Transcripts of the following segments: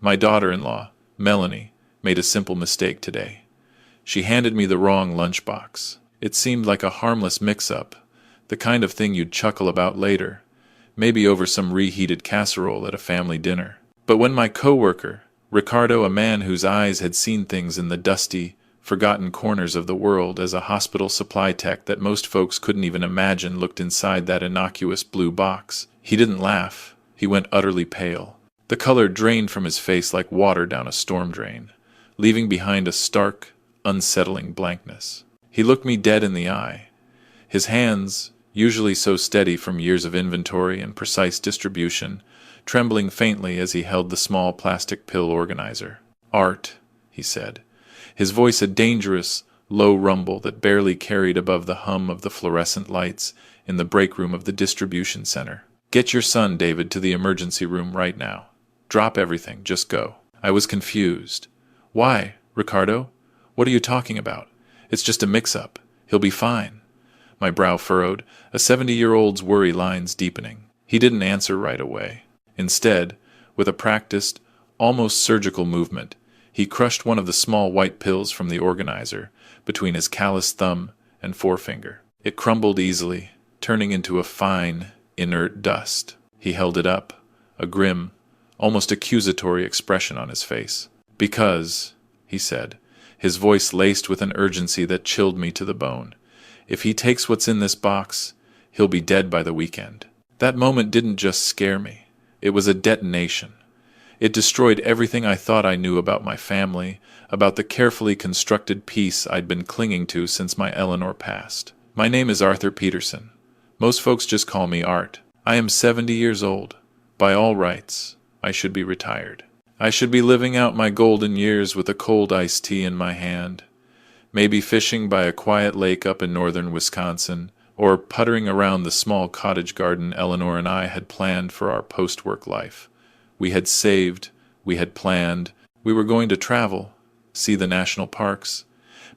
My daughter-in-law, Melanie, made a simple mistake today. She handed me the wrong lunchbox. It seemed like a harmless mix-up, the kind of thing you'd chuckle about later, maybe over some reheated casserole at a family dinner. But when my coworker, Ricardo, a man whose eyes had seen things in the dusty, forgotten corners of the world as a hospital supply tech that most folks couldn't even imagine, looked inside that innocuous blue box, he didn't laugh. He went utterly pale. The color drained from his face like water down a storm drain, leaving behind a stark, unsettling blankness. He looked me dead in the eye. His hands, usually so steady from years of inventory and precise distribution, trembling faintly as he held the small plastic pill organizer. "Art," he said, his voice a dangerous, low rumble that barely carried above the hum of the fluorescent lights in the break room of the distribution center. "Get your son, David, to the emergency room right now. Drop everything, just go." I was confused. "Why, Ricardo? What are you talking about? It's just a mix-up. He'll be fine." My brow furrowed, a 70-year-old's worry lines deepening. He didn't answer right away. Instead, with a practiced, almost surgical movement, he crushed one of the small white pills from the organizer between his calloused thumb and forefinger. It crumbled easily, turning into a fine, inert dust. He held it up, a grim, almost accusatory expression on his face. "Because," he said, his voice laced with an urgency that chilled me to the bone, "if he takes what's in this box, he'll be dead by the weekend." That moment didn't just scare me. It was a detonation. It destroyed everything I thought I knew about my family, about the carefully constructed peace I'd been clinging to since my Eleanor passed. My name is Arthur Peterson. Most folks just call me Art. I am 70 years old. By all rights, I should be retired. I should be living out my golden years with a cold iced tea in my hand, maybe fishing by a quiet lake up in northern Wisconsin, or puttering around the small cottage garden Eleanor and I had planned for our post-work life. We had saved, we had planned, we were going to travel, see the national parks,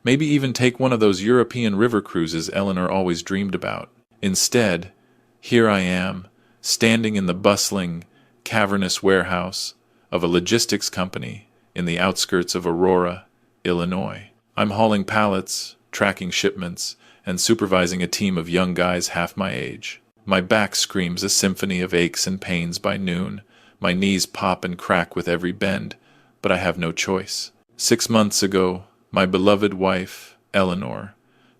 maybe even take one of those European river cruises Eleanor always dreamed about. Instead, here I am, standing in the bustling, cavernous warehouse of a logistics company in the outskirts of Aurora, Illinois. I'm hauling pallets, tracking shipments, and supervising a team of young guys half my age. My back screams a symphony of aches and pains by noon. My knees pop and crack with every bend, but I have no choice. 6 months ago, my beloved wife, Eleanor,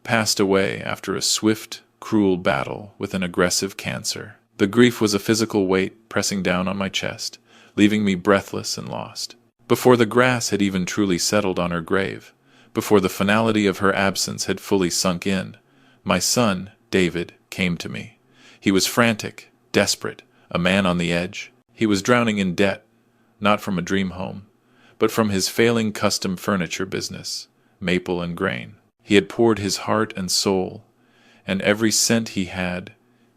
passed away after a swift, cruel battle with an aggressive cancer. The grief was a physical weight pressing down on my chest, leaving me breathless and lost. Before the grass had even truly settled on her grave, before the finality of her absence had fully sunk in, my son, David, came to me. He was frantic, desperate, a man on the edge. He was drowning in debt, not from a dream home, but from his failing custom furniture business, Maple and Grain. He had poured his heart and soul, and every cent he had,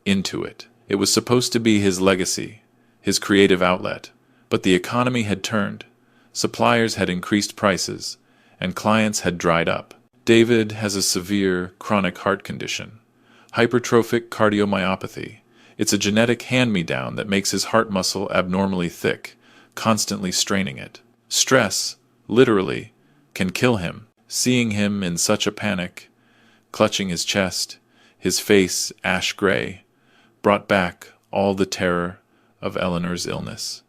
into it. It was supposed to be his legacy, his creative outlet, but the economy had turned. Suppliers had increased prices, and clients had dried up. David has a severe, chronic heart condition, hypertrophic cardiomyopathy. It's a genetic hand-me-down that makes his heart muscle abnormally thick, constantly straining it. Stress, literally, can kill him. Seeing him in such a panic, clutching his chest, his face ash-gray, brought back all the terror of Eleanor's illness.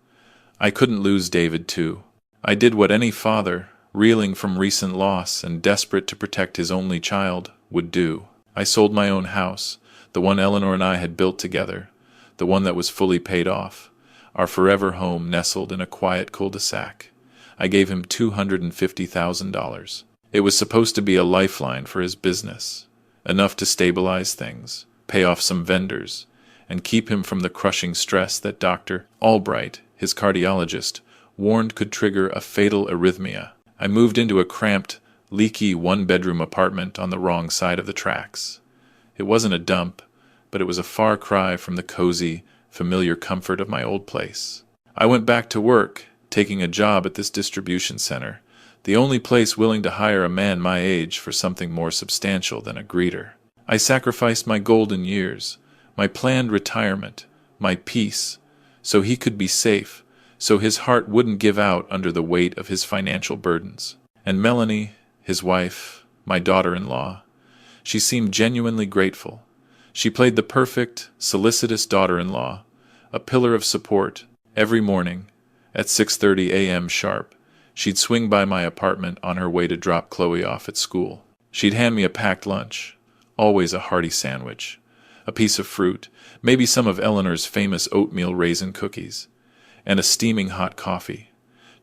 I couldn't lose David, too. I did what any father, reeling from recent loss and desperate to protect his only child, would do. I sold my own house, the one Eleanor and I had built together, the one that was fully paid off, our forever home nestled in a quiet cul-de-sac. I gave him $250,000. It was supposed to be a lifeline for his business, enough to stabilize things, pay off some vendors, and keep him from the crushing stress that Dr. Albright, his cardiologist, warned could trigger a fatal arrhythmia. I moved into a cramped, leaky one-bedroom apartment on the wrong side of the tracks. It wasn't a dump, but it was a far cry from the cozy, familiar comfort of my old place. I went back to work, taking a job at this distribution center, the only place willing to hire a man my age for something more substantial than a greeter. I sacrificed my golden years, my planned retirement, my peace, so he could be safe, so his heart wouldn't give out under the weight of his financial burdens. And Melanie, his wife, my daughter-in-law, she seemed genuinely grateful. She played the perfect, solicitous daughter-in-law, a pillar of support. Every morning, at 6:30 a.m. sharp, she'd swing by my apartment on her way to drop Chloe off at school. She'd hand me a packed lunch, always a hearty sandwich, a piece of fruit, maybe some of Eleanor's famous oatmeal raisin cookies, and a steaming hot coffee,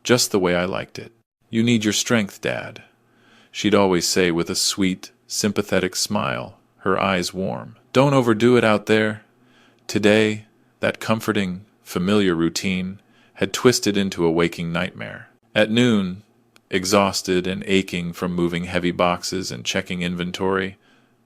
just the way I liked it. "You need your strength, Dad," she'd always say with a sweet, sympathetic smile, her eyes warm. "Don't overdo it out there." Today, that comforting, familiar routine had twisted into a waking nightmare. At noon, exhausted and aching from moving heavy boxes and checking inventory,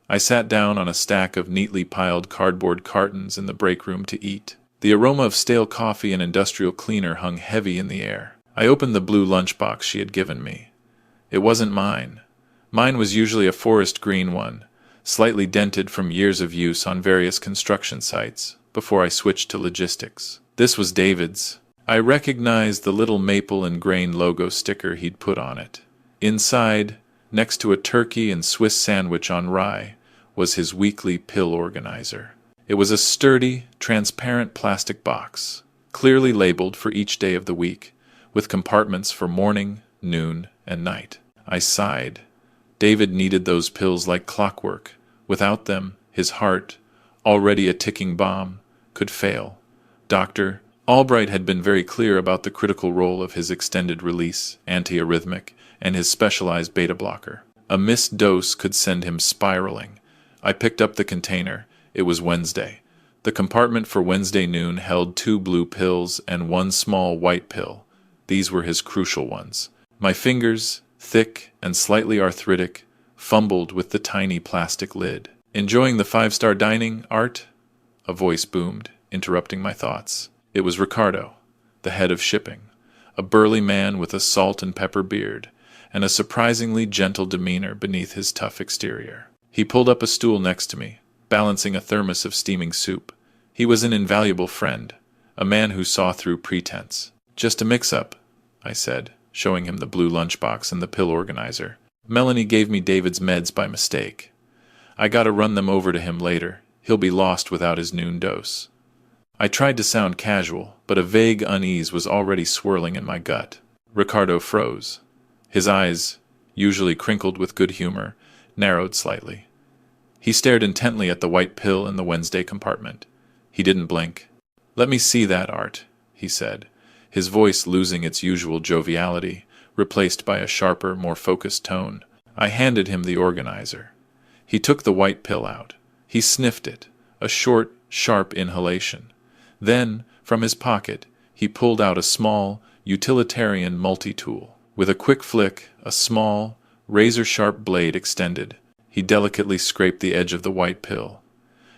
I sat down on a stack of neatly piled cardboard cartons in the break room to eat. The aroma of stale coffee and industrial cleaner hung heavy in the air. I opened the blue lunchbox she had given me. It wasn't mine. Mine was usually a forest green one, slightly dented from years of use on various construction sites, before I switched to logistics. This was David's. I recognized the little maple and grain logo sticker he'd put on it. Inside, next to a turkey and Swiss sandwich on rye, was his weekly pill organizer. It was a sturdy, transparent plastic box, clearly labeled for each day of the week, with compartments for morning, noon, and night. I sighed. David needed those pills like clockwork. Without them, his heart, already a ticking bomb, could fail. Dr. Albright had been very clear about the critical role of his extended-release antiarrhythmic and his specialized beta blocker. A missed dose could send him spiraling. I picked up the container. It was Wednesday. The compartment for Wednesday noon held 2 blue pills and 1 small white pill. These were his crucial ones. My fingers, thick and slightly arthritic, fumbled with the tiny plastic lid. "Enjoying the 5-star dining, Art?" a voice boomed, interrupting my thoughts. It was Ricardo, the head of shipping, a burly man with a salt and pepper beard, and a surprisingly gentle demeanor beneath his tough exterior. He pulled up a stool next to me, balancing a thermos of steaming soup. He was an invaluable friend, a man who saw through pretense. "Just a mix-up," I said, showing him the blue lunchbox and the pill organizer. "Melanie gave me David's meds by mistake. I gotta run them over to him later. He'll be lost without his noon dose." I tried to sound casual, but a vague unease was already swirling in my gut. Ricardo froze. His eyes, usually crinkled with good humor, narrowed slightly. He stared intently at the white pill in the Wednesday compartment. He didn't blink. "Let me see that, Art," he said, his voice losing its usual joviality, replaced by a sharper, more focused tone. I handed him the organizer. He took the white pill out. He sniffed it, a short, sharp inhalation. Then, from his pocket, he pulled out a small, utilitarian multi-tool. With a quick flick, a small, razor-sharp blade extended. He delicately scraped the edge of the white pill.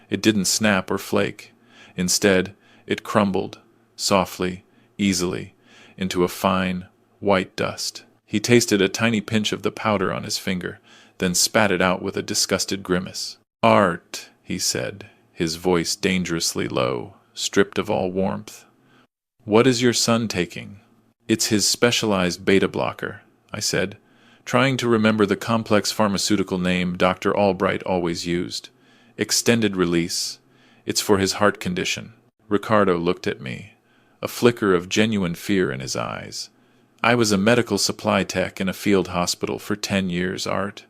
It didn't snap or flake. Instead, it crumbled, softly, easily, into a fine, white dust. He tasted a tiny pinch of the powder on his finger, then spat it out with a disgusted grimace. "Art," he said, his voice dangerously low, stripped of all warmth. "What is your son taking?" "It's his specialized beta blocker," I said, trying to remember the complex pharmaceutical name Dr. Albright always used. "Extended release. It's for his heart condition." Ricardo looked at me, a flicker of genuine fear in his eyes. "I was a medical supply tech in a field hospital for 10 years, Art.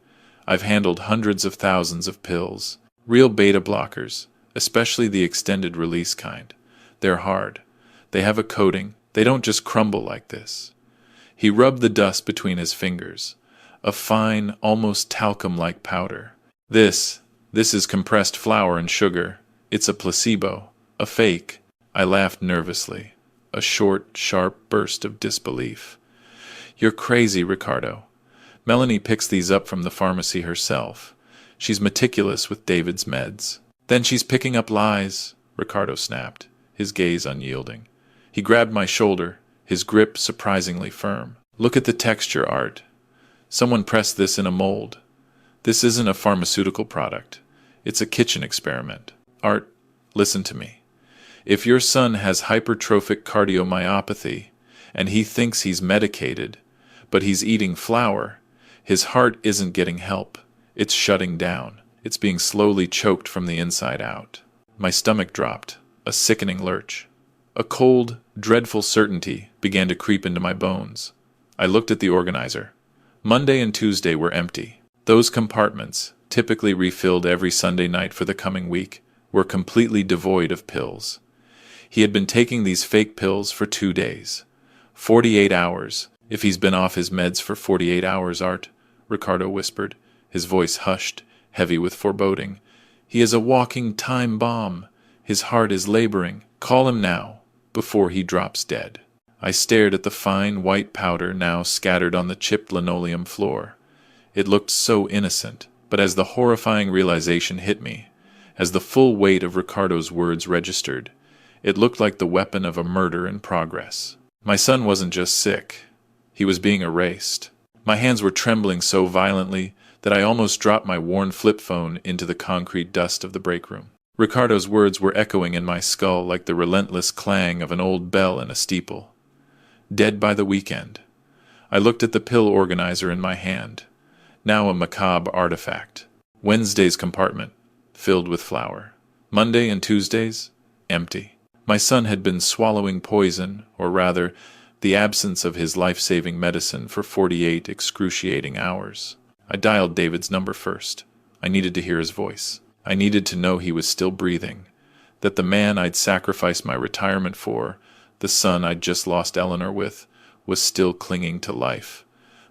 I've handled hundreds of thousands of pills. Real beta blockers, especially the extended release kind. They're hard. They have a coating. They don't just crumble like this." He rubbed the dust between his fingers, a fine, almost talcum-like powder. This is compressed flour and sugar. It's a placebo, a fake." I laughed nervously, a short, sharp burst of disbelief. "You're crazy, Ricardo. Melanie picks these up from the pharmacy herself. She's meticulous with David's meds." "Then she's picking up lies," Ricardo snapped, his gaze unyielding. He grabbed my shoulder, his grip surprisingly firm. "Look at the texture, Art. Someone pressed this in a mold. This isn't a pharmaceutical product. It's a kitchen experiment. Art, listen to me. If your son has hypertrophic cardiomyopathy, and he thinks he's medicated, but he's eating flour. His heart isn't getting help. It's shutting down. It's being slowly choked from the inside out. My stomach dropped, a sickening lurch. A cold, dreadful certainty began to creep into my bones. I looked at the organizer. Monday and Tuesday were empty. Those compartments, typically refilled every Sunday night for the coming week, were completely devoid of pills. He had been taking these fake pills for 2 days. 48 hours. If he's been off his meds for 48 hours, Art, Ricardo whispered, his voice hushed, heavy with foreboding. He is a walking time bomb. His heart is laboring. Call him now, before he drops dead. I stared at the fine white powder now scattered on the chipped linoleum floor. It looked so innocent, but as the horrifying realization hit me, as the full weight of Ricardo's words registered, it looked like the weapon of a murder in progress. My son wasn't just sick. He was being erased. My hands were trembling so violently that I almost dropped my worn flip phone into the concrete dust of the break room. Ricardo's words were echoing in my skull like the relentless clang of an old bell in a steeple. Dead by the weekend. I looked at the pill organizer in my hand, now a macabre artifact. Wednesday's compartment, filled with flour. Monday and Tuesdays, empty. My son had been swallowing poison, or rather, the absence of his life-saving medicine for 48 excruciating hours. I dialed David's number first. I needed to hear his voice. I needed to know he was still breathing, that the man I'd sacrificed my retirement for, the son I'd just lost Eleanor with, was still clinging to life.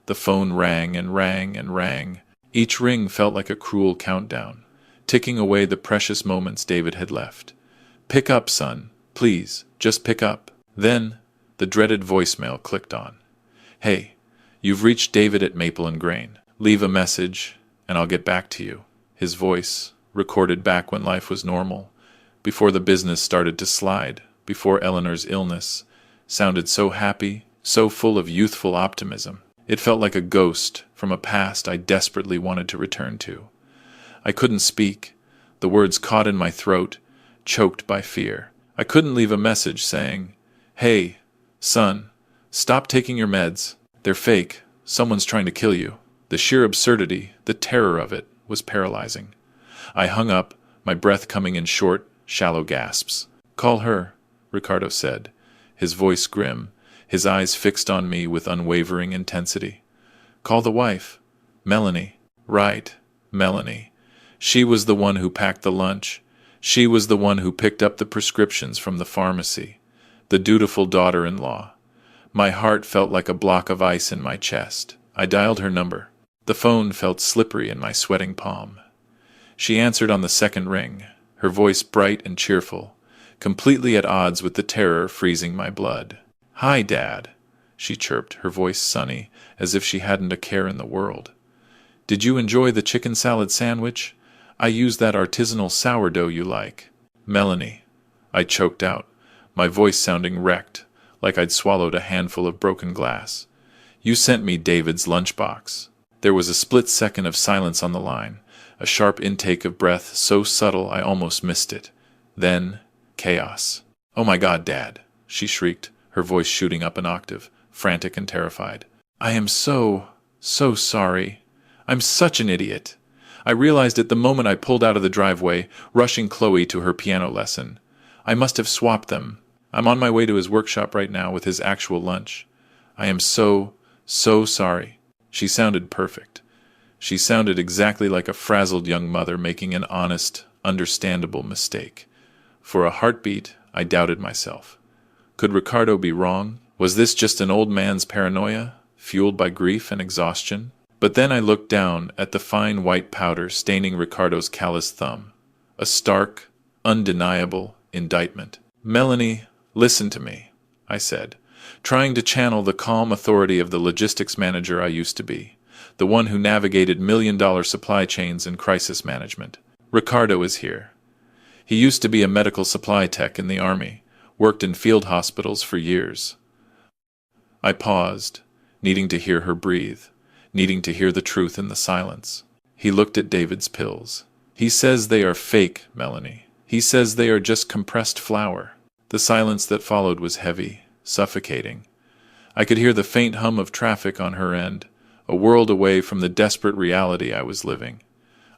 The phone rang and rang and rang. Each ring felt like a cruel countdown, ticking away the precious moments David had left. "Pick up, son. Please, just pick up." Then, the dreaded voicemail clicked on. "Hey, you've reached David at Maple and Grain. Leave a message, and I'll get back to you." His voice, recorded back when life was normal, before the business started to slide, before Eleanor's illness, sounded so happy, so full of youthful optimism. It felt like a ghost from a past I desperately wanted to return to. I couldn't speak. The words caught in my throat, choked by fear. I couldn't leave a message saying, "Hey, son, stop taking your meds. They're fake. Someone's trying to kill you." The sheer absurdity, the terror of it, was paralyzing. I hung up, my breath coming in short, shallow gasps. "Call her," Ricardo said, his voice grim, his eyes fixed on me with unwavering intensity. "Call the wife. Melanie." Right, Melanie. She was the one who packed the lunch. She was the one who picked up the prescriptions from the pharmacy. The dutiful daughter-in-law. My heart felt like a block of ice in my chest. I dialed her number. The phone felt slippery in my sweating palm. She answered on the second ring, her voice bright and cheerful, completely at odds with the terror freezing my blood. "Hi, Dad," she chirped, her voice sunny, as if she hadn't a care in the world. "Did you enjoy the chicken salad sandwich? I used that artisanal sourdough you like." "Melanie," I choked out, my voice sounding wrecked, like I'd swallowed a handful of broken glass. "You sent me David's lunchbox." There was a split second of silence on the line, a sharp intake of breath so subtle I almost missed it. Then, chaos. "Oh my God, Dad," she shrieked, her voice shooting up an octave, frantic and terrified. "I am so sorry. I'm such an idiot. I realized it the moment I pulled out of the driveway, rushing Chloe to her piano lesson. I must have swapped them. I'm on my way to his workshop right now with his actual lunch. I am so sorry." She sounded perfect. She sounded exactly like a frazzled young mother making an honest, understandable mistake. For a heartbeat, I doubted myself. Could Ricardo be wrong? Was this just an old man's paranoia, fueled by grief and exhaustion? But then I looked down at the fine white powder staining Ricardo's calloused thumb. A stark, undeniable indictment. "Melanie, listen to me," I said, trying to channel the calm authority of the logistics manager I used to be, the one who navigated million-dollar supply chains and crisis management. "Ricardo is here. He used to be a medical supply tech in the Army, worked in field hospitals for years." I paused, needing to hear her breathe, needing to hear the truth in the silence. He looked at David's pills. "He says they are fake, Melanie. He says they are just compressed flour." The silence that followed was heavy, suffocating. I could hear the faint hum of traffic on her end, a world away from the desperate reality I was living.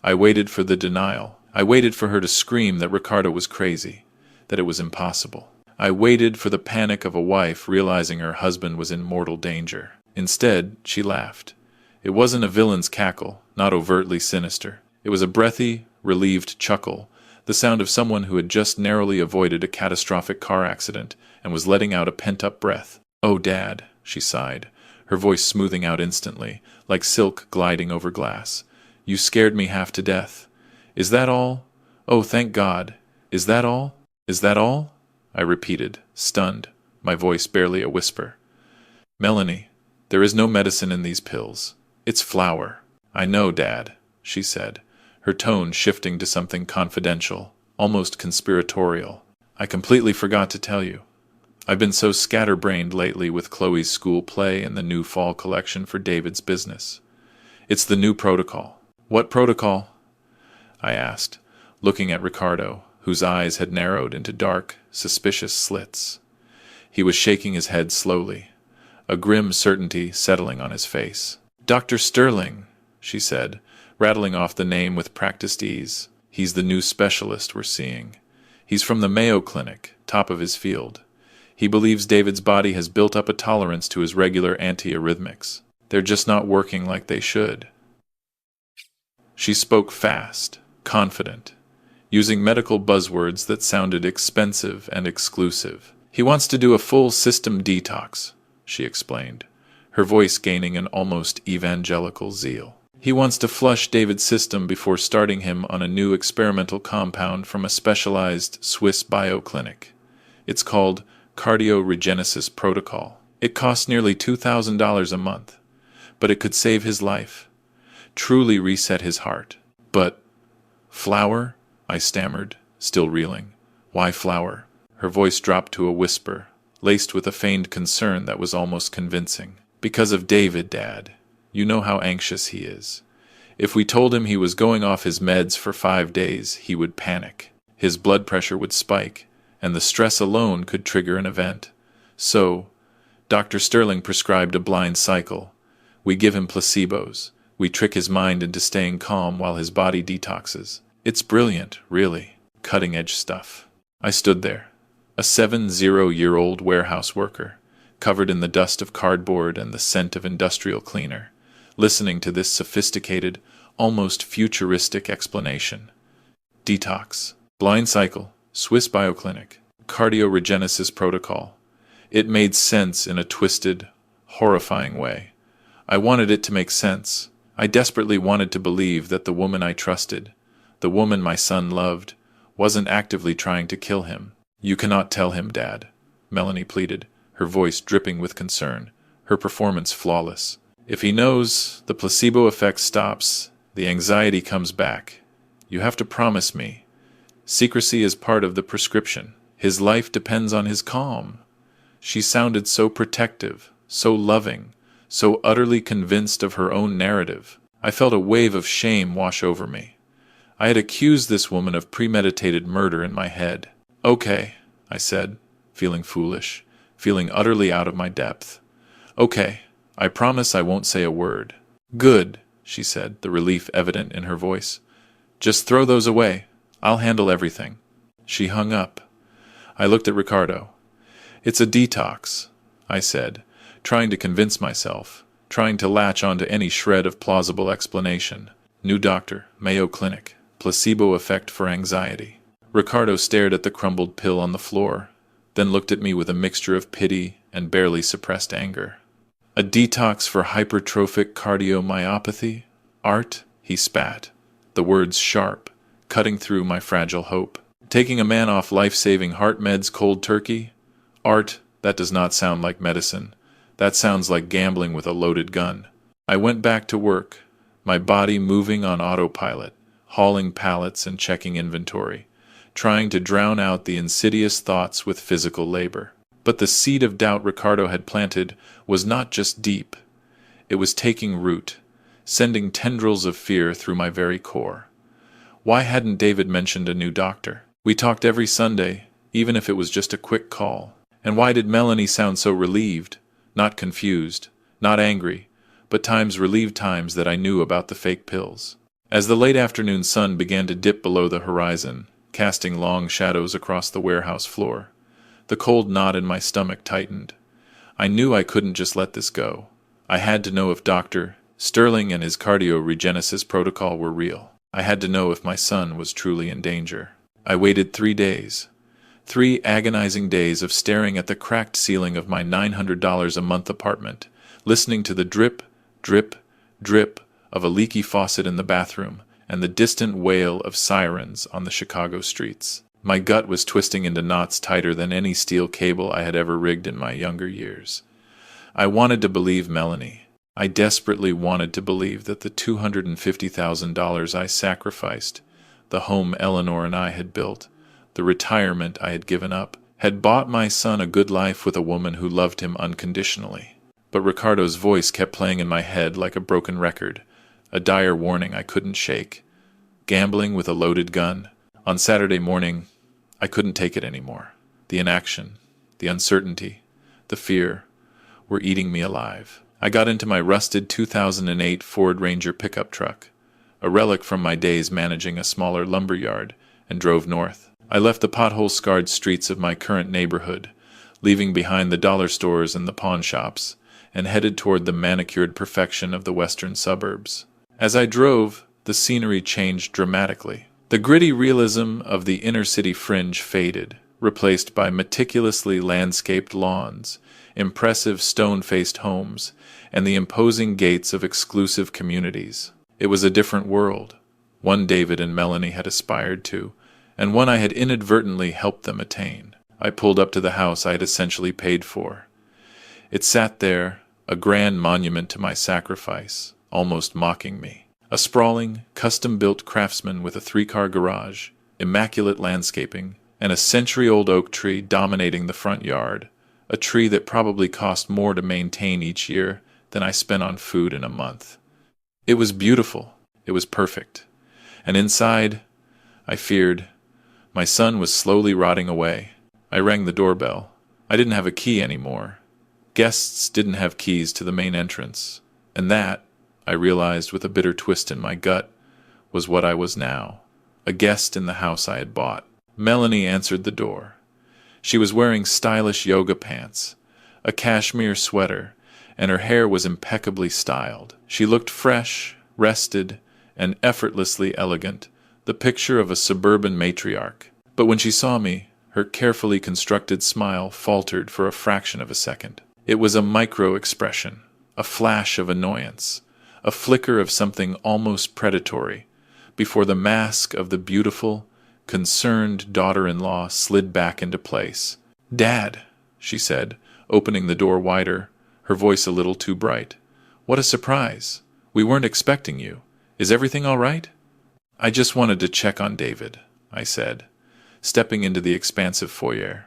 I waited for the denial. I waited for her to scream that Ricardo was crazy, that it was impossible. I waited for the panic of a wife realizing her husband was in mortal danger. Instead, she laughed. It wasn't a villain's cackle, not overtly sinister. It was a breathy, relieved chuckle, the sound of someone who had just narrowly avoided a catastrophic car accident and was letting out a pent-up breath. "Oh, Dad," she sighed, her voice smoothing out instantly, like silk gliding over glass. "You scared me half to death. Is that all? Oh, thank God. Is that all? Is that all?" I repeated, stunned, my voice barely a whisper. "Melanie, there is no medicine in these pills. It's flour." "I know, Dad," she said, her tone shifting to something confidential, almost conspiratorial. "I completely forgot to tell you. I've been so scatterbrained lately with Chloe's school play and the new fall collection for David's business. It's the new protocol." "What protocol?" I asked, looking at Ricardo, whose eyes had narrowed into dark, suspicious slits. He was shaking his head slowly, a grim certainty settling on his face. "Dr. Sterling," she said, rattling off the name with practiced ease. "He's the new specialist we're seeing. He's from the Mayo Clinic, top of his field. He believes David's body has built up a tolerance to his regular antiarrhythmics. They're just not working like they should." She spoke fast, confident, using medical buzzwords that sounded expensive and exclusive. "He wants to do a full system detox," she explained, her voice gaining an almost evangelical zeal. "He wants to flush David's system before starting him on a new experimental compound from a specialized Swiss bioclinic. It's called Cardioregenesis Protocol. It costs nearly $2,000 a month, but it could save his life, truly reset his heart." "But flour?" I stammered, still reeling. "Why flour?" Her voice dropped to a whisper, laced with a feigned concern that was almost convincing. "Because of David, Dad. You know how anxious he is. If we told him he was going off his meds for 5 days, he would panic. His blood pressure would spike, and the stress alone could trigger an event. So, Dr. Sterling prescribed a blind cycle. We give him placebos. We trick his mind into staying calm while his body detoxes. It's brilliant, really. Cutting-edge stuff." I stood there, a 70-year-old warehouse worker, covered in the dust of cardboard and the scent of industrial cleaner, listening to this sophisticated, almost futuristic explanation. Detox, blind cycle, Swiss bioclinic, cardioregenesis protocol. It made sense in a twisted, horrifying way. I wanted it to make sense. I desperately wanted to believe that the woman I trusted, the woman my son loved, wasn't actively trying to kill him. "You cannot tell him, Dad," Melanie pleaded, her voice dripping with concern, her performance flawless. "If he knows, the placebo effect stops, the anxiety comes back. You have to promise me. Secrecy is part of the prescription. His life depends on his calm." She sounded so protective, so loving, so utterly convinced of her own narrative. I felt a wave of shame wash over me. I had accused this woman of premeditated murder in my head. "Okay," I said, feeling foolish, feeling utterly out of my depth. "Okay, I promise I won't say a word." "Good," she said, the relief evident in her voice. "Just throw those away. I'll handle everything." She hung up. I looked at Ricardo. "It's a detox," I said, trying to convince myself, trying to latch onto any shred of plausible explanation. "New doctor, Mayo Clinic, placebo effect for anxiety." Ricardo stared at the crumbled pill on the floor, then looked at me with a mixture of pity and barely suppressed anger. "A detox for hypertrophic cardiomyopathy? Art?" he spat, the words sharp, cutting through my fragile hope. "Taking a man off life-saving heart meds cold turkey? Art, that does not sound like medicine. That sounds like gambling with a loaded gun." I went back to work, my body moving on autopilot, hauling pallets and checking inventory, trying to drown out the insidious thoughts with physical labor. But the seed of doubt Ricardo had planted was not just deep. It was taking root, sending tendrils of fear through my very core. Why hadn't David mentioned a new doctor? We talked every Sunday, even if it was just a quick call. And why did Melanie sound so relieved? Not confused, not angry, but times relieved times that I knew about the fake pills. As the late afternoon sun began to dip below the horizon, casting long shadows across the warehouse floor, the cold knot in my stomach tightened. I knew I couldn't just let this go. I had to know if Dr. Sterling and his cardio-regenesis protocol were real. I had to know if my son was truly in danger. I waited 3 days. 3 agonizing days of staring at the cracked ceiling of my $900 a month apartment, listening to the drip, drip, drip of a leaky faucet in the bathroom and the distant wail of sirens on the Chicago streets. My gut was twisting into knots tighter than any steel cable I had ever rigged in my younger years. I wanted to believe Melanie. I desperately wanted to believe that the $250,000 I sacrificed, the home Eleanor and I had built, the retirement I had given up, had bought my son a good life with a woman who loved him unconditionally. But Ricardo's voice kept playing in my head like a broken record, a dire warning I couldn't shake. Gambling with a loaded gun. On Saturday morning, I couldn't take it anymore. The inaction, the uncertainty, the fear were eating me alive. I got into my rusted 2008 Ford Ranger pickup truck, a relic from my days managing a smaller lumber yard, and drove north. I left the pothole-scarred streets of my current neighborhood, leaving behind the dollar stores and the pawn shops, and headed toward the manicured perfection of the western suburbs. As I drove, the scenery changed dramatically. The gritty realism of the inner-city fringe faded, replaced by meticulously landscaped lawns, impressive stone-faced homes, and the imposing gates of exclusive communities. It was a different world, one David and Melanie had aspired to, and one I had inadvertently helped them attain. I pulled up to the house I had essentially paid for. It sat there, a grand monument to my sacrifice, almost mocking me. A sprawling, custom-built craftsman with a 3-car garage, immaculate landscaping, and a century-old oak tree dominating the front yard, a tree that probably cost more to maintain each year than I spent on food in a month. It was beautiful. It was perfect. And inside, I feared, my son was slowly rotting away. I rang the doorbell. I didn't have a key anymore. Guests didn't have keys to the main entrance. And that, I realized with a bitter twist in my gut, was what I was now. A guest in the house I had bought. Melanie answered the door. She was wearing stylish yoga pants, a cashmere sweater, and her hair was impeccably styled. She looked fresh, rested, and effortlessly elegant, the picture of a suburban matriarch. But when she saw me, her carefully constructed smile faltered for a fraction of a second. It was a micro-expression, a flash of annoyance, a flicker of something almost predatory, before the mask of the beautiful, concerned daughter-in-law slid back into place. "Dad," she said, opening the door wider, her voice a little too bright. "What a surprise. We weren't expecting you. Is everything all right?" "I just wanted to check on David," I said, stepping into the expansive foyer.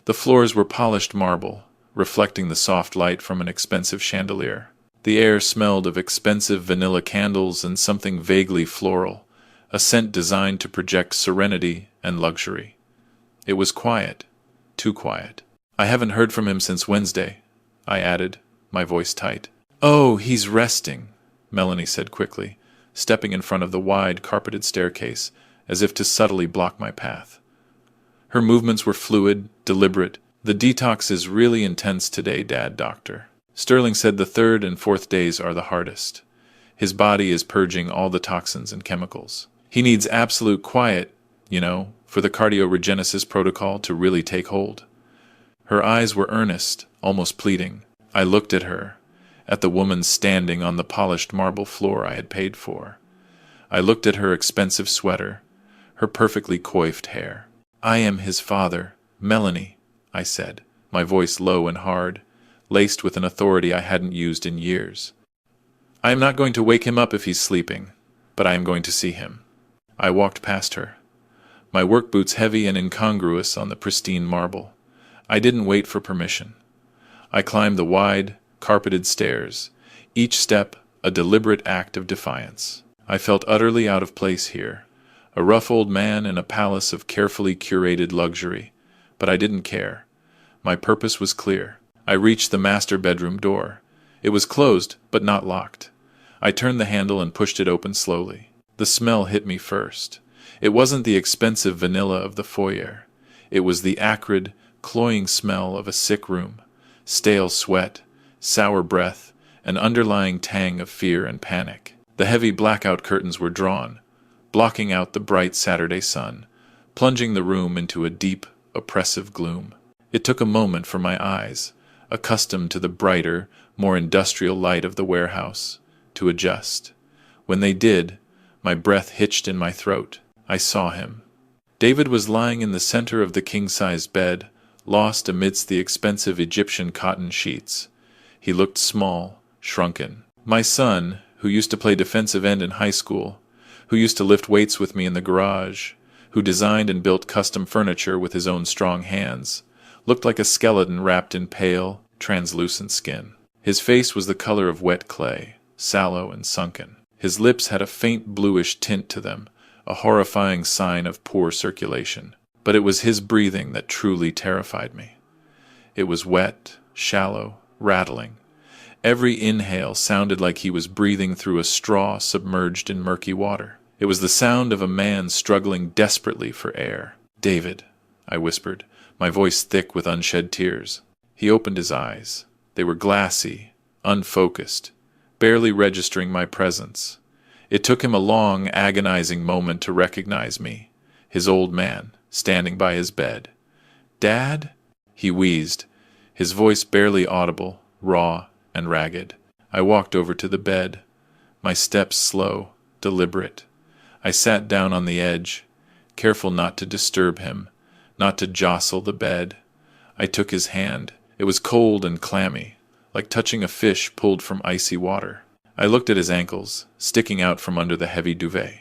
The floors were polished marble, reflecting the soft light from an expensive chandelier. The air smelled of expensive vanilla candles and something vaguely floral, a scent designed to project serenity and luxury. It was quiet, too quiet. "I haven't heard from him since Wednesday," I added, my voice tight. "Oh, he's resting," Melanie said quickly, stepping in front of the wide, carpeted staircase, as if to subtly block my path. Her movements were fluid, deliberate. "The detox is really intense today, Dad, Doctor. Sterling said the 3rd and 4th days are the hardest. His body is purging all the toxins and chemicals. He needs absolute quiet, for the cardio-regenesis protocol to really take hold." Her eyes were earnest, almost pleading. I looked at her, at the woman standing on the polished marble floor I had paid for. I looked at her expensive sweater, her perfectly coiffed hair. "I am his father, Melanie," I said, my voice low and hard, laced with an authority I hadn't used in years. "I am not going to wake him up if he's sleeping, but I am going to see him." I walked past her, my work boots heavy and incongruous on the pristine marble. I didn't wait for permission. I climbed the wide, carpeted stairs, each step a deliberate act of defiance. I felt utterly out of place here, a rough old man in a palace of carefully curated luxury, but I didn't care. My purpose was clear. I reached the master bedroom door. It was closed, but not locked. I turned the handle and pushed it open slowly. The smell hit me first. It wasn't the expensive vanilla of the foyer. It was the acrid, cloying smell of a sick room. Stale sweat, sour breath, an underlying tang of fear and panic. The heavy blackout curtains were drawn, blocking out the bright Saturday sun, plunging the room into a deep, oppressive gloom. It took a moment for my eyes, accustomed to the brighter, more industrial light of the warehouse, to adjust. When they did, my breath hitched in my throat. I saw him. David was lying in the center of the king-sized bed, lost amidst the expensive Egyptian cotton sheets. He looked small, shrunken. My son, who used to play defensive end in high school, who used to lift weights with me in the garage, who designed and built custom furniture with his own strong hands, looked like a skeleton wrapped in pale, translucent skin. His face was the color of wet clay, sallow and sunken. His lips had a faint bluish tint to them, a horrifying sign of poor circulation. But it was his breathing that truly terrified me. It was wet, shallow, rattling. Every inhale sounded like he was breathing through a straw submerged in murky water. It was the sound of a man struggling desperately for air. "David," I whispered, my voice thick with unshed tears. He opened his eyes. They were glassy, unfocused, barely registering my presence. It took him a long, agonizing moment to recognize me, his old man, standing by his bed. "Dad?" he wheezed, his voice barely audible, raw and ragged. I walked over to the bed, my steps slow, deliberate. I sat down on the edge, careful not to disturb him, not to jostle the bed. I took his hand. It was cold and clammy, like touching a fish pulled from icy water. I looked at his ankles, sticking out from under the heavy duvet.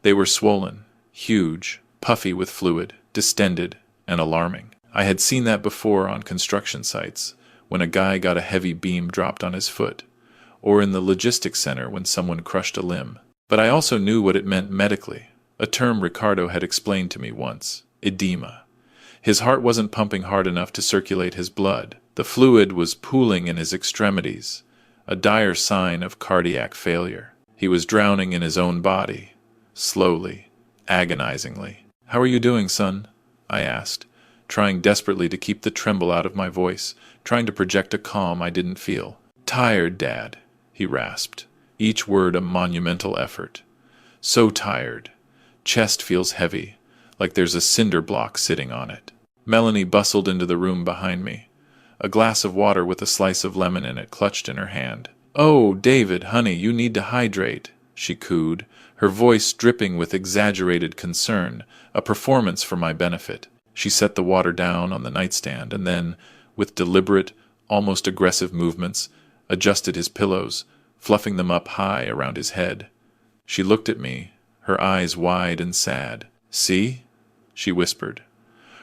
They were swollen, huge, puffy with fluid, distended, and alarming. I had seen that before on construction sites, when a guy got a heavy beam dropped on his foot, or in the logistics center when someone crushed a limb. But I also knew what it meant medically, a term Ricardo had explained to me once: edema. His heart wasn't pumping hard enough to circulate his blood. The fluid was pooling in his extremities, a dire sign of cardiac failure. He was drowning in his own body, slowly, agonizingly. "How are you doing, son?" I asked, trying desperately to keep the tremble out of my voice, trying to project a calm I didn't feel. "Tired, Dad," he rasped, each word a monumental effort. "So tired. Chest feels heavy, like there's a cinder block sitting on it." Melanie bustled into the room behind me, a glass of water with a slice of lemon in it clutched in her hand. "Oh, David, honey, you need to hydrate," she cooed, her voice dripping with exaggerated concern, a performance for my benefit. She set the water down on the nightstand and then, with deliberate, almost aggressive movements, adjusted his pillows, fluffing them up high around his head. She looked at me, her eyes wide and sad. "See?" she whispered,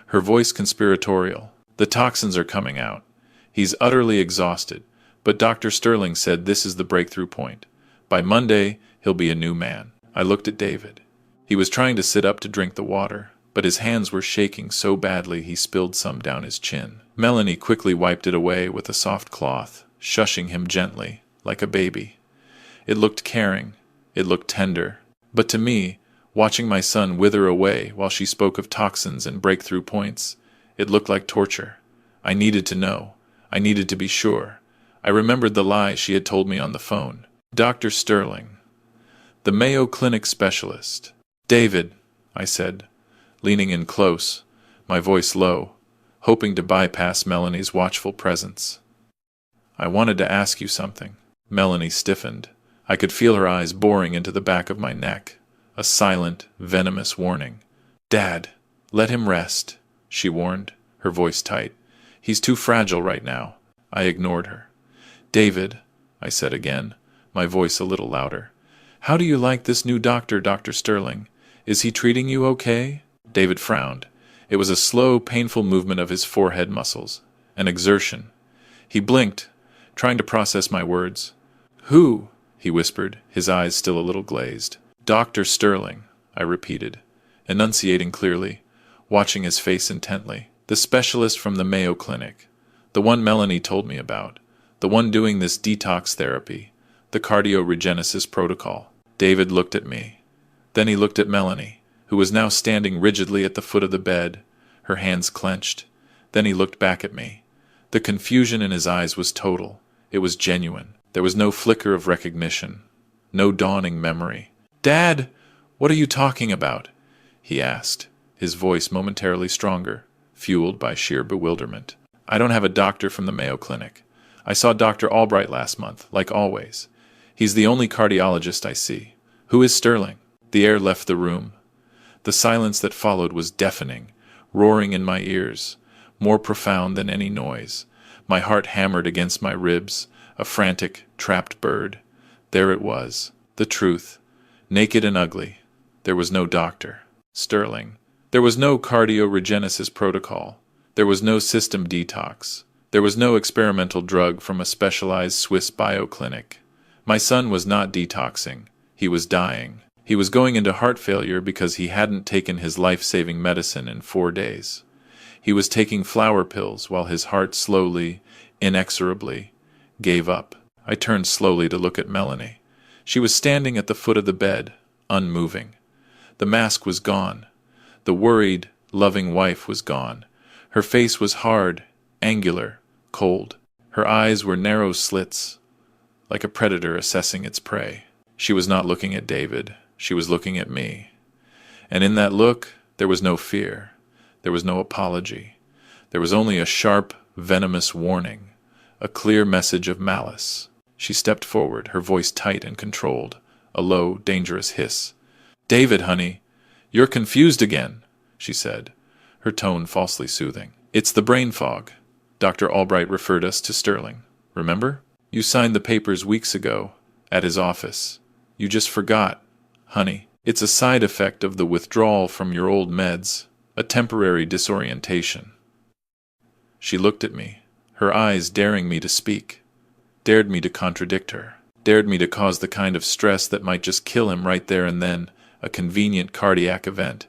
her voice conspiratorial. "The toxins are coming out. He's utterly exhausted, but Dr. Sterling said this is the breakthrough point. By Monday, he'll be a new man." I looked at David. He was trying to sit up to drink the water, but his hands were shaking so badly he spilled some down his chin. Melanie quickly wiped it away with a soft cloth, shushing him gently, like a baby. It looked caring. It looked tender. But to me, watching my son wither away while she spoke of toxins and breakthrough points, it looked like torture. I needed to know. I needed to be sure. I remembered the lie she had told me on the phone. Dr. Sterling, the Mayo Clinic specialist. "David," I said, leaning in close, my voice low, hoping to bypass Melanie's watchful presence. "I wanted to ask you something." Melanie stiffened. I could feel her eyes boring into the back of my neck, a silent, venomous warning. "Dad, let him rest," she warned, her voice tight. "He's too fragile right now." I ignored her. "David," I said again, my voice a little louder, "how do you like this new doctor, Dr. Sterling? Is he treating you okay?" David frowned. It was a slow, painful movement of his forehead muscles, an exertion. He blinked, trying to process my words. "Who?" he whispered, his eyes still a little glazed. "Dr. Sterling," I repeated, enunciating clearly, watching his face intently. "The specialist from the Mayo Clinic. The one Melanie told me about. The one doing this detox therapy. The cardioregenesis protocol. David looked at me. Then he looked at Melanie, who was now standing rigidly at the foot of the bed, her hands clenched. Then he looked back at me. The confusion in his eyes was total. It was genuine. There was no flicker of recognition. No dawning memory. "Dad, what are you talking about?" he asked, his voice momentarily stronger, fueled by sheer bewilderment. "I don't have a doctor from the Mayo Clinic. I saw Dr. Albright last month, like always. He's the only cardiologist I see. Who is Sterling?" The air left the room. The silence that followed was deafening, roaring in my ears, more profound than any noise. My heart hammered against my ribs, a frantic, trapped bird. There it was, the truth, naked and ugly. There was no doctor. Sterling. There was no cardioregenesis protocol. There was no system detox. There was no experimental drug from a specialized Swiss bioclinic. My son was not detoxing. He was dying. He was going into heart failure because he hadn't taken his life-saving medicine in 4 days. He was taking flour pills while his heart slowly, inexorably, gave up. I turned slowly to look at Melanie. She was standing at the foot of the bed, unmoving. The mask was gone. The worried, loving wife was gone. Her face was hard, angular, cold. Her eyes were narrow slits, like a predator assessing its prey. She was not looking at David. She was looking at me. And in that look, there was no fear. There was no apology. There was only a sharp, venomous warning, a clear message of malice. She stepped forward, her voice tight and controlled, a low, dangerous hiss. "David, honey, you're confused again," she said, her tone falsely soothing. "It's the brain fog. Dr. Albright referred us to Sterling. Remember? You signed the papers weeks ago, at his office. You just forgot, honey. It's a side effect of the withdrawal from your old meds, a temporary disorientation." She looked at me, her eyes daring me to speak, dared me to contradict her, dared me to cause the kind of stress that might just kill him right there and then, a convenient cardiac event.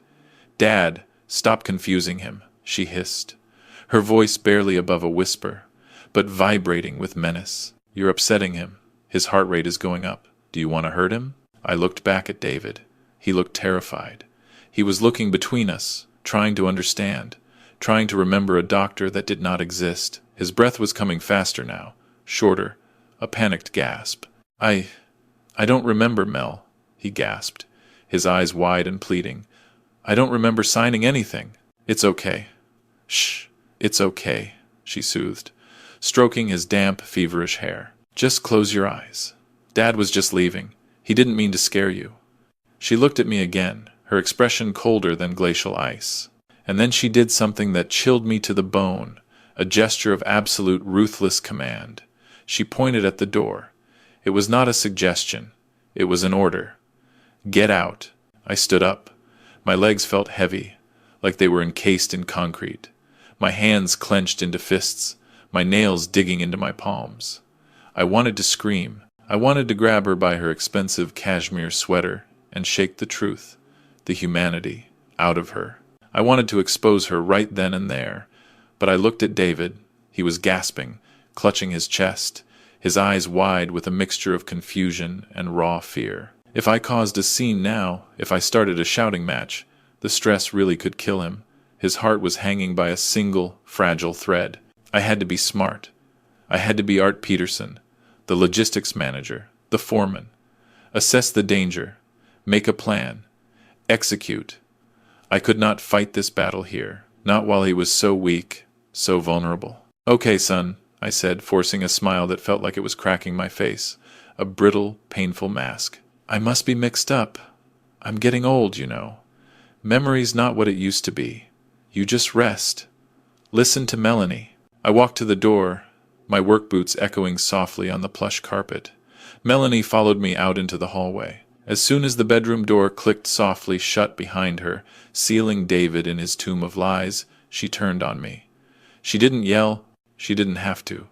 "Dad, stop confusing him," she hissed, her voice barely above a whisper, but vibrating with menace. "You're upsetting him. His heart rate is going up. Do you want to hurt him?" I looked back at David. He looked terrified. He was looking between us, trying to understand, trying to remember a doctor that did not exist. His breath was coming faster now, shorter, a panicked gasp. I don't remember, Mel," he gasped, his eyes wide and pleading. "I don't remember signing anything." "It's okay." "Shh, it's okay," she soothed, stroking his damp, feverish hair. "Just close your eyes. Dad was just leaving. He didn't mean to scare you." She looked at me again, her expression colder than glacial ice. And then she did something that chilled me to the bone, a gesture of absolute ruthless command. She pointed at the door. It was not a suggestion. It was an order. "Get out." I stood up. My legs felt heavy, like they were encased in concrete. My hands clenched into fists, my nails digging into my palms. I wanted to scream. I wanted to grab her by her expensive cashmere sweater and shake the truth, the humanity, out of her. I wanted to expose her right then and there, but I looked at David. He was gasping, clutching his chest, his eyes wide with a mixture of confusion and raw fear. If I caused a scene now, if I started a shouting match, the stress really could kill him. His heart was hanging by a single, fragile thread. I had to be smart. I had to be Art Peterson, the logistics manager, the foreman. Assess the danger. Make a plan. Execute. I could not fight this battle here, not while he was so weak, so vulnerable. "Okay, son," I said, forcing a smile that felt like it was cracking my face, a brittle, painful mask. "I must be mixed up. I'm getting old, you know. Memory's not what it used to be. You just rest. Listen to Melanie." I walked to the door, my work boots echoing softly on the plush carpet. Melanie followed me out into the hallway. As soon as the bedroom door clicked softly shut behind her, sealing David in his tomb of lies, she turned on me. She didn't yell. She didn't have to.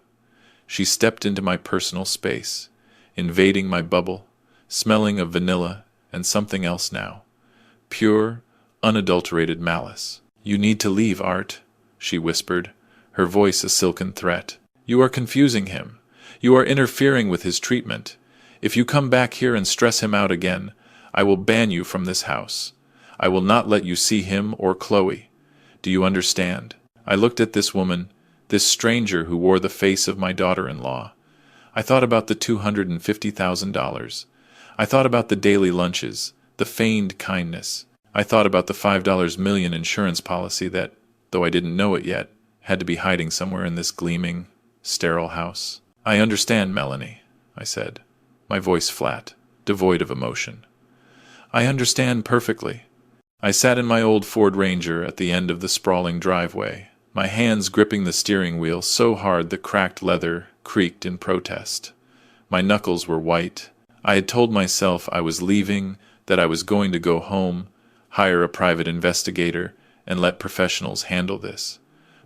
She stepped into my personal space, invading my bubble, smelling of vanilla and something else now. Pure, unadulterated malice. "You need to leave, Art," she whispered, her voice a silken threat. "You are confusing him. You are interfering with his treatment. If you come back here and stress him out again, I will ban you from this house. I will not let you see him or Chloe. Do you understand?" I looked at this woman, this stranger who wore the face of my daughter-in-law. I thought about the $250,000. I thought about the daily lunches, the feigned kindness. I thought about the $5 million insurance policy that, though I didn't know it yet, had to be hiding somewhere in this gleaming, sterile house. "I understand, Melanie," I said, my voice flat, devoid of emotion. "I understand perfectly." I sat in my old Ford Ranger at the end of the sprawling driveway, my hands gripping the steering wheel so hard the cracked leather creaked in protest. My knuckles were white. I had told myself I was leaving, that I was going to go home, hire a private investigator, and let professionals handle this.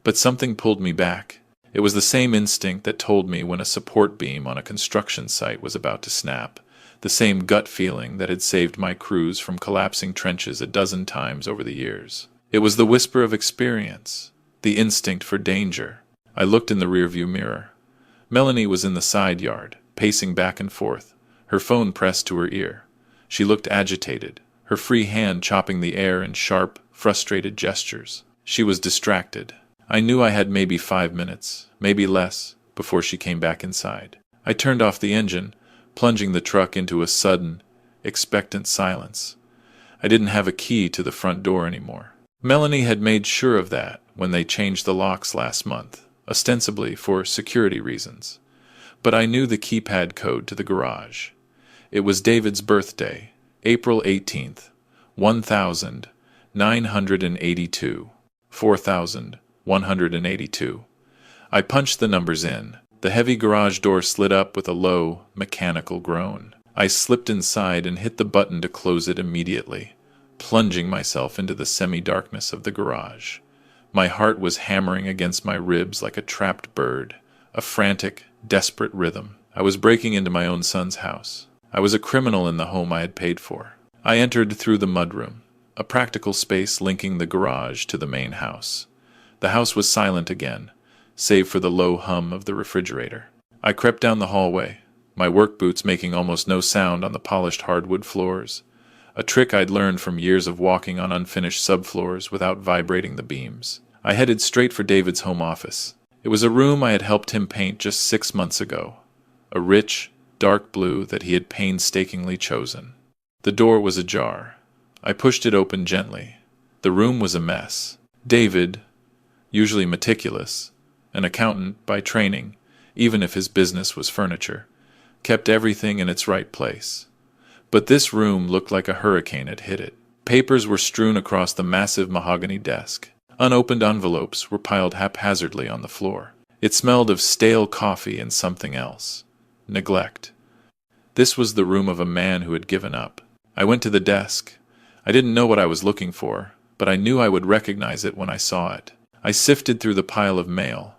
But something pulled me back. It was the same instinct that told me when a support beam on a construction site was about to snap, the same gut feeling that had saved my crews from collapsing trenches a dozen times over the years. It was the whisper of experience, the instinct for danger. I looked in the rearview mirror. Melanie was in the side yard, pacing back and forth, her phone pressed to her ear. She looked agitated, her free hand chopping the air in sharp, frustrated gestures. She was distracted. I knew I had maybe 5 minutes, maybe less, before she came back inside. I turned off the engine, plunging the truck into a sudden, expectant silence. I didn't have a key to the front door anymore. Melanie had made sure of that when they changed the locks last month, ostensibly for security reasons. But I knew the keypad code to the garage. It was David's birthday, April 18th, 1982, 4182. I punched the numbers in. The heavy garage door slid up with a low, mechanical groan. I slipped inside and hit the button to close it immediately, plunging myself into the semi-darkness of the garage. My heart was hammering against my ribs like a trapped bird, a frantic, desperate rhythm. I was breaking into my own son's house. I was a criminal in the home I had paid for. I entered through the mudroom, a practical space linking the garage to the main house. The house was silent again, save for the low hum of the refrigerator. I crept down the hallway, my work boots making almost no sound on the polished hardwood floors, a trick I'd learned from years of walking on unfinished subfloors without vibrating the beams. I headed straight for David's home office. It was a room I had helped him paint just 6 months ago, a rich, dark blue that he had painstakingly chosen. The door was ajar. I pushed it open gently. The room was a mess. David, usually meticulous, an accountant by training, even if his business was furniture, kept everything in its right place. But this room looked like a hurricane had hit it. Papers were strewn across the massive mahogany desk. Unopened envelopes were piled haphazardly on the floor. It smelled of stale coffee and something else. Neglect. This was the room of a man who had given up. I went to the desk. I didn't know what I was looking for, but I knew I would recognize it when I saw it. I sifted through the pile of mail.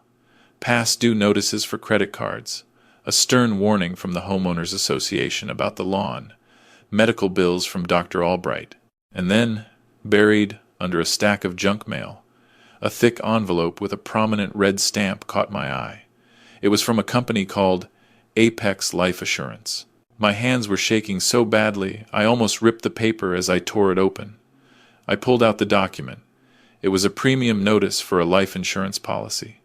Past due notices for credit cards, a stern warning from the Homeowners Association about the lawn, medical bills from Dr. Albright, and then, buried under a stack of junk mail, a thick envelope with a prominent red stamp caught my eye. It was from a company called Apex Life Assurance. My hands were shaking so badly I almost ripped the paper as I tore it open. I pulled out the document. It was a premium notice for a life insurance policy.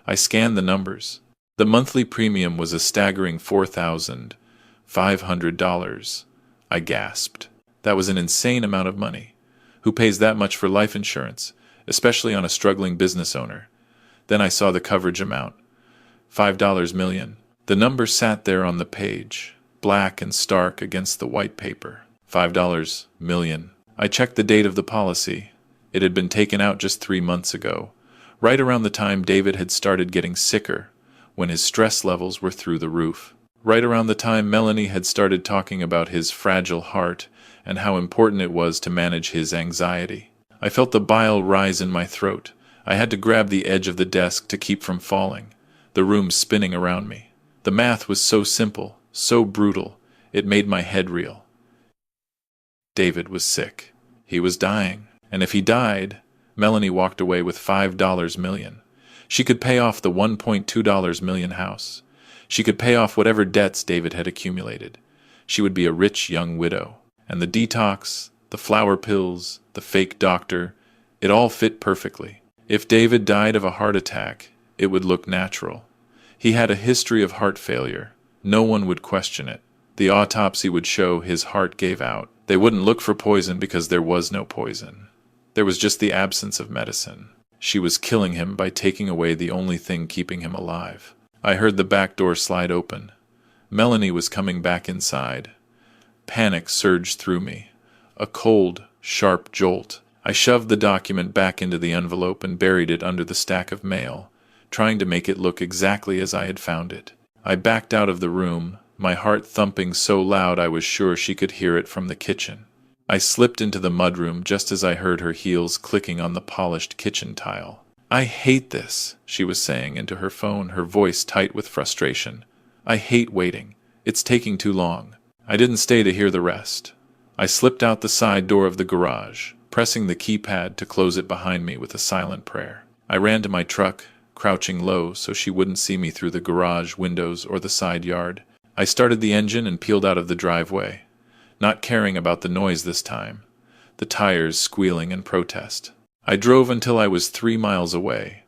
I scanned the numbers. The monthly premium was a staggering $4,500. I gasped. That was an insane amount of money. Who pays that much for life insurance, especially on a struggling business owner? Then I saw the coverage amount. $5 million. The number sat there on the page, black and stark against the white paper. $5 million. I checked the date of the policy. It had been taken out just 3 months ago, right around the time David had started getting sicker, when his stress levels were through the roof. Right around the time Melanie had started talking about his fragile heart and how important it was to manage his anxiety. I felt the bile rise in my throat. I had to grab the edge of the desk to keep from falling, the room spinning around me. The math was so simple, so brutal, it made my head reel. David was sick. He was dying. And if he died, Melanie walked away with $5 million. She could pay off the $1.2 million house. She could pay off whatever debts David had accumulated. She would be a rich young widow. And the detox, the flower pills, the fake doctor, it all fit perfectly. If David died of a heart attack, it would look natural. He had a history of heart failure. No one would question it. The autopsy would show his heart gave out. They wouldn't look for poison because there was no poison. There was just the absence of medicine. She was killing him by taking away the only thing keeping him alive. I heard the back door slide open. Melanie was coming back inside. Panic surged through me. A cold, sharp jolt. I shoved the document back into the envelope and buried it under the stack of mail, trying to make it look exactly as I had found it. I backed out of the room, my heart thumping so loud I was sure she could hear it from the kitchen. I slipped into the mudroom just as I heard her heels clicking on the polished kitchen tile. "I hate this," she was saying into her phone, her voice tight with frustration. "I hate waiting. It's taking too long." I didn't stay to hear the rest. I slipped out the side door of the garage, pressing the keypad to close it behind me with a silent prayer. I ran to my truck, crouching low so she wouldn't see me through the garage windows or the side yard. I started the engine and peeled out of the driveway, not caring about the noise this time, the tires squealing in protest. I drove until I was 3 miles away,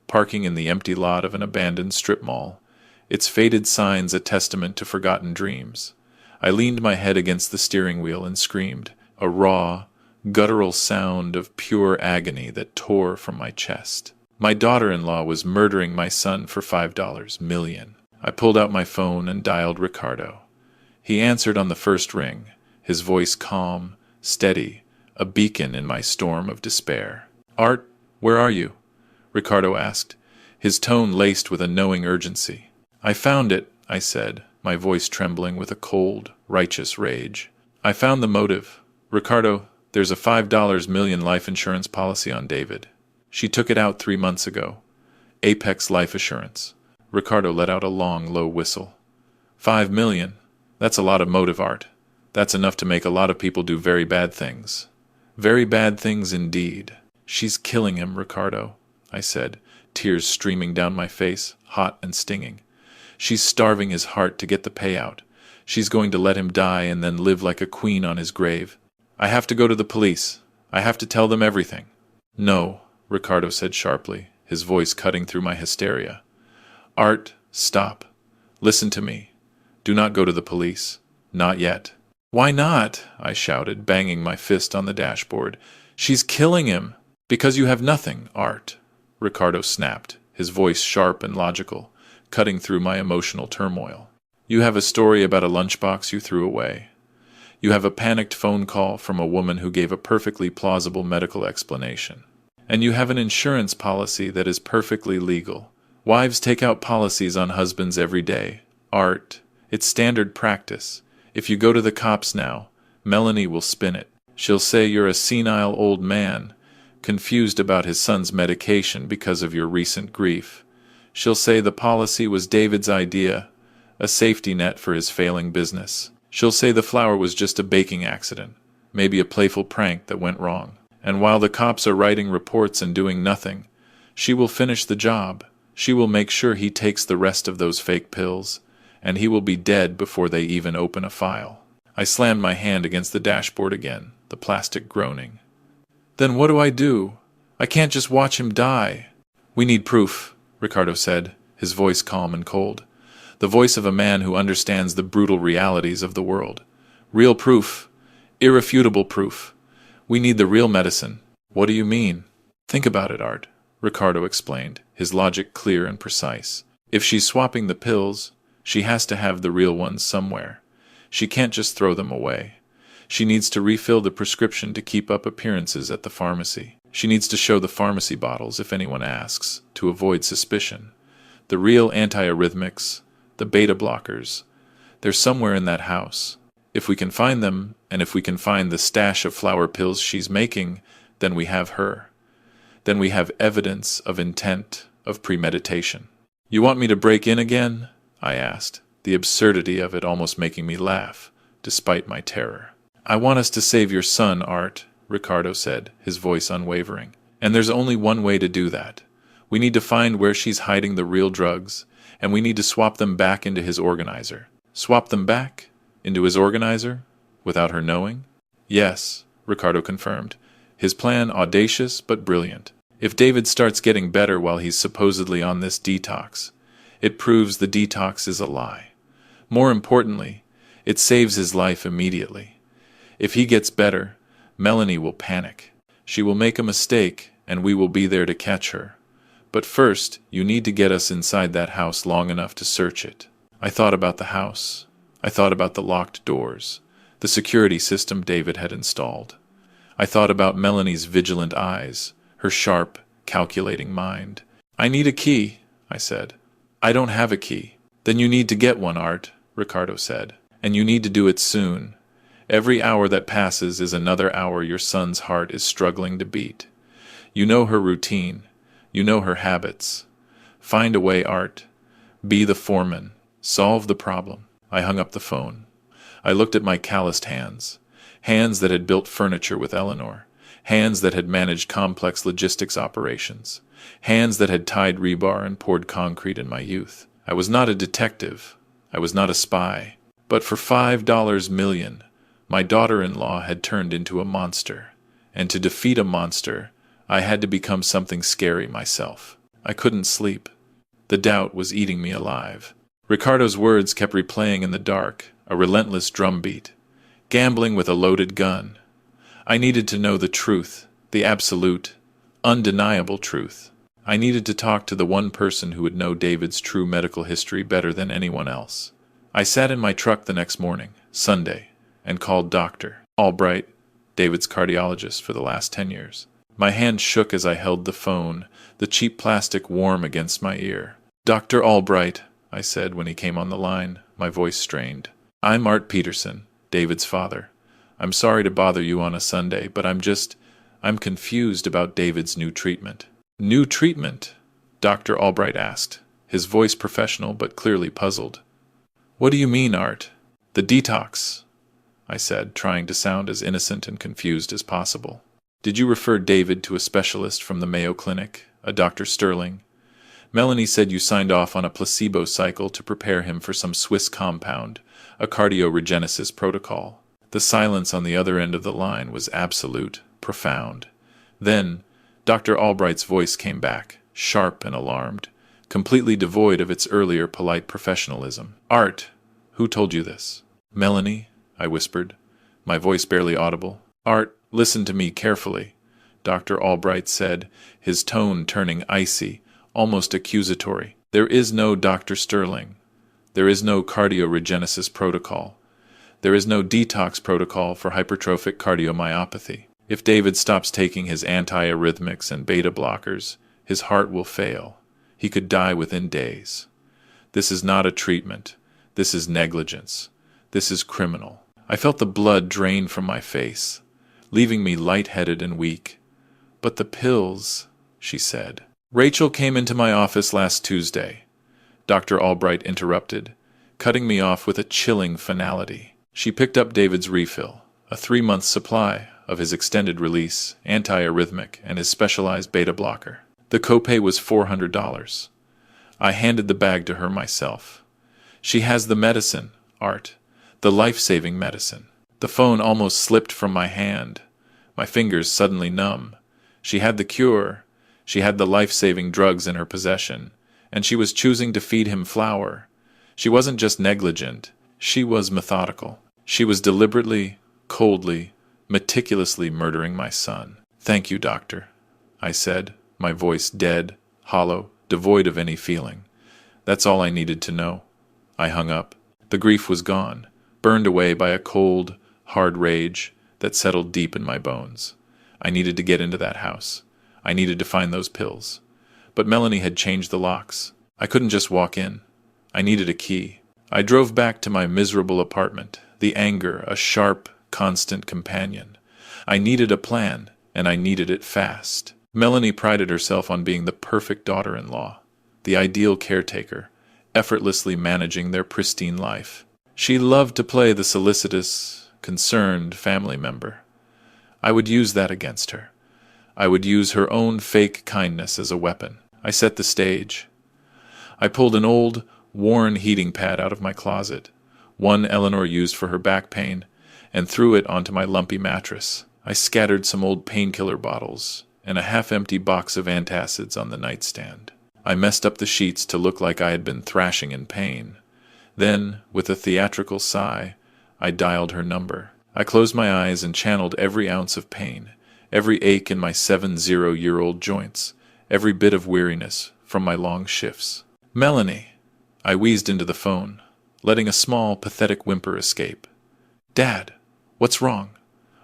parking in the empty lot of an abandoned strip mall, its faded signs a testament to forgotten dreams. I leaned my head against the steering wheel and screamed, a raw, guttural sound of pure agony that tore from my chest. My daughter-in-law was murdering my son for $5 million. I pulled out my phone and dialed Ricardo. He answered on the first ring, his voice calm, steady, a beacon in my storm of despair. "Art, where are you?" Ricardo asked, his tone laced with a knowing urgency. "I found it," I said, my voice trembling with a cold, righteous rage. "I found the motive. Ricardo, there's a $5 million life insurance policy on David. She took it out 3 months ago. Apex Life Assurance." Ricardo let out a long, low whistle. $5 million? That's a lot of motive, Art. That's enough to make a lot of people do very bad things. Very bad things indeed. "She's killing him, Ricardo," I said, tears streaming down my face, hot and stinging. "She's starving his heart to get the payout. She's going to let him die and then live like a queen on his grave. I have to go to the police. I have to tell them everything." "No," Ricardo said sharply, his voice cutting through my hysteria. "Art, stop. Listen to me. Do not go to the police. Not yet." "Why not?" I shouted, banging my fist on the dashboard. "She's killing him." "Because you have nothing, Art," Ricardo snapped, his voice sharp and logical, cutting through my emotional turmoil. "You have a story about a lunchbox you threw away. You have a panicked phone call from a woman who gave a perfectly plausible medical explanation. And you have an insurance policy that is perfectly legal. Wives take out policies on husbands every day. Art, it's standard practice. If you go to the cops now, Melanie will spin it. She'll say you're a senile old man, confused about his son's medication because of your recent grief. She'll say the policy was David's idea, a safety net for his failing business. She'll say the flower was just a baking accident, maybe a playful prank that went wrong. And while the cops are writing reports and doing nothing, she will finish the job. She will make sure he takes the rest of those fake pills, and he will be dead before they even open a file." I slammed my hand against the dashboard again, the plastic groaning. "Then what do I do? I can't just watch him die." "We need proof," Ricardo said, his voice calm and cold. The voice of a man who understands the brutal realities of the world. "Real proof. Irrefutable proof. We need the real medicine." "What do you mean?" "Think about it, Art," Ricardo explained, his logic clear and precise. "If she's swapping the pills, she has to have the real ones somewhere. She can't just throw them away. She needs to refill the prescription to keep up appearances at the pharmacy. She needs to show the pharmacy bottles if anyone asks, to avoid suspicion. The real antiarrhythmics, the beta blockers, they're somewhere in that house. If we can find them, and if we can find the stash of flower pills she's making, then we have her. Then we have evidence of intent, of premeditation." "You want me to break in again?" I asked, the absurdity of it almost making me laugh, despite my terror. "I want us to save your son, Art," Ricardo said, his voice unwavering. "And there's only one way to do that. We need to find where she's hiding the real drugs, and we need to swap them back into his organizer. Swap them back? Into his organizer? Without her knowing? Yes, Ricardo confirmed. His plan audacious but brilliant. If David starts getting better while he's supposedly on this detox, it proves the detox is a lie. More importantly, it saves his life immediately. If he gets better, Melanie will panic. She will make a mistake, and we will be there to catch her. But first, you need to get us inside that house long enough to search it. I thought about the house. I thought about the locked doors, the security system David had installed. I thought about Melanie's vigilant eyes, her sharp, calculating mind. I need a key, I said. I don't have a key. Then you need to get one, Art, Ricardo said. And you need to do it soon. Every hour that passes is another hour your son's heart is struggling to beat. You know her routine. You know her habits. Find a way, Art. Be the foreman. Solve the problem. I hung up the phone. I looked at my calloused hands. Hands that had built furniture with Eleanor. Hands that had managed complex logistics operations. Hands that had tied rebar and poured concrete in my youth. I was not a detective. I was not a spy. But for $5 million, my daughter-in-law had turned into a monster. And to defeat a monster, I had to become something scary myself. I couldn't sleep. The doubt was eating me alive. Ricardo's words kept replaying in the dark, a relentless drumbeat. Gambling with a loaded gun. I needed to know the truth, the absolute, undeniable truth. I needed to talk to the one person who would know David's true medical history better than anyone else. I sat in my truck the next morning, Sunday, and called Dr. Albright, David's cardiologist for the last 10 years. My hand shook as I held the phone, the cheap plastic warm against my ear. Dr. Albright, I said when he came on the line, my voice strained. I'm Art Peterson, David's father. I'm sorry to bother you on a Sunday, but I'm confused about David's new treatment. New treatment? Dr. Albright asked, his voice professional but clearly puzzled. What do you mean, Art? The detox, I said, trying to sound as innocent and confused as possible. Did you refer David to a specialist from the Mayo Clinic, a Dr. Sterling? Melanie said you signed off on a placebo cycle to prepare him for some Swiss compound, a cardioregenesis protocol. The silence on the other end of the line was absolute, profound. Then, Dr. Albright's voice came back, sharp and alarmed, completely devoid of its earlier polite professionalism. Art, who told you this? Melanie, I whispered, my voice barely audible. Art, listen to me carefully, Dr. Albright said, his tone turning icy, almost accusatory. There is no Dr. Sterling. There is no cardioregenesis protocol. There is no detox protocol for hypertrophic cardiomyopathy. If David stops taking his antiarrhythmics and beta blockers, his heart will fail. He could die within days. This is not a treatment. This is negligence. This is criminal. I felt the blood drain from my face, leaving me lightheaded and weak. But the pills, she said. Rachel came into my office last Tuesday, Dr. Albright interrupted, cutting me off with a chilling finality. She picked up David's refill, a 3-month supply of his extended-release, antiarrhythmic, and his specialized beta blocker. The copay was $400. I handed the bag to her myself. She has the medicine, Art, the life-saving medicine. The phone almost slipped from my hand, my fingers suddenly numb. She had the cure. She had the life-saving drugs in her possession, and she was choosing to feed him flour. She wasn't just negligent. She was methodical. She was deliberately, coldly, meticulously murdering my son. Thank you, doctor, I said, my voice dead, hollow, devoid of any feeling. That's all I needed to know. I hung up. The grief was gone, burned away by a cold, hard rage that settled deep in my bones. I needed to get into that house. I needed to find those pills. But Melanie had changed the locks. I couldn't just walk in. I needed a key. I drove back to my miserable apartment, the anger a sharp, constant companion. I needed a plan, and I needed it fast. Melanie prided herself on being the perfect daughter-in-law, the ideal caretaker, effortlessly managing their pristine life. She loved to play the solicitous, concerned family member. I would use that against her. I would use her own fake kindness as a weapon. I set the stage. I pulled an old, worn heating pad out of my closet, one Eleanor used for her back pain, and threw it onto my lumpy mattress. I scattered some old painkiller bottles and a half-empty box of antacids on the nightstand. I messed up the sheets to look like I had been thrashing in pain. Then, with a theatrical sigh, I dialed her number. I closed my eyes and channeled every ounce of pain, every ache in my 70-year-old joints, every bit of weariness from my long shifts. "Melanie!" I wheezed into the phone, letting a small, pathetic whimper escape. "Dad, what's wrong?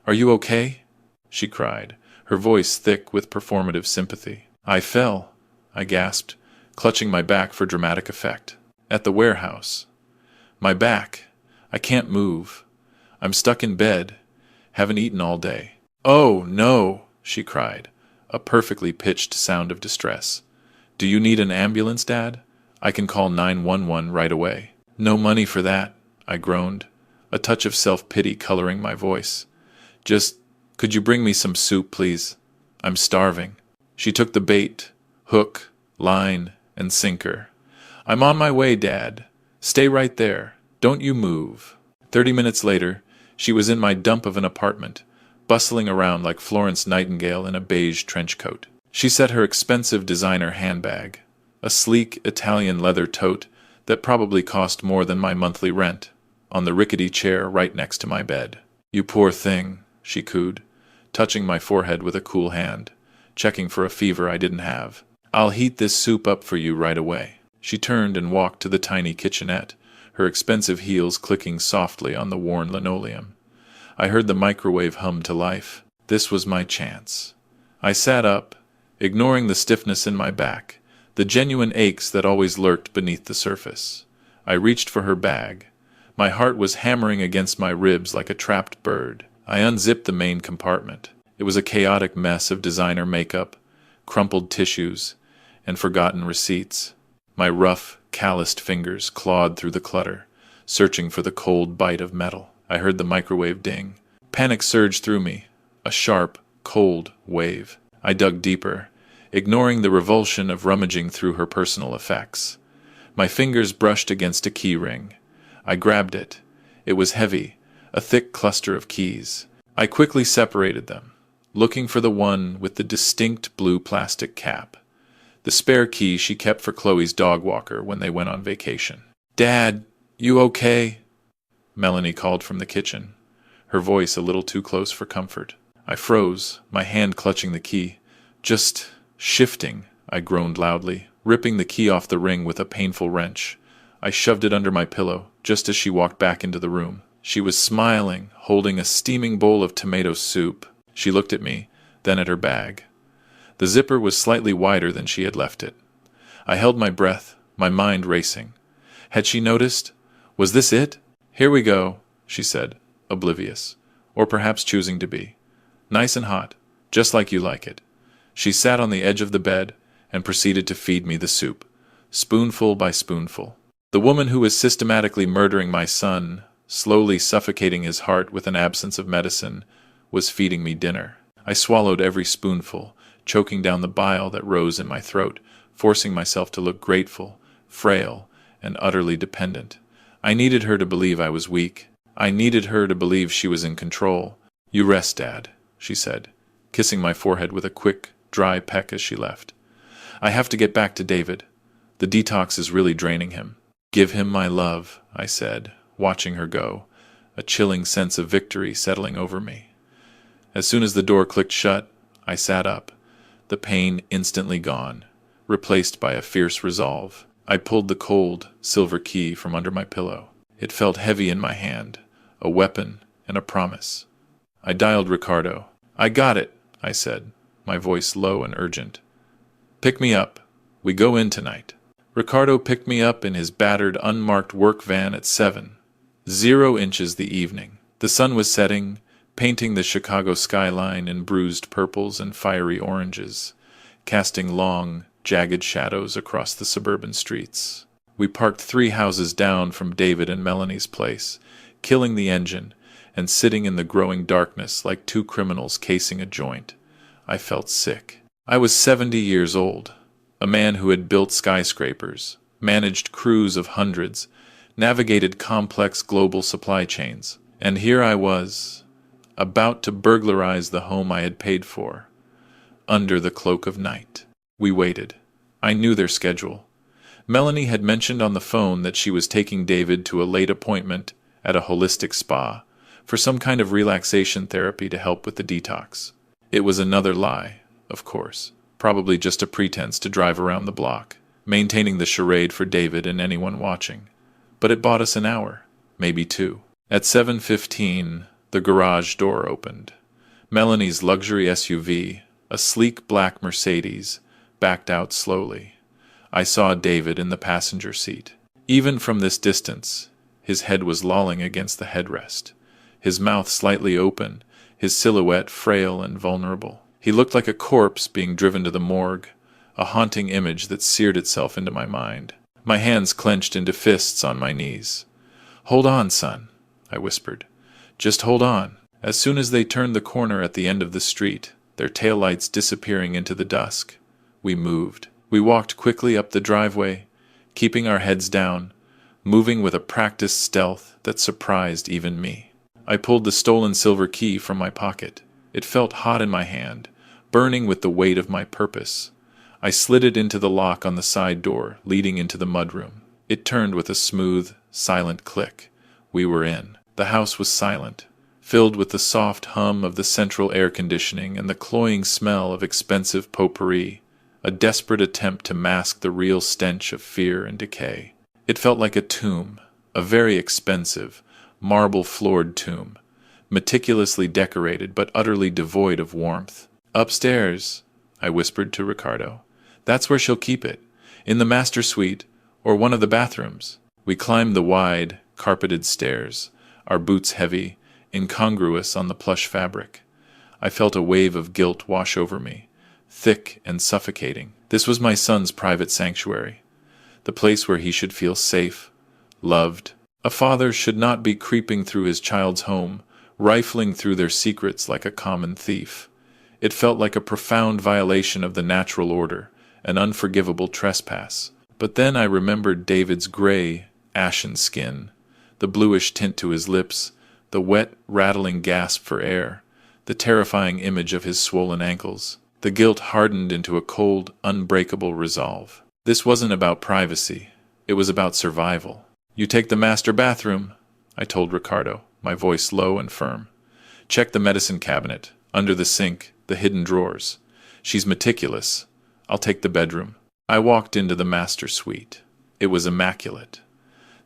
Are you okay?" she cried, her voice thick with performative sympathy. "I fell," I gasped, clutching my back for dramatic effect. "At the warehouse. My back. I can't move. I'm stuck in bed. Haven't eaten all day." "Oh, no!" she cried, a perfectly pitched sound of distress. "Do you need an ambulance, Dad? I can call 911 right away." "No money for that," I groaned, a touch of self-pity coloring my voice. "Just, could you bring me some soup, please? I'm starving." She took the bait, hook, line, and sinker. "I'm on my way, Dad. Stay right there. Don't you move." 30 minutes later, she was in my dump of an apartment, bustling around like Florence Nightingale in a beige trench coat. She set her expensive designer handbag, a sleek Italian leather tote that probably cost more than my monthly rent, on the rickety chair right next to my bed. "You poor thing," she cooed, touching my forehead with a cool hand, checking for a fever I didn't have. "I'll heat this soup up for you right away." She turned and walked to the tiny kitchenette, her expensive heels clicking softly on the worn linoleum. I heard the microwave hum to life. This was my chance. I sat up, ignoring the stiffness in my back, the genuine aches that always lurked beneath the surface. I reached for her bag. My heart was hammering against my ribs like a trapped bird. I unzipped the main compartment. It was a chaotic mess of designer makeup, crumpled tissues, and forgotten receipts. My rough, calloused fingers clawed through the clutter, searching for the cold bite of metal. I heard the microwave ding. Panic surged through me, a sharp, cold wave. I dug deeper, ignoring the revulsion of rummaging through her personal effects. My fingers brushed against a key ring. I grabbed it. It was heavy, a thick cluster of keys. I quickly separated them, looking for the one with the distinct blue plastic cap. The spare key she kept for Chloe's dog walker when they went on vacation. "Dad, you okay?" Melanie called from the kitchen, her voice a little too close for comfort. I froze, my hand clutching the key. "Just shifting," I groaned loudly, ripping the key off the ring with a painful wrench. I shoved it under my pillow, just as she walked back into the room. She was smiling, holding a steaming bowl of tomato soup. She looked at me, then at her bag. The zipper was slightly wider than she had left it. I held my breath, my mind racing. Had she noticed? Was this it? "Here we go," she said, oblivious, or perhaps choosing to be. "Nice and hot, just like you like it." She sat on the edge of the bed and proceeded to feed me the soup, spoonful by spoonful. The woman who was systematically murdering my son, slowly suffocating his heart with an absence of medicine, was feeding me dinner. I swallowed every spoonful, choking down the bile that rose in my throat, forcing myself to look grateful, frail, and utterly dependent. I needed her to believe I was weak. I needed her to believe she was in control. "You rest, Dad," she said, kissing my forehead with a quick, dry peck as she left. "I have to get back to David. The detox is really draining him." "Give him my love," I said, watching her go, a chilling sense of victory settling over me. As soon as the door clicked shut, I sat up, the pain instantly gone, replaced by a fierce resolve. I pulled the cold, silver key from under my pillow. It felt heavy in my hand, a weapon and a promise. I dialed Ricardo. "I got it," I said, my voice low and urgent. "Pick me up. We go in tonight." Ricardo picked me up in his battered, unmarked work van at 7. 0 inches the evening. The sun was setting, painting the Chicago skyline in bruised purples and fiery oranges, casting long, jagged shadows across the suburban streets. We parked 3 houses down from David and Melanie's place, killing the engine, and sitting in the growing darkness like 2 criminals casing a joint. I felt sick. I was 70 years old. A man who had built skyscrapers, managed crews of hundreds, navigated complex global supply chains. And here I was, about to burglarize the home I had paid for, under the cloak of night. We waited. I knew their schedule. Melanie had mentioned on the phone that she was taking David to a late appointment at a holistic spa for some kind of relaxation therapy to help with the detox. It was another lie, of course, probably just a pretense to drive around the block, maintaining the charade for David and anyone watching. But it bought us an hour, maybe two. At 7:15, the garage door opened. Melanie's luxury SUV, a sleek black Mercedes, backed out slowly. I saw David in the passenger seat. Even from this distance, his head was lolling against the headrest, his mouth slightly open, his silhouette frail and vulnerable. He looked like a corpse being driven to the morgue, a haunting image that seared itself into my mind. My hands clenched into fists on my knees. "Hold on, son," I whispered. "Just hold on." As soon as they turned the corner at the end of the street, their taillights disappearing into the dusk, we moved. We walked quickly up the driveway, keeping our heads down, moving with a practiced stealth that surprised even me. I pulled the stolen silver key from my pocket. It felt hot in my hand, burning with the weight of my purpose. I slid it into the lock on the side door, leading into the mudroom. It turned with a smooth, silent click. We were in. The house was silent, filled with the soft hum of the central air conditioning and the cloying smell of expensive potpourri, a desperate attempt to mask the real stench of fear and decay. It felt like a tomb, a very expensive, marble-floored tomb, meticulously decorated but utterly devoid of warmth. "Upstairs," I whispered to Ricardo. "That's where she'll keep it, in the master suite or one of the bathrooms." We climbed the wide, carpeted stairs, our boots heavy, incongruous on the plush fabric. I felt a wave of guilt wash over me, thick and suffocating. This was my son's private sanctuary, the place where he should feel safe, loved. A father should not be creeping through his child's home, rifling through their secrets like a common thief. It felt like a profound violation of the natural order, an unforgivable trespass. But then I remembered David's gray, ashen skin, the bluish tint to his lips, the wet, rattling gasp for air, the terrifying image of his swollen ankles. The guilt hardened into a cold, unbreakable resolve. This wasn't about privacy. It was about survival. "You take the master bathroom," I told Ricardo, my voice low and firm. "Check the medicine cabinet, under the sink, the hidden drawers. She's meticulous. I'll take the bedroom." I walked into the master suite. It was immaculate.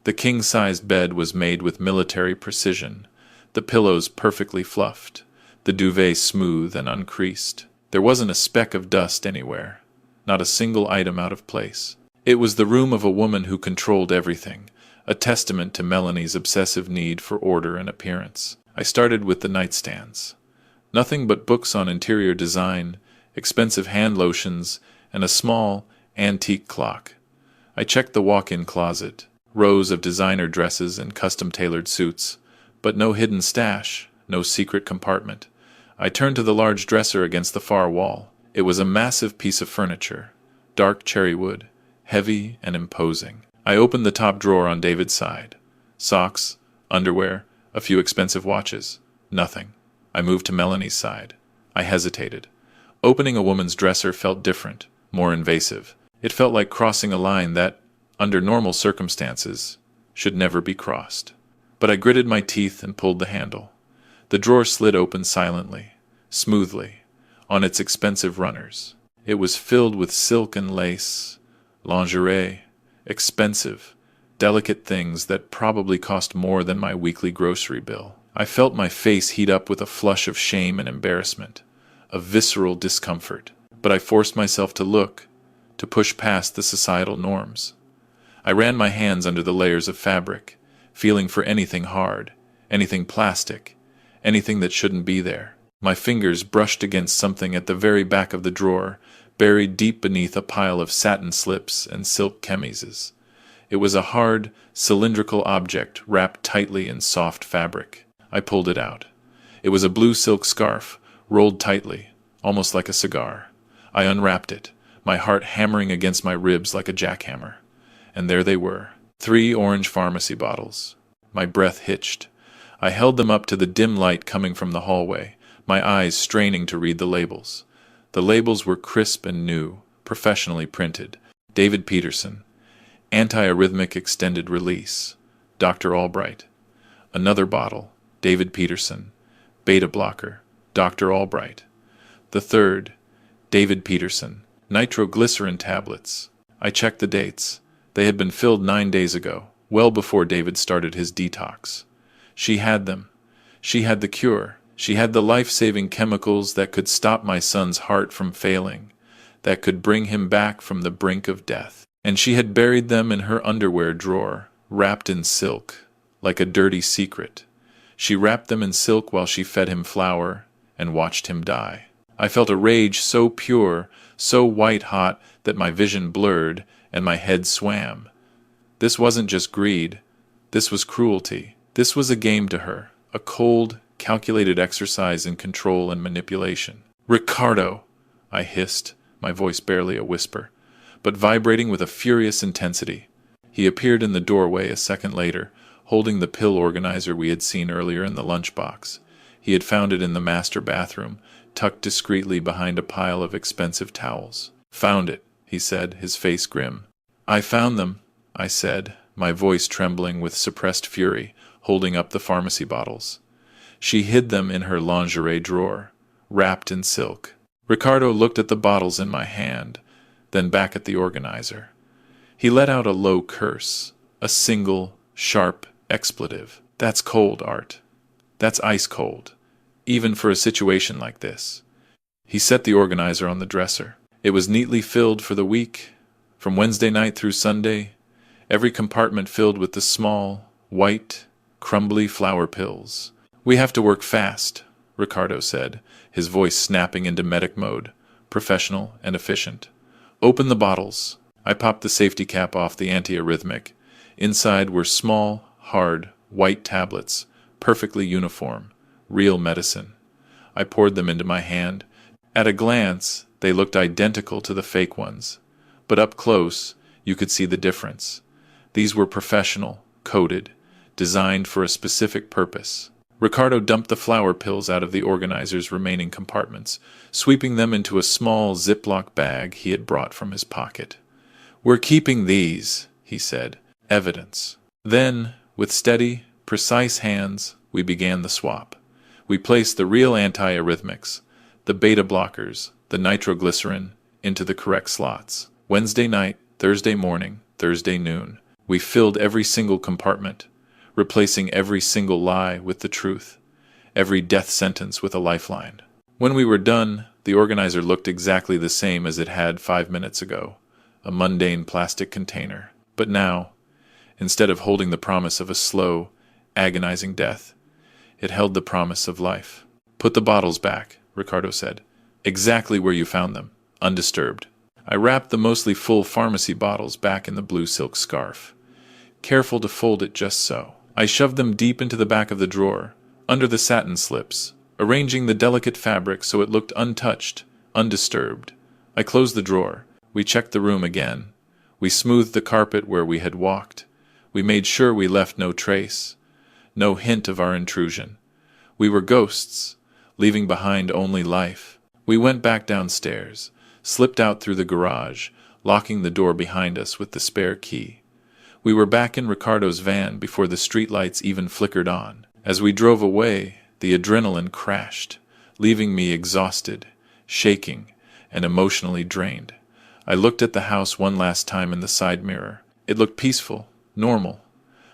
The king-sized bed was made with military precision, the pillows perfectly fluffed, the duvet smooth and uncreased. There wasn't a speck of dust anywhere, not a single item out of place. It was the room of a woman who controlled everything, a testament to Melanie's obsessive need for order and appearance. I started with the nightstands. Nothing but books on interior design, expensive hand lotions, and a small, antique clock. I checked the walk-in closet, rows of designer dresses and custom-tailored suits, but no hidden stash, no secret compartment. I turned to the large dresser against the far wall. It was a massive piece of furniture, dark cherry wood, heavy and imposing. I opened the top drawer on David's side. Socks, underwear, a few expensive watches. Nothing. I moved to Melanie's side. I hesitated. Opening a woman's dresser felt different, more invasive. It felt like crossing a line that, under normal circumstances, should never be crossed. But I gritted my teeth and pulled the handle. The drawer slid open silently, smoothly, on its expensive runners. It was filled with silk and lace, lingerie, expensive, delicate things that probably cost more than my weekly grocery bill. I felt my face heat up with a flush of shame and embarrassment, a visceral discomfort. But I forced myself to look, to push past the societal norms. I ran my hands under the layers of fabric, feeling for anything hard, anything plastic, anything that shouldn't be there. My fingers brushed against something at the very back of the drawer, buried deep beneath a pile of satin slips and silk chemises. It was a hard, cylindrical object wrapped tightly in soft fabric. I pulled it out. It was a blue silk scarf, rolled tightly, almost like a cigar. I unwrapped it, my heart hammering against my ribs like a jackhammer. And there they were, 3 orange pharmacy bottles. My breath hitched. I held them up to the dim light coming from the hallway, my eyes straining to read the labels. The labels were crisp and new, professionally printed. David Peterson, antiarrhythmic extended release. Dr. Albright. Another bottle, David Peterson, beta blocker, Dr. Albright. The third, David Peterson, nitroglycerin tablets. I checked the dates. They had been filled 9 days ago, well before David started his detox. She had them. She had the cure. She had the life-saving chemicals that could stop my son's heart from failing, that could bring him back from the brink of death. And she had buried them in her underwear drawer, wrapped in silk, like a dirty secret. She wrapped them in silk while she fed him flour and watched him die. I felt a rage so pure, so white-hot, that my vision blurred and my head swam. This wasn't just greed. This was cruelty. This was a game to her, a cold, calculated exercise in control and manipulation. "Ricardo!" I hissed, my voice barely a whisper, but vibrating with a furious intensity. He appeared in the doorway a second later, holding the pill organizer we had seen earlier in the lunchbox. He had found it in the master bathroom, tucked discreetly behind a pile of expensive towels. "Found it," he said, his face grim. "I found them," I said, my voice trembling with suppressed fury, holding up the pharmacy bottles. She hid them in her lingerie drawer, wrapped in silk. Ricardo looked at the bottles in my hand, then back at the organizer. He let out a low curse, a single, sharp expletive. "That's cold, Art. That's ice cold, even for a situation like this." He set the organizer on the dresser. It was neatly filled for the week, from Wednesday night through Sunday, every compartment filled with the small, white, crumbly flour pills. "We have to work fast," Ricardo said, his voice snapping into medic mode, professional and efficient. "Open the bottles." I popped the safety cap off the antiarrhythmic. Inside were small, hard, white tablets, perfectly uniform, real medicine. I poured them into my hand. At a glance, they looked identical to the fake ones, but up close, you could see the difference. These were professional, coded, designed for a specific purpose. Ricardo dumped the flour pills out of the organizer's remaining compartments, sweeping them into a small Ziploc bag he had brought from his pocket. "We're keeping these," he said. "Evidence." Then, with steady, precise hands, we began the swap. We placed the real antiarrhythmics, the beta blockers, the nitroglycerin, into the correct slots. Wednesday night, Thursday morning, Thursday noon. We filled every single compartment, replacing every single lie with the truth, every death sentence with a lifeline. When we were done, the organizer looked exactly the same as it had 5 minutes ago, a mundane plastic container. But now, instead of holding the promise of a slow, agonizing death, it held the promise of life. "Put the bottles back," Ricardo said. "Exactly where you found them, undisturbed." I wrapped the mostly full pharmacy bottles back in the blue silk scarf, careful to fold it just so. I shoved them deep into the back of the drawer, under the satin slips, arranging the delicate fabric so it looked untouched, undisturbed. I closed the drawer. We checked the room again. We smoothed the carpet where we had walked. We made sure we left no trace, no hint of our intrusion. We were ghosts, leaving behind only life. We went back downstairs, slipped out through the garage, locking the door behind us with the spare key. We were back in Ricardo's van before the streetlights even flickered on. As we drove away, the adrenaline crashed, leaving me exhausted, shaking, and emotionally drained. I looked at the house one last time in the side mirror. It looked peaceful, normal,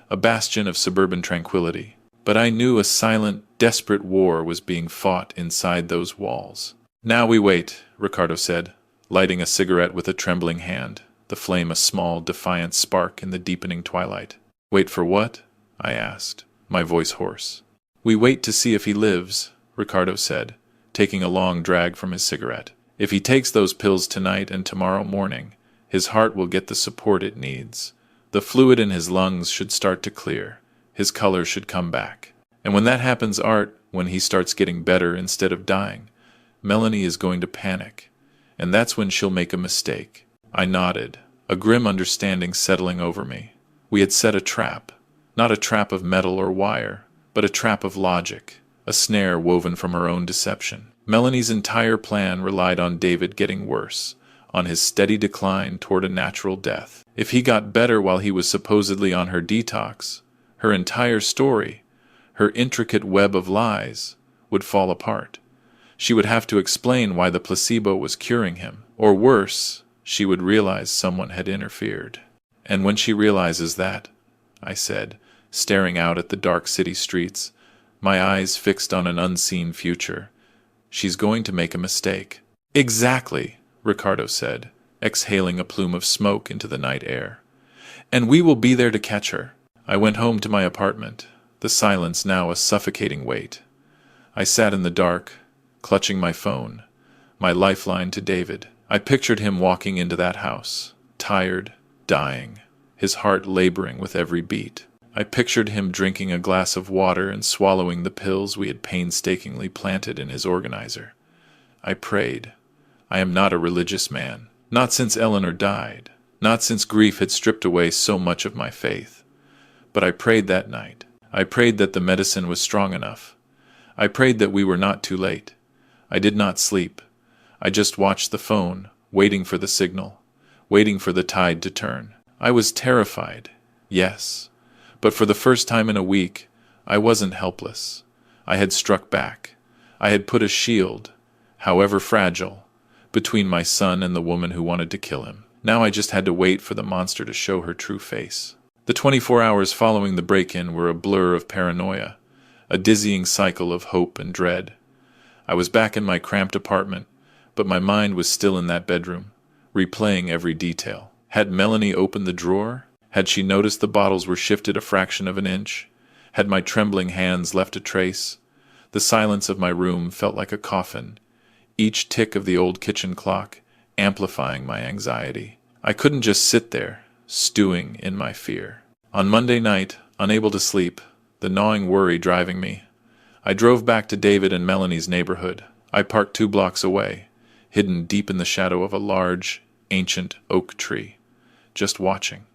a bastion of suburban tranquility. But I knew a silent, desperate war was being fought inside those walls. "Now we wait," Ricardo said, lighting a cigarette with a trembling hand, the flame a small, defiant spark in the deepening twilight. "Wait for what?" I asked, my voice hoarse. "We wait to see if he lives," Ricardo said, taking a long drag from his cigarette. "If he takes those pills tonight and tomorrow morning, his heart will get the support it needs. The fluid in his lungs should start to clear. His color should come back. And when that happens, Art, when he starts getting better instead of dying, Melanie is going to panic. And that's when she'll make a mistake. I nodded, a grim understanding settling over me. We had set a trap. Not a trap of metal or wire, but a trap of logic, a snare woven from her own deception. Melanie's entire plan relied on David getting worse, on his steady decline toward a natural death. If he got better while he was supposedly on her detox, her entire story, her intricate web of lies, would fall apart. She would have to explain why the placebo was curing him. Or worse, she would realize someone had interfered. And when she realizes that, I said, staring out at the dark city streets, my eyes fixed on an unseen future, she's going to make a mistake. Exactly, Ricardo said, exhaling a plume of smoke into the night air. And we will be there to catch her. I went home to my apartment, the silence now a suffocating weight. I sat in the dark, clutching my phone, my lifeline to David. I pictured him walking into that house, tired, dying, his heart laboring with every beat. I pictured him drinking a glass of water and swallowing the pills we had painstakingly planted in his organizer. I prayed. I am not a religious man. Not since Eleanor died. Not since grief had stripped away so much of my faith. But I prayed that night. I prayed that the medicine was strong enough. I prayed that we were not too late. I did not sleep. I just watched the phone, waiting for the signal, waiting for the tide to turn. I was terrified, yes, but for the first time in a week, I wasn't helpless. I had struck back. I had put a shield, however fragile, between my son and the woman who wanted to kill him. Now I just had to wait for the monster to show her true face. The 24 hours following the break-in were a blur of paranoia, a dizzying cycle of hope and dread. I was back in my cramped apartment, but my mind was still in that bedroom, replaying every detail. Had Melanie opened the drawer? Had she noticed the bottles were shifted a fraction of an inch? Had my trembling hands left a trace? The silence of my room felt like a coffin, each tick of the old kitchen clock amplifying my anxiety. I couldn't just sit there, stewing in my fear. On Monday night, unable to sleep, the gnawing worry driving me, I drove back to David and Melanie's neighborhood. I parked 2 blocks away, hidden deep in the shadow of a large, ancient oak tree, just watching.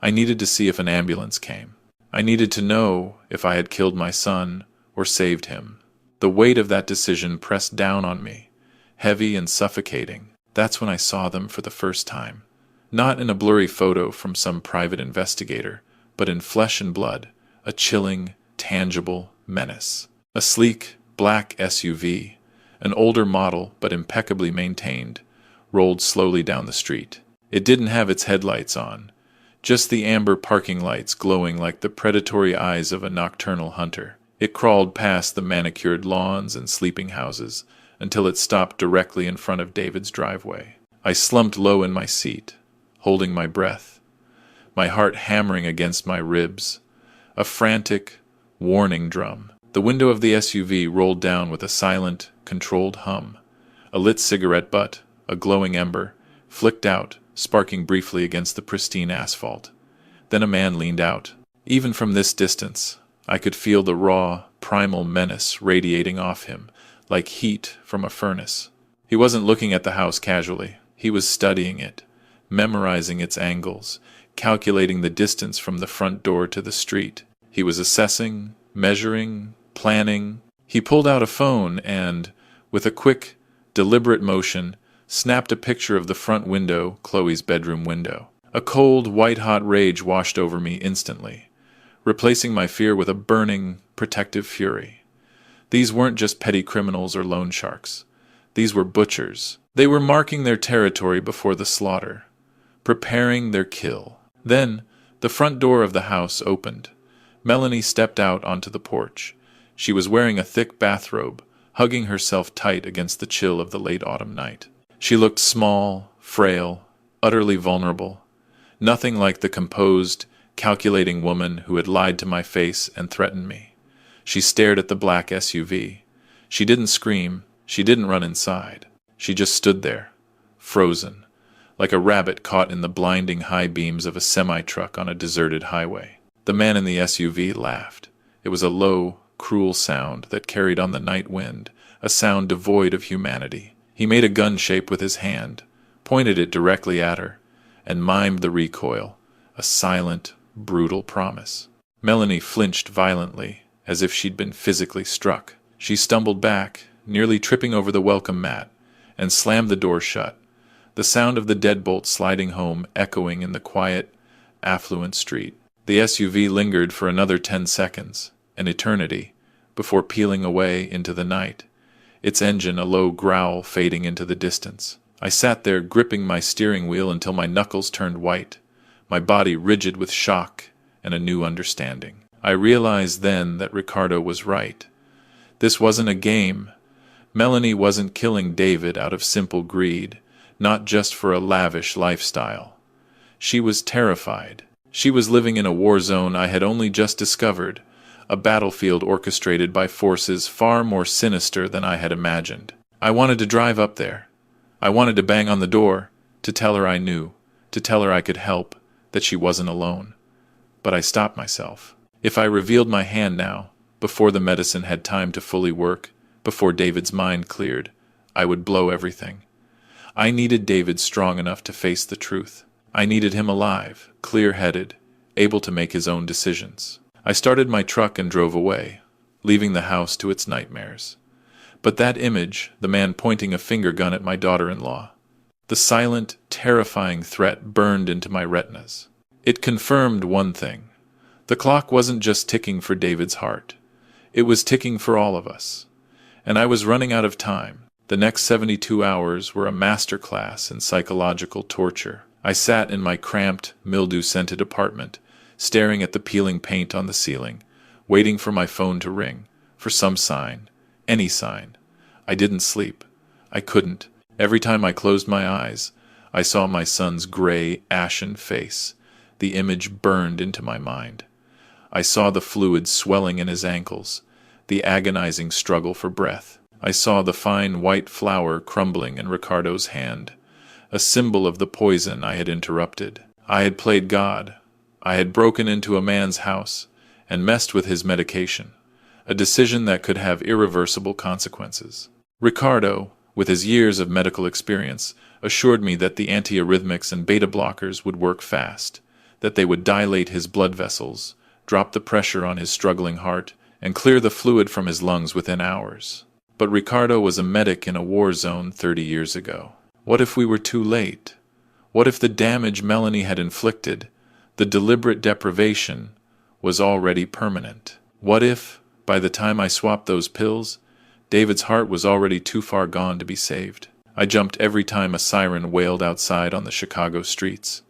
I needed to see if an ambulance came. I needed to know if I had killed my son or saved him. The weight of that decision pressed down on me, heavy and suffocating. That's when I saw them for the first time. Not in a blurry photo from some private investigator, but in flesh and blood, a chilling, tangible menace. A sleek, black SUV, an older model but impeccably maintained, rolled slowly down the street. It didn't have its headlights on, just the amber parking lights glowing like the predatory eyes of a nocturnal hunter. It crawled past the manicured lawns and sleeping houses until it stopped directly in front of David's driveway. I slumped low in my seat, holding my breath, my heart hammering against my ribs, a frantic, warning drum. The window of the SUV rolled down with a silent, controlled hum. A lit cigarette butt, a glowing ember, flicked out, sparking briefly against the pristine asphalt. Then a man leaned out. Even from this distance, I could feel the raw, primal menace radiating off him, like heat from a furnace. He wasn't looking at the house casually. He was studying it, memorizing its angles, calculating the distance from the front door to the street. He was assessing, measuring, planning. He pulled out a phone and, with a quick, deliberate motion, snapped a picture of the front window, Chloe's bedroom window. A cold, white-hot rage washed over me instantly, replacing my fear with a burning, protective fury. These weren't just petty criminals or loan sharks. These were butchers. They were marking their territory before the slaughter, preparing their kill. Then, the front door of the house opened. Melanie stepped out onto the porch. She was wearing a thick bathrobe, hugging herself tight against the chill of the late autumn night. She looked small, frail, utterly vulnerable. Nothing like the composed, calculating woman who had lied to my face and threatened me. She stared at the black SUV. She didn't scream. She didn't run inside. She just stood there, frozen, like a rabbit caught in the blinding high beams of a semi-truck on a deserted highway. The man in the SUV laughed. It was a low, cruel sound that carried on the night wind, a sound devoid of humanity. He made a gun shape with his hand, pointed it directly at her, and mimed the recoil, a silent, brutal promise. Melanie flinched violently, as if she'd been physically struck. She stumbled back, nearly tripping over the welcome mat, and slammed the door shut, the sound of the deadbolt sliding home echoing in the quiet, affluent street. The SUV lingered for another 10 seconds, an eternity, before peeling away into the night, its engine a low growl fading into the distance. I sat there gripping my steering wheel until my knuckles turned white, my body rigid with shock and a new understanding. I realized then that Ricardo was right. This wasn't a game. Melanie wasn't killing David out of simple greed, not just for a lavish lifestyle. She was terrified. She was living in a war zone I had only just discovered, a battlefield orchestrated by forces far more sinister than I had imagined. I wanted to drive up there. I wanted to bang on the door, to tell her I knew, to tell her I could help, that she wasn't alone. But I stopped myself. If I revealed my hand now, before the medicine had time to fully work, before David's mind cleared, I would blow everything. I needed David strong enough to face the truth. I needed him alive, clear-headed, able to make his own decisions. I started my truck and drove away, leaving the house to its nightmares. But that image, the man pointing a finger gun at my daughter-in-law, the silent, terrifying threat burned into my retinas. It confirmed one thing. The clock wasn't just ticking for David's heart. It was ticking for all of us. And I was running out of time. The next 72 hours were a masterclass in psychological torture. I sat in my cramped, mildew-scented apartment, staring at the peeling paint on the ceiling, waiting for my phone to ring, for some sign, any sign. I didn't sleep. I couldn't. Every time I closed my eyes, I saw my son's gray, ashen face. The image burned into my mind. I saw the fluid swelling in his ankles, the agonizing struggle for breath. I saw the fine white flower crumbling in Ricardo's hand, a symbol of the poison I had interrupted. I had played God. I had broken into a man's house and messed with his medication, a decision that could have irreversible consequences. Ricardo, with his years of medical experience, assured me that the antiarrhythmics and beta blockers would work fast, that they would dilate his blood vessels, drop the pressure on his struggling heart, and clear the fluid from his lungs within hours. But Ricardo was a medic in a war zone 30 years ago. What if we were too late? What if the damage Melanie had inflicted, the deliberate deprivation, was already permanent? What if, by the time I swapped those pills, David's heart was already too far gone to be saved? I jumped every time a siren wailed outside on the Chicago streets,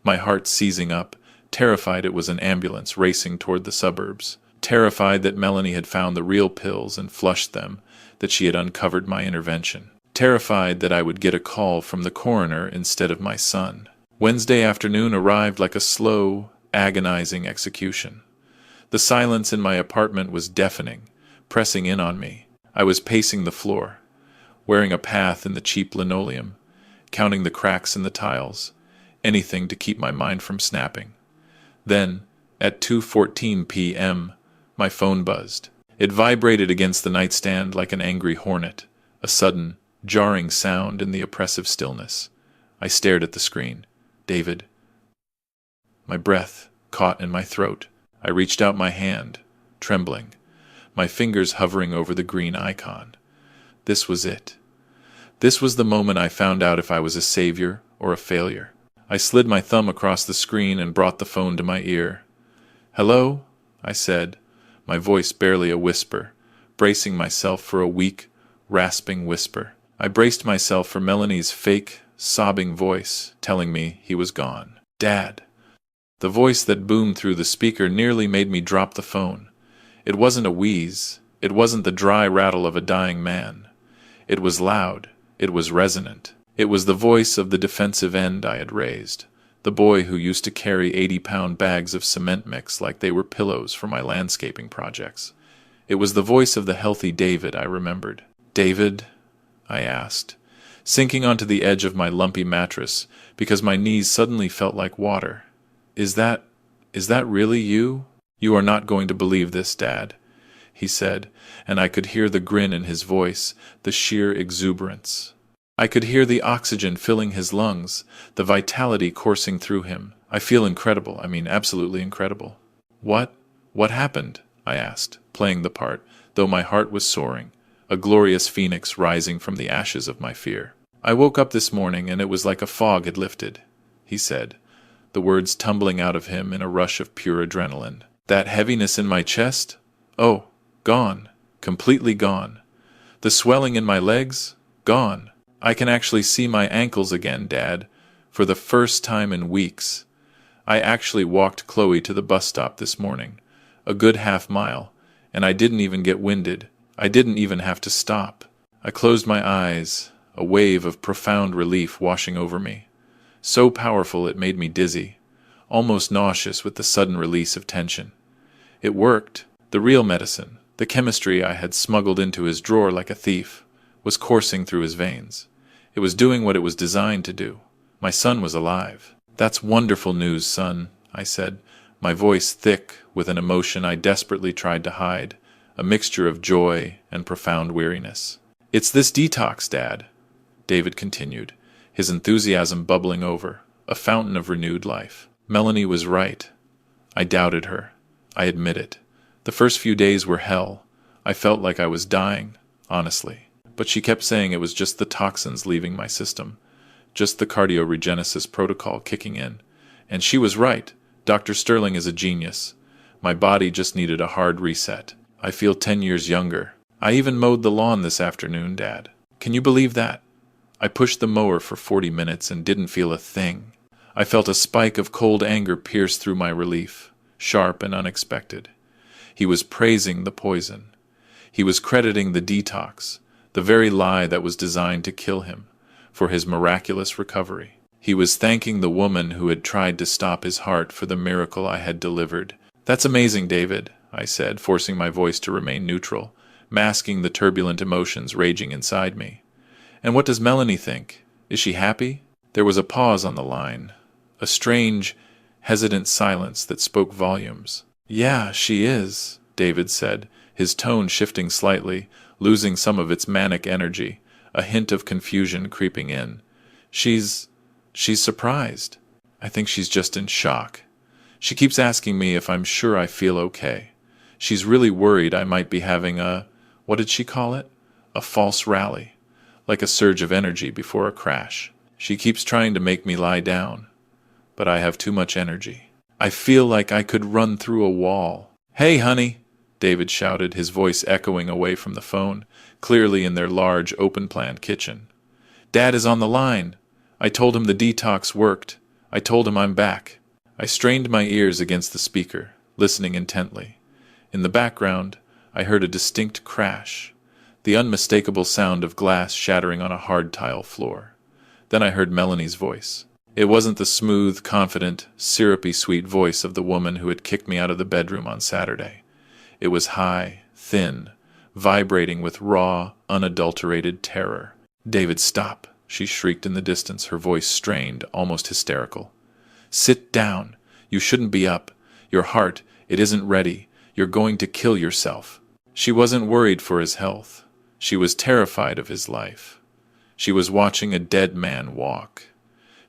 my heart seizing up, terrified it was an ambulance racing toward the suburbs, terrified that Melanie had found the real pills and flushed them, that she had uncovered my intervention, terrified that I would get a call from the coroner instead of my son. Wednesday afternoon arrived like a slow, agonizing execution. The silence in my apartment was deafening, pressing in on me. I was pacing the floor, wearing a path in the cheap linoleum, counting the cracks in the tiles, anything to keep my mind from snapping. Then, at 2:14 p.m., my phone buzzed. It vibrated against the nightstand like an angry hornet, a sudden, jarring sound in the oppressive stillness. I stared at the screen. David. My breath caught in my throat. I reached out my hand, trembling, my fingers hovering over the green icon. This was it. This was the moment I found out if I was a savior or a failure. I slid my thumb across the screen and brought the phone to my ear. "Hello?" I said, my voice barely a whisper, bracing myself for a weak, rasping whisper. I braced myself for Melanie's fake, sobbing voice telling me he was gone. "Dad." The voice that boomed through the speaker nearly made me drop the phone. It wasn't a wheeze. It wasn't the dry rattle of a dying man. It was loud. It was resonant. It was the voice of the defensive end I had raised, the boy who used to carry 80-pound bags of cement mix like they were pillows for my landscaping projects. It was the voice of the healthy David I remembered. "David?" I asked, sinking onto the edge of my lumpy mattress because my knees suddenly felt like water. Is that really you?" "You are not going to believe this, Dad," he said, and I could hear the grin in his voice, the sheer exuberance. I could hear the oxygen filling his lungs, the vitality coursing through him. I feel incredible. I mean, absolutely incredible. What happened? I asked, playing the part, though my heart was soaring, a glorious phoenix rising from the ashes of my fear. I woke up this morning and it was like a fog had lifted, he said, the words tumbling out of him in a rush of pure adrenaline. That heaviness in my chest? Oh, gone. Completely gone. The swelling in my legs? Gone. I can actually see my ankles again, Dad, for the first time in weeks. I actually walked Chloe to the bus stop this morning, a good half-mile, and I didn't even get winded. I didn't even have to stop. I closed my eyes, a wave of profound relief washing over me. So powerful it made me dizzy, almost nauseous with the sudden release of tension. It worked. The real medicine, the chemistry I had smuggled into his drawer like a thief, was coursing through his veins. It was doing what it was designed to do. My son was alive. That's wonderful news, son, I said, my voice thick with an emotion I desperately tried to hide, a mixture of joy and profound weariness. It's this detox, Dad, David continued, his enthusiasm bubbling over, a fountain of renewed life. Melanie was right. I doubted her. I admit it. The first few days were hell. I felt like I was dying, honestly. But she kept saying it was just the toxins leaving my system, just the cardioregenesis protocol kicking in. And she was right. Dr. Sterling is a genius. My body just needed a hard reset. I feel 10 years younger. I even mowed the lawn this afternoon, Dad. Can you believe that? I pushed the mower for 40 minutes and didn't feel a thing. I felt a spike of cold anger pierce through my relief, sharp and unexpected. He was praising the poison. He was crediting the detox, the very lie that was designed to kill him, for his miraculous recovery. He was thanking the woman who had tried to stop his heart for the miracle I had delivered. That's amazing, David, I said, forcing my voice to remain neutral, masking the turbulent emotions raging inside me. And what does Melanie think? Is she happy? There was a pause on the line, a strange, hesitant silence that spoke volumes. Yeah, she is, David said, his tone shifting slightly, losing some of its manic energy, a hint of confusion creeping in. She's surprised. I think she's just in shock. She keeps asking me if I'm sure I feel okay. She's really worried I might be having what did she call it? A false rally, like a surge of energy before a crash. She keeps trying to make me lie down, but I have too much energy. I feel like I could run through a wall. Hey, honey, David shouted, his voice echoing away from the phone, clearly in their large, open-plan kitchen. Dad is on the line. I told him the detox worked. I told him I'm back. I strained my ears against the speaker, listening intently. In the background, I heard a distinct crash, the unmistakable sound of glass shattering on a hard tile floor. Then I heard Melanie's voice. It wasn't the smooth, confident, syrupy sweet voice of the woman who had kicked me out of the bedroom on Saturday. It was high, thin, vibrating with raw, unadulterated terror. David, stop, she shrieked in the distance, her voice strained, almost hysterical. Sit down. You shouldn't be up. Your heart, it isn't ready. You're going to kill yourself. She wasn't worried for his health. She was terrified of his life. She was watching a dead man walk.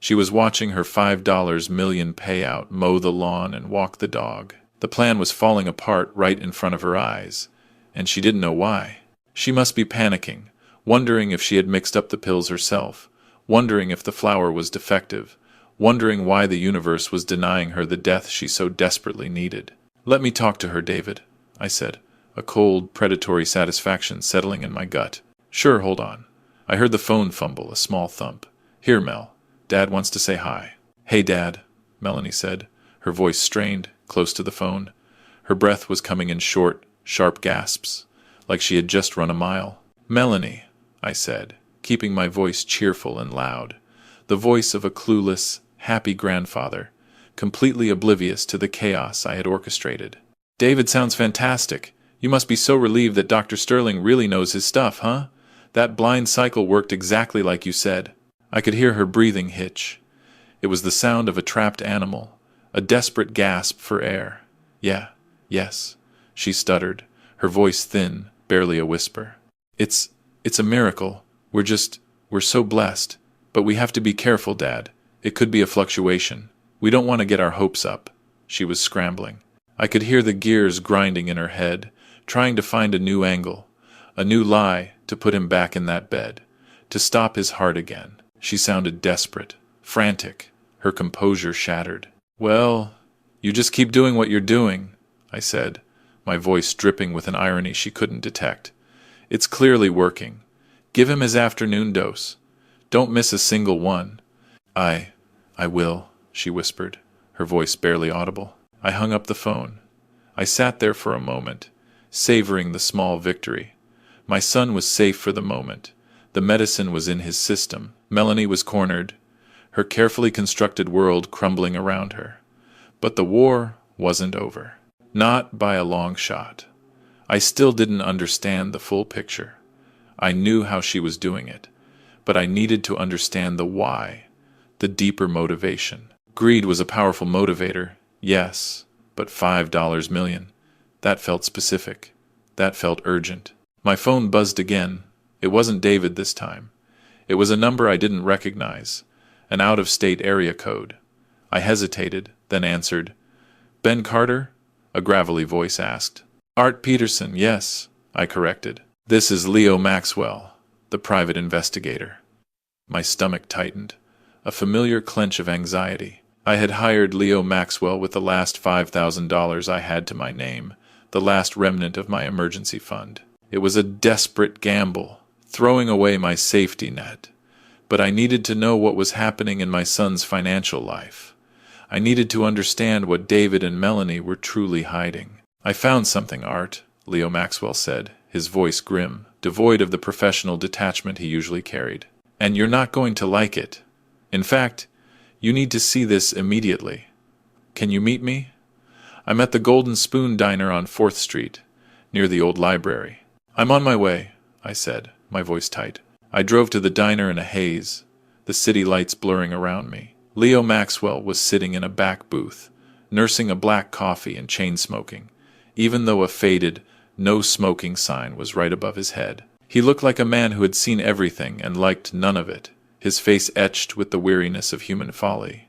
She was watching her $5 million payout mow the lawn and walk the dog. The plan was falling apart right in front of her eyes, and she didn't know why. She must be panicking, wondering if she had mixed up the pills herself, wondering if the flour was defective, wondering why the universe was denying her the death she so desperately needed. Let me talk to her, David, I said, a cold, predatory satisfaction settling in my gut. Sure, hold on. I heard the phone fumble, a small thump. Here, Mel. Dad wants to say hi. Hey, Dad, Melanie said, her voice strained, close to the phone. Her breath was coming in short, sharp gasps, like she had just run a mile. Melanie, I said, keeping my voice cheerful and loud, the voice of a clueless, happy grandfather, completely oblivious to the chaos I had orchestrated. David sounds fantastic. You must be so relieved that Dr. Sterling really knows his stuff, huh? That blind cycle worked exactly like you said. I could hear her breathing hitch. It was the sound of a trapped animal, a desperate gasp for air. Yeah, yes, she stuttered, her voice thin, barely a whisper. It's a miracle. We're We're so blessed. But we have to be careful, Dad. It could be a fluctuation. We don't want to get our hopes up. She was scrambling. I could hear the gears grinding in her head, trying to find a new angle, a new lie to put him back in that bed, to stop his heart again. She sounded desperate, frantic, her composure shattered. Well, you just keep doing what you're doing, I said, my voice dripping with an irony she couldn't detect. It's clearly working. Give him his afternoon dose. Don't miss a single one. I will, she whispered, her voice barely audible. I hung up the phone. I sat there for a moment, savoring the small victory. My son was safe for the moment. The medicine was in his system. Melanie was cornered, her carefully constructed world crumbling around her. But the war wasn't over. Not by a long shot. I still didn't understand the full picture. I knew how she was doing it, but I needed to understand the why, the deeper motivation. Greed was a powerful motivator, yes, but $5 million. That felt specific. That felt urgent. My phone buzzed again. It wasn't David this time. It was a number I didn't recognize, an out-of-state area code. I hesitated, then answered. Ben Carter? A gravelly voice asked. Art Peterson, yes, I corrected. This is Leo Maxwell, the private investigator. My stomach tightened, a familiar clench of anxiety. I had hired Leo Maxwell with the last $5,000 I had to my name, the last remnant of my emergency fund. It was a desperate gamble, throwing away my safety net. But I needed to know what was happening in my son's financial life. I needed to understand what David and Melanie were truly hiding. I found something, Art, Leo Maxwell said, his voice grim, devoid of the professional detachment he usually carried. And you're not going to like it. In fact, you need to see this immediately. Can you meet me? I'm at the Golden Spoon Diner on 4th Street, near the old library. I'm on my way, I said, my voice tight. I drove to the diner in a haze, the city lights blurring around me. Leo Maxwell was sitting in a back booth, nursing a black coffee and chain-smoking, even though a faded, no-smoking sign was right above his head. He looked like a man who had seen everything and liked none of it, his face etched with the weariness of human folly.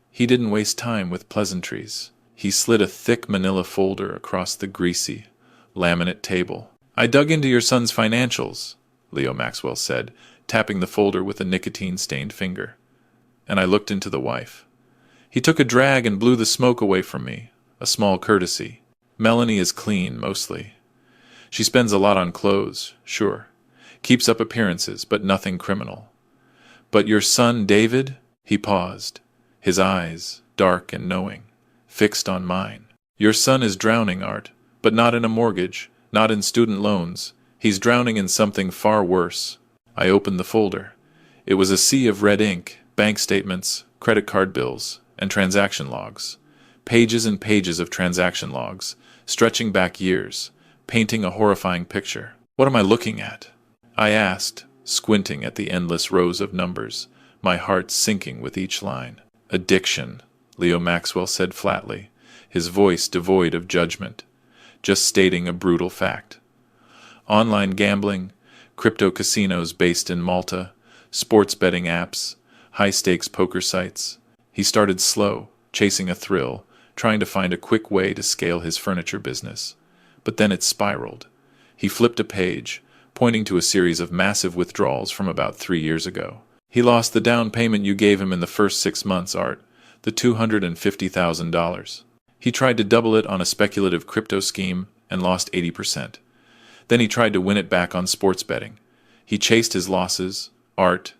He didn't waste time with pleasantries. He slid a thick manila folder across the greasy, laminate table. I dug into your son's financials, Leo Maxwell said, tapping the folder with a nicotine-stained finger. And I looked into the wife. He took a drag and blew the smoke away from me, a small courtesy. Melanie is clean, mostly. She spends a lot on clothes, sure. Keeps up appearances, but nothing criminal. But your son, David? He paused, his eyes, dark and knowing, fixed on mine. Your son is drowning, Art, but not in a mortgage, not in student loans. He's drowning in something far worse. I opened the folder. It was a sea of red ink, bank statements, credit card bills, and transaction logs. Pages and pages of transaction logs, stretching back years, painting a horrifying picture. What am I looking at? I asked, squinting at the endless rows of numbers, my heart sinking with each line. Addiction, Leo Maxwell said flatly, his voice devoid of judgment, just stating a brutal fact. Online gambling, crypto casinos based in Malta, sports betting apps, high-stakes poker sites. He started slow, chasing a thrill, trying to find a quick way to scale his furniture business. But then it spiraled. He flipped a page, pointing to a series of massive withdrawals from about 3 years ago. He lost the down payment you gave him in the first 6 months, Art, the $250,000. He tried to double it on a speculative crypto scheme and lost 80%. Then he tried to win it back on sports betting. He chased his losses, Art,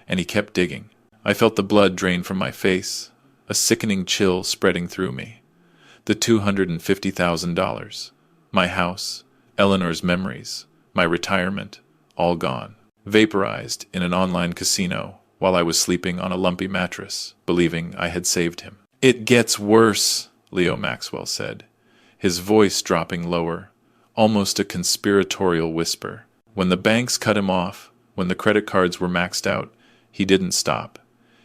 and he kept digging. I felt the blood drain from my face, a sickening chill spreading through me. The $250,000. My house, Eleanor's memories, my retirement, all gone. Vaporized in an online casino while I was sleeping on a lumpy mattress, believing I had saved him. It gets worse, Leo Maxwell said, his voice dropping lower, almost a conspiratorial whisper. When the banks cut him off, when the credit cards were maxed out, he didn't stop.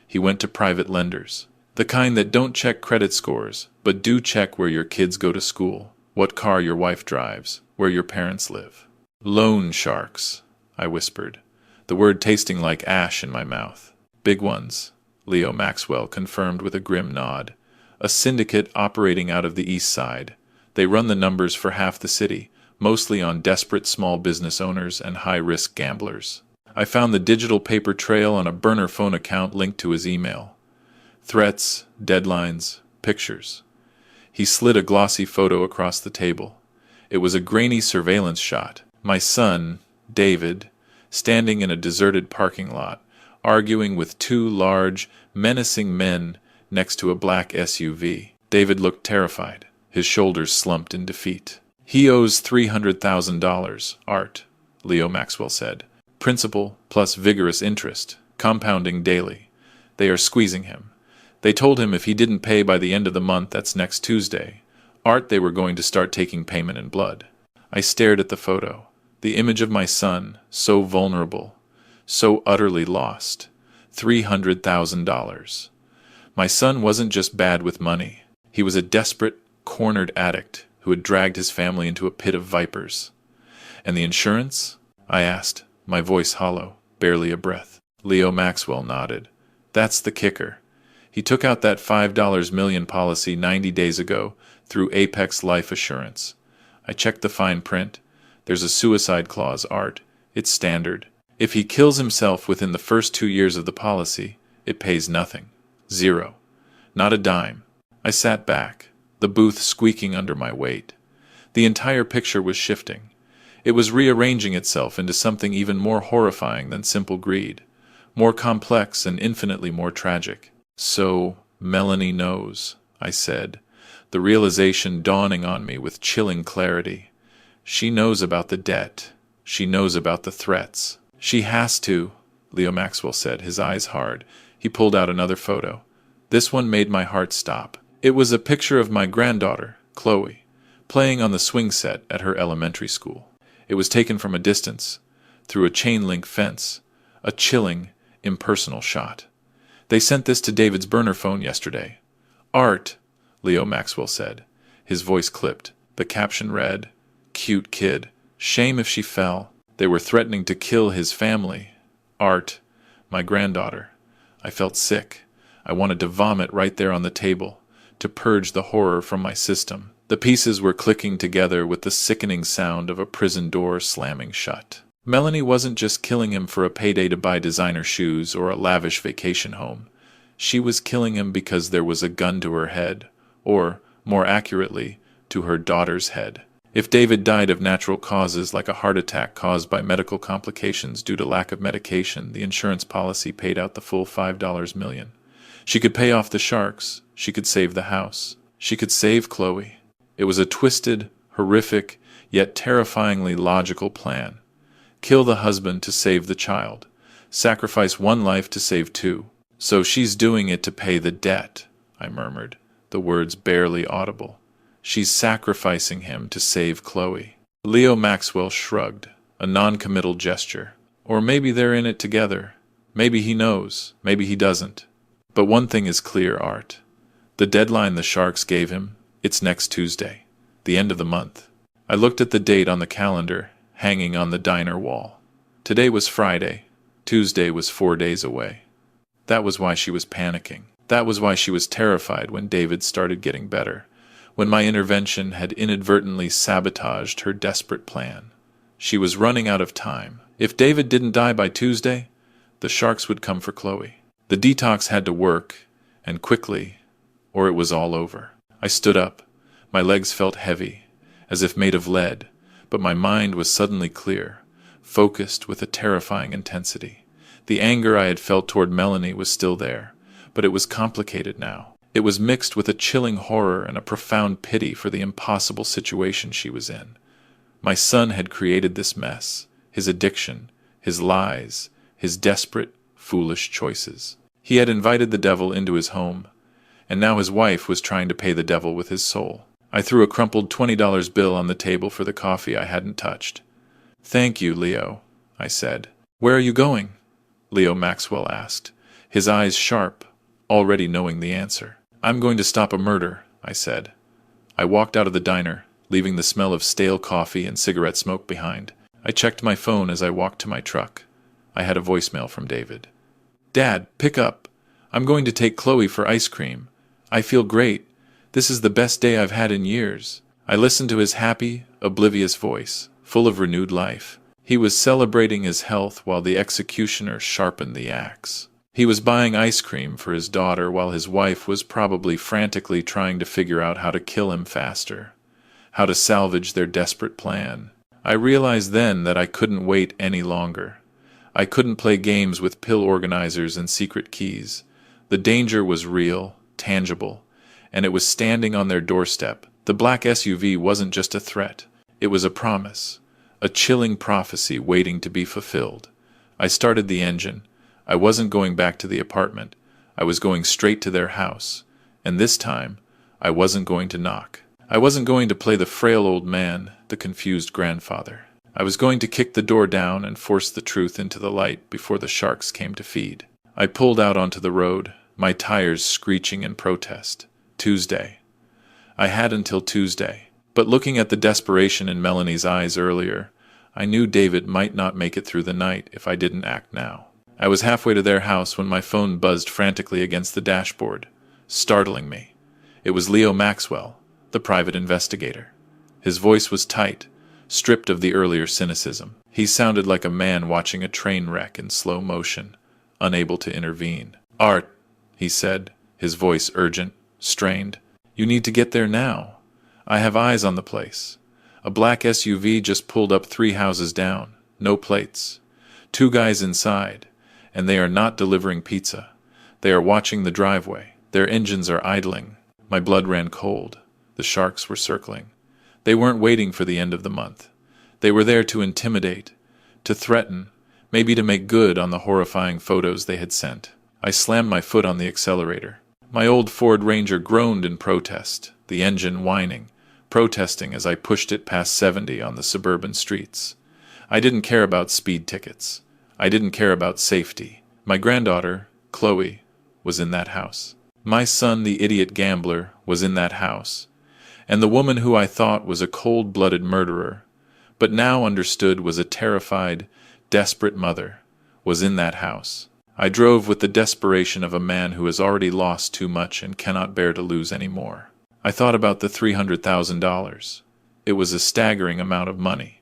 He went to private lenders, the kind that don't check credit scores, but do check where your kids go to school, what car your wife drives, where your parents live. Loan sharks, I whispered, the word tasting like ash in my mouth. Big ones, Leo Maxwell confirmed with a grim nod. A syndicate operating out of the east side. They run the numbers for half the city, mostly on desperate small business owners and high-risk gamblers. I found the digital paper trail on a burner phone account linked to his email. Threats, deadlines, pictures. He slid a glossy photo across the table. It was a grainy surveillance shot. My son, David, standing in a deserted parking lot, arguing with two large, menacing men next to a black SUV. David looked terrified, his shoulders slumped in defeat. He owes $300,000, Art, Leo Maxwell said. Principal plus vigorous interest, compounding daily. They are squeezing him. They told him if he didn't pay by the end of the month, that's next Tuesday, Art, they were going to start taking payment in blood. I stared at the photo. The image of my son, so vulnerable, so utterly lost. $300,000. My son wasn't just bad with money. He was a desperate, cornered addict who had dragged his family into a pit of vipers. And the insurance? I asked, my voice hollow, barely a breath. Leo Maxwell nodded. That's the kicker. He took out that $5 million policy 90 days ago through Apex Life Assurance. I checked the fine print. There's a suicide clause, Art. It's standard. If he kills himself within the first 2 years of the policy, it pays nothing. Zero. Not a dime. I sat back, the booth squeaking under my weight. The entire picture was shifting. It was rearranging itself into something even more horrifying than simple greed, more complex and infinitely more tragic. So, Melanie knows, I said, the realization dawning on me with chilling clarity. She knows about the debt. She knows about the threats. She has to, Leo Maxwell said, his eyes hard. He pulled out another photo. This one made my heart stop. It was a picture of my granddaughter, Chloe, playing on the swing set at her elementary school. It was taken from a distance, through a chain-link fence, a chilling, impersonal shot. They sent this to David's burner phone yesterday. Art, Leo Maxwell said. His voice clipped. The caption read, "Cute kid. Shame if she fell." They were threatening to kill his family. Art, my granddaughter. I felt sick. I wanted to vomit right there on the table, to purge the horror from my system. The pieces were clicking together with the sickening sound of a prison door slamming shut. Melanie wasn't just killing him for a payday to buy designer shoes or a lavish vacation home. She was killing him because there was a gun to her head, or, more accurately, to her daughter's head. If David died of natural causes like a heart attack caused by medical complications due to lack of medication, the insurance policy paid out the full $5 million. She could pay off the sharks. She could save the house. She could save Chloe. It was a twisted, horrific, yet terrifyingly logical plan. Kill the husband to save the child. Sacrifice one life to save two. So she's doing it to pay the debt, I murmured, the words barely audible. She's sacrificing him to save Chloe. Leo Maxwell shrugged, a non-committal gesture. Or maybe they're in it together. Maybe he knows. Maybe he doesn't. But one thing is clear, Art. The deadline the Sharks gave him, it's next Tuesday, the end of the month. I looked at the date on the calendar, hanging on the diner wall. Today was Friday. Tuesday was 4 days away. That was why she was panicking. That was why she was terrified when David started getting better, when my intervention had inadvertently sabotaged her desperate plan. She was running out of time. If David didn't die by Tuesday, the Sharks would come for Chloe. The detox had to work, and quickly, or it was all over. I stood up. My legs felt heavy, as if made of lead, but my mind was suddenly clear, focused with a terrifying intensity. The anger I had felt toward Melanie was still there, but it was complicated now. It was mixed with a chilling horror and a profound pity for the impossible situation she was in. My son had created this mess, his addiction, his lies, his desperate, foolish choices. He had invited the devil into his home, and now his wife was trying to pay the devil with his soul. I threw a crumpled $20 bill on the table for the coffee I hadn't touched. "Thank you, Leo," I said. "Where are you going?" Leo Maxwell asked, his eyes sharp, already knowing the answer. "I'm going to stop a murder," I said. I walked out of the diner, leaving the smell of stale coffee and cigarette smoke behind. I checked my phone as I walked to my truck. I had a voicemail from David. "Dad, pick up. I'm going to take Chloe for ice cream. I feel great. This is the best day I've had in years." I listened to his happy, oblivious voice, full of renewed life. He was celebrating his health while the executioner sharpened the axe. He was buying ice cream for his daughter while his wife was probably frantically trying to figure out how to kill him faster, how to salvage their desperate plan. I realized then that I couldn't wait any longer. I couldn't play games with pill organizers and secret keys. The danger was real, tangible, and it was standing on their doorstep. The black SUV wasn't just a threat. It was a promise, a chilling prophecy waiting to be fulfilled. I started the engine. I wasn't going back to the apartment. I was going straight to their house. And this time, I wasn't going to knock. I wasn't going to play the frail old man, the confused grandfather. I was going to kick the door down and force the truth into the light before the sharks came to feed. I pulled out onto the road, my tires screeching in protest. Tuesday. I had until Tuesday. But looking at the desperation in Melanie's eyes earlier, I knew David might not make it through the night if I didn't act now. I was halfway to their house when my phone buzzed frantically against the dashboard, startling me. It was Leo Maxwell, the private investigator. His voice was tight, stripped of the earlier cynicism. He sounded like a man watching a train wreck in slow motion, unable to intervene. "Art," he said, his voice urgent, strained. "You need to get there now. I have eyes on the place. A black SUV just pulled up 3 houses down, no plates. 2 guys inside, and they are not delivering pizza. They are watching the driveway. Their engines are idling." My blood ran cold. The sharks were circling. They weren't waiting for the end of the month. They were there to intimidate, to threaten, maybe to make good on the horrifying photos they had sent. I slammed my foot on the accelerator. My old Ford Ranger groaned in protest, the engine whining, protesting as I pushed it past 70 on the suburban streets. I didn't care about speed tickets. I didn't care about safety. My granddaughter, Chloe, was in that house. My son, the idiot gambler, was in that house. And the woman who I thought was a cold-blooded murderer, but now understood was a terrified, desperate mother, was in that house. I drove with the desperation of a man who has already lost too much and cannot bear to lose any more. I thought about the $300,000. It was a staggering amount of money,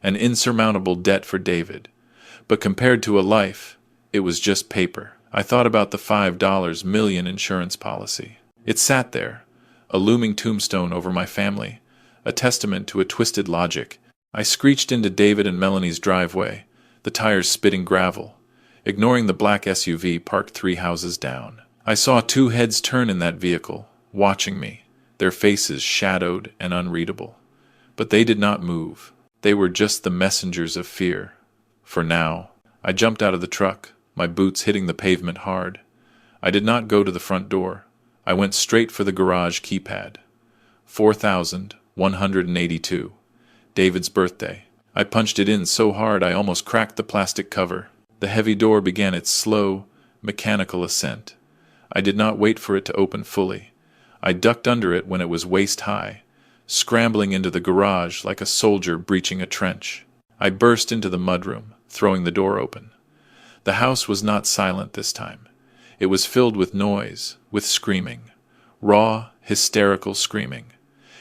an insurmountable debt for David. But compared to a life, it was just paper. I thought about the $5 million insurance policy. It sat there, a looming tombstone over my family, a testament to a twisted logic. I screeched into David and Melanie's driveway, the tires spitting gravel, ignoring the black SUV parked 3 houses down. I saw 2 heads turn in that vehicle, watching me, their faces shadowed and unreadable. But they did not move. They were just the messengers of fear. For now, I jumped out of the truck, my boots hitting the pavement hard. I did not go to the front door. I went straight for the garage keypad. 4182. David's birthday. I punched it in so hard I almost cracked the plastic cover. The heavy door began its slow, mechanical ascent. I did not wait for it to open fully. I ducked under it when it was waist-high, scrambling into the garage like a soldier breaching a trench. I burst into the mudroom, throwing the door open. The house was not silent this time. It was filled with noise, with screaming. Raw, hysterical screaming.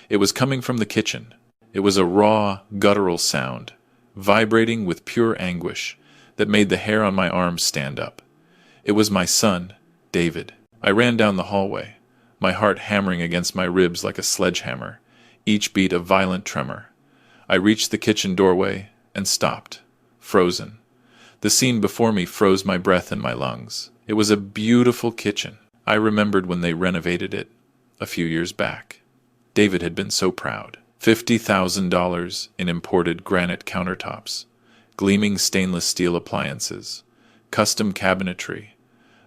It was coming from the kitchen. It was a raw, guttural sound, vibrating with pure anguish, that made the hair on my arms stand up. It was my son, David. I ran down the hallway, my heart hammering against my ribs like a sledgehammer, each beat a violent tremor. I reached the kitchen doorway and stopped, frozen. The scene before me froze my breath in my lungs. It was a beautiful kitchen. I remembered when they renovated it a few years back. David had been so proud. $50,000 in imported granite countertops, gleaming stainless steel appliances, custom cabinetry,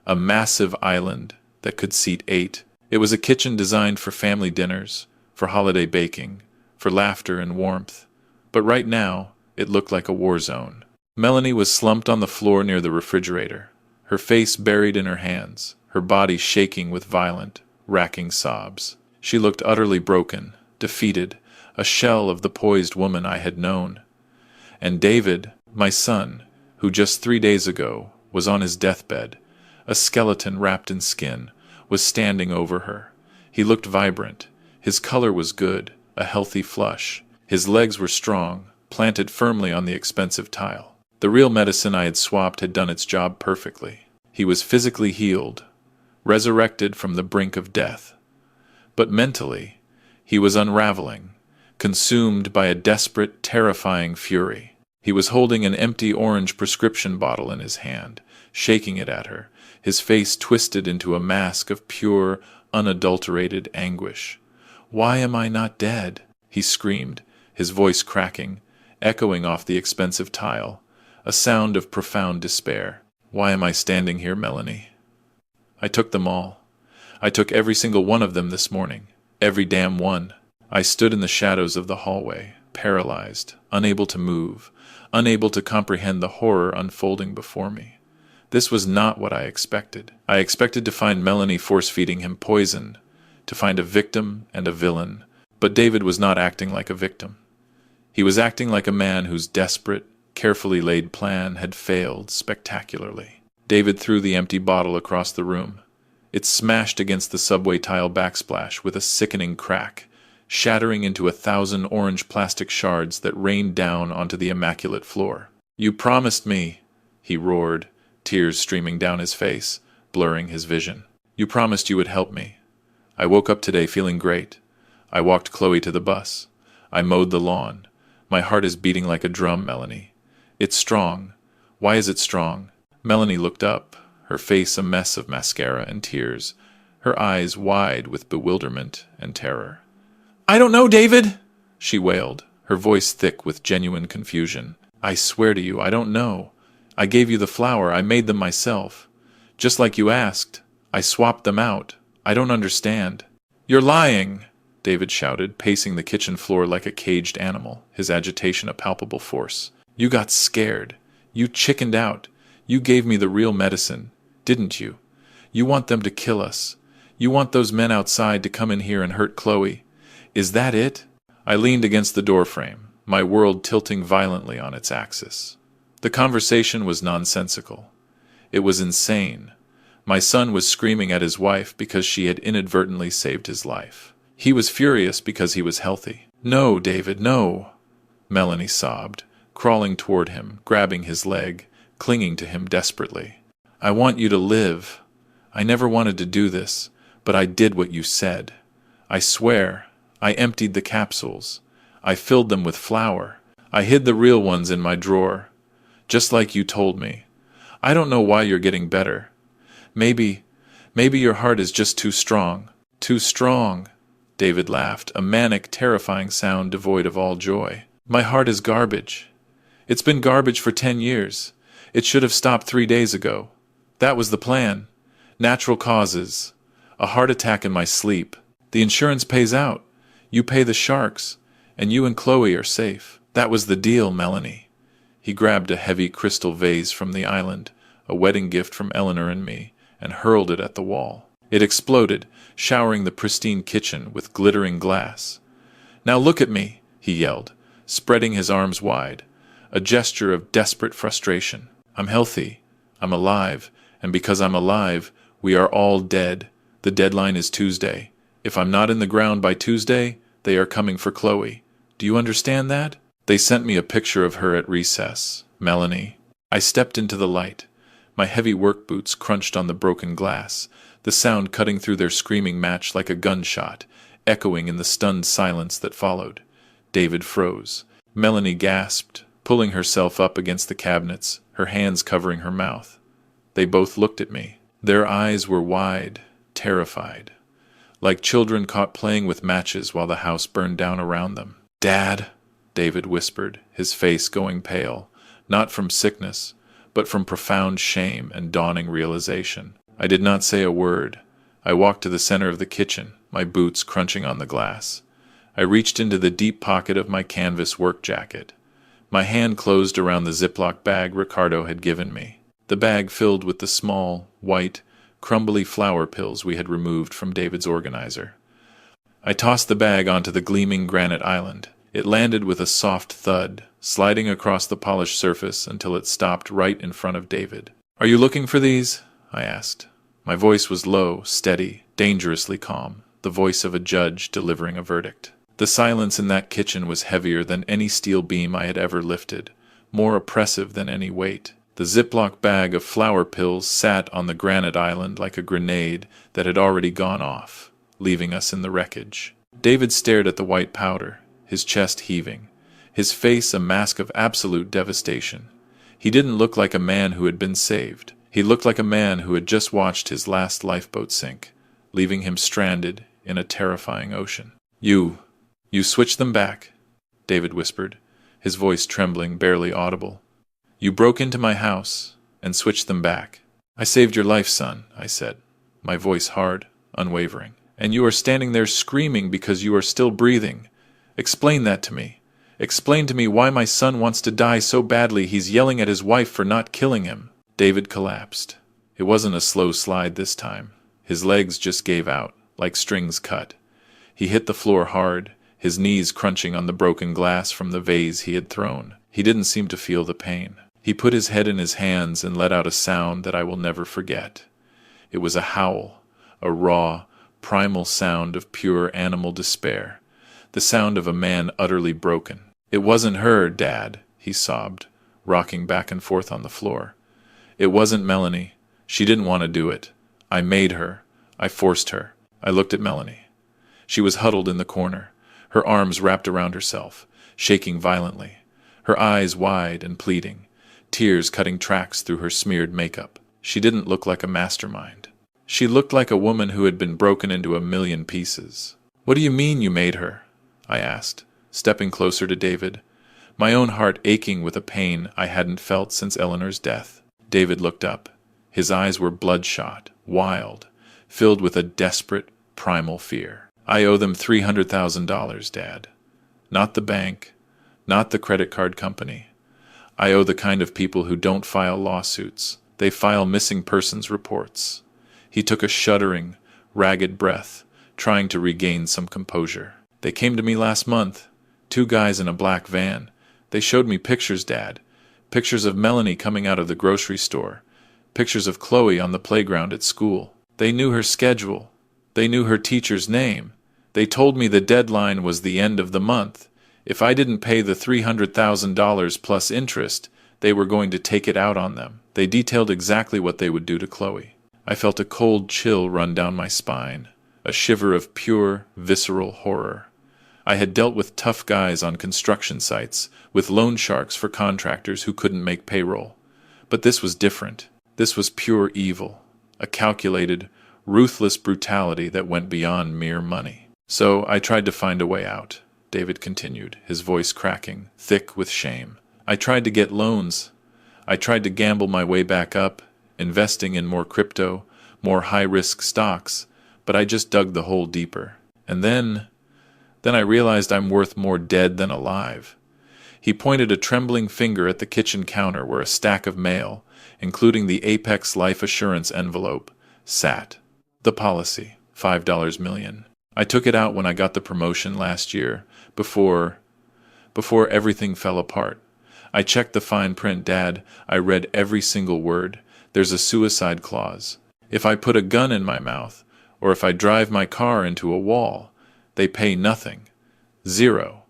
a massive island that could seat 8. It was a kitchen designed for family dinners, for holiday baking, for laughter and warmth. But right now, it looked like a war zone. Melanie was slumped on the floor near the refrigerator, her face buried in her hands, her body shaking with violent, racking sobs. She looked utterly broken, defeated, a shell of the poised woman I had known. And David, my son, who just 3 days ago was on his deathbed, a skeleton wrapped in skin, was standing over her. He looked vibrant. His color was good, a healthy flush. His legs were strong, planted firmly on the expensive tile. The real medicine I had swapped had done its job perfectly. He was physically healed, resurrected from the brink of death. But mentally, he was unraveling, consumed by a desperate, terrifying fury. He was holding an empty orange prescription bottle in his hand, shaking it at her, his face twisted into a mask of pure, unadulterated anguish. "Why am I not dead?" he screamed, his voice cracking, echoing off the expensive tile, a sound of profound despair. "Why am I standing here, Melanie? I took them all. I took every single one of them this morning. Every damn one." I stood in the shadows of the hallway, paralyzed, unable to move, unable to comprehend the horror unfolding before me. This was not what I expected. I expected to find Melanie force-feeding him poison, to find a victim and a villain. But David was not acting like a victim. He was acting like a man whose desperate, carefully laid plan had failed spectacularly. David threw the empty bottle across the room. It smashed against the subway tile backsplash with a sickening crack, shattering into 1,000 orange plastic shards that rained down onto the immaculate floor. "You promised me," he roared, tears streaming down his face, blurring his vision. "You promised you would help me. I woke up today feeling great. I walked Chloe to the bus. I mowed the lawn. My heart is beating like a drum, Melanie. It's strong. Why is it strong?" Melanie looked up, her face a mess of mascara and tears, her eyes wide with bewilderment and terror. "I don't know, David," she wailed, her voice thick with genuine confusion. "I swear to you, I don't know. I gave you the flour. I made them myself. Just like you asked. I swapped them out. I don't understand." "You're lying," David shouted, pacing the kitchen floor like a caged animal, his agitation a palpable force. "You got scared. You chickened out. You gave me the real medicine, didn't you? You want them to kill us. You want those men outside to come in here and hurt Chloe. Is that it?" I leaned against the doorframe, my world tilting violently on its axis. The conversation was nonsensical. It was insane. My son was screaming at his wife because she had inadvertently saved his life. He was furious because he was healthy. "No, David, no," Melanie sobbed, crawling toward him, grabbing his leg, clinging to him desperately. "I want you to live. I never wanted to do this, but I did what you said. I swear, I emptied the capsules. I filled them with flour. I hid the real ones in my drawer, just like you told me. I don't know why you're getting better. Maybe your heart is just too strong." "Too strong," David laughed, a manic, terrifying sound devoid of all joy. "My heart is garbage. It's been garbage for 10 years. It should have stopped 3 days ago. That was the plan. Natural causes. A heart attack in my sleep. The insurance pays out. You pay the sharks, and you and Chloe are safe. That was the deal, Melanie." He grabbed a heavy crystal vase from the island, a wedding gift from Eleanor and me, and hurled it at the wall. It exploded, showering the pristine kitchen with glittering glass. "Now look at me," he yelled, spreading his arms wide, a gesture of desperate frustration. "I'm healthy. I'm alive. And because I'm alive, we are all dead. The deadline is Tuesday. If I'm not in the ground by Tuesday, they are coming for Chloe. Do you understand that? They sent me a picture of her at recess, Melanie." I stepped into the light. My heavy work boots crunched on the broken glass, the sound cutting through their screaming match like a gunshot, echoing in the stunned silence that followed. David froze. Melanie gasped, pulling herself up against the cabinets, her hands covering her mouth. They both looked at me. Their eyes were wide, terrified, like children caught playing with matches while the house burned down around them. "Dad," David whispered, his face going pale, not from sickness, but from profound shame and dawning realization. I did not say a word. I walked to the center of the kitchen, my boots crunching on the glass. I reached into the deep pocket of my canvas work jacket. My hand closed around the Ziploc bag Ricardo had given me, the bag filled with the small, white, crumbly flour pills we had removed from David's organizer. I tossed the bag onto the gleaming granite island, It landed with a soft thud, sliding across the polished surface until it stopped right in front of David. "Are you looking for these?" I asked. My voice was low, steady, dangerously calm, the voice of a judge delivering a verdict. The silence in that kitchen was heavier than any steel beam I had ever lifted, more oppressive than any weight. The Ziploc bag of flour pills sat on the granite island like a grenade that had already gone off, leaving us in the wreckage. David stared at the white powder, his chest heaving, his face a mask of absolute devastation. He didn't look like a man who had been saved. He looked like a man who had just watched his last lifeboat sink, leaving him stranded in a terrifying ocean. You switched them back," David whispered, his voice trembling, barely audible. "You broke into my house and switched them back." "I saved your life, son," I said, my voice hard, unwavering. "And you are standing there screaming because you are still breathing. Explain that to me. Explain to me why my son wants to die so badly he's yelling at his wife for not killing him." David collapsed. It wasn't a slow slide this time. His legs just gave out, like strings cut. He hit the floor hard, his knees crunching on the broken glass from the vase he had thrown. He didn't seem to feel the pain. He put his head in his hands and let out a sound that I will never forget. It was a howl, a raw, primal sound of pure animal despair, the sound of a man utterly broken. "It wasn't her, Dad," he sobbed, rocking back and forth on the floor. "It wasn't Melanie. She didn't want to do it. I made her. I forced her." I looked at Melanie. She was huddled in the corner, her arms wrapped around herself, shaking violently, her eyes wide and pleading, tears cutting tracks through her smeared makeup. She didn't look like a mastermind. She looked like a woman who had been broken into a million pieces. "What do you mean you made her?" I asked, stepping closer to David, my own heart aching with a pain I hadn't felt since Eleanor's death. David looked up. His eyes were bloodshot, wild, filled with a desperate, primal fear. "I owe them $300,000, Dad. Not the bank, not the credit card company. I owe the kind of people who don't file lawsuits. They file missing persons reports." He took a shuddering, ragged breath, trying to regain some composure. "They came to me last month, 2 guys in a black van. They showed me pictures, Dad. Pictures of Melanie coming out of the grocery store. Pictures of Chloe on the playground at school. They knew her schedule. They knew her teacher's name. They told me the deadline was the end of the month. If I didn't pay the $300,000 plus interest, they were going to take it out on them. They detailed exactly what they would do to Chloe." I felt a cold chill run down my spine, a shiver of pure, visceral horror. I had dealt with tough guys on construction sites, with loan sharks for contractors who couldn't make payroll. But this was different. This was pure evil, a calculated, ruthless brutality that went beyond mere money. "So I tried to find a way out," David continued, his voice cracking, thick with shame. "I tried to get loans. I tried to gamble my way back up, investing in more crypto, more high-risk stocks, but I just dug the hole deeper. And then I realized I'm worth more dead than alive." He pointed a trembling finger at the kitchen counter where a stack of mail, including the Apex Life Assurance envelope, sat. The policy, $5 million. I took it out when I got the promotion last year, before everything fell apart. I checked the fine print, Dad. I read every single word. There's a suicide clause. If I put a gun in my mouth, or if I drive my car into a wall, they pay nothing. Zero.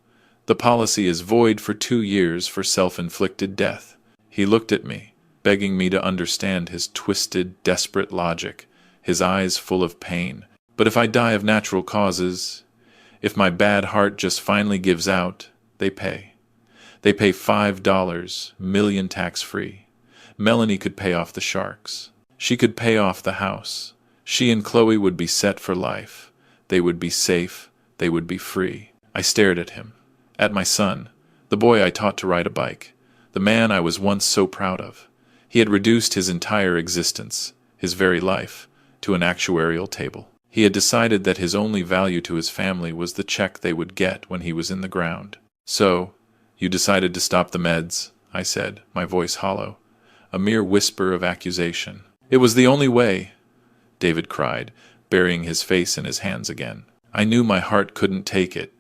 The policy is void for 2 years for self-inflicted death. He looked at me, begging me to understand his twisted, desperate logic, his eyes full of pain. "But if I die of natural causes, if my bad heart just finally gives out, they pay. They pay $5 million tax-free. Melanie could pay off the sharks. She could pay off the house. She and Chloe would be set for life. They would be safe. They would be free." I stared at him, at my son, the boy I taught to ride a bike, the man I was once so proud of. He had reduced his entire existence, his very life, to an actuarial table. He had decided that his only value to his family was the check they would get when he was in the ground. "So, you decided to stop the meds," I said, my voice hollow, a mere whisper of accusation. "It was the only way," David cried, burying his face in his hands again. I knew my heart couldn't take it.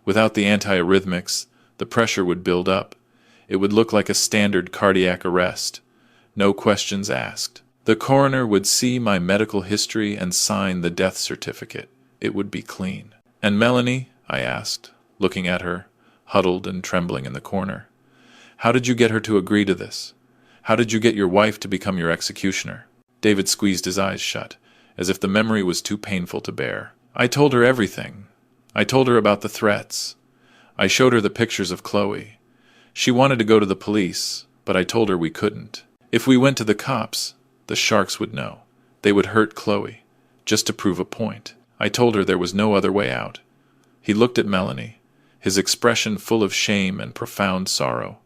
Without the antiarrhythmics, the pressure would build up. It would look like a standard cardiac arrest. No questions asked. The coroner would see my medical history and sign the death certificate. It would be clean. "And Melanie?" I asked, looking at her, huddled and trembling in the corner. "How did you get her to agree to this? How did you get your wife to become your executioner?" David squeezed his eyes shut, as if the memory was too painful to bear. "I told her everything. I told her about the threats. I showed her the pictures of Chloe. She wanted to go to the police, but I told her we couldn't. If we went to the cops, the sharks would know. They would hurt Chloe, just to prove a point. I told her there was no other way out." He looked at Melanie, his expression full of shame and profound sorrow.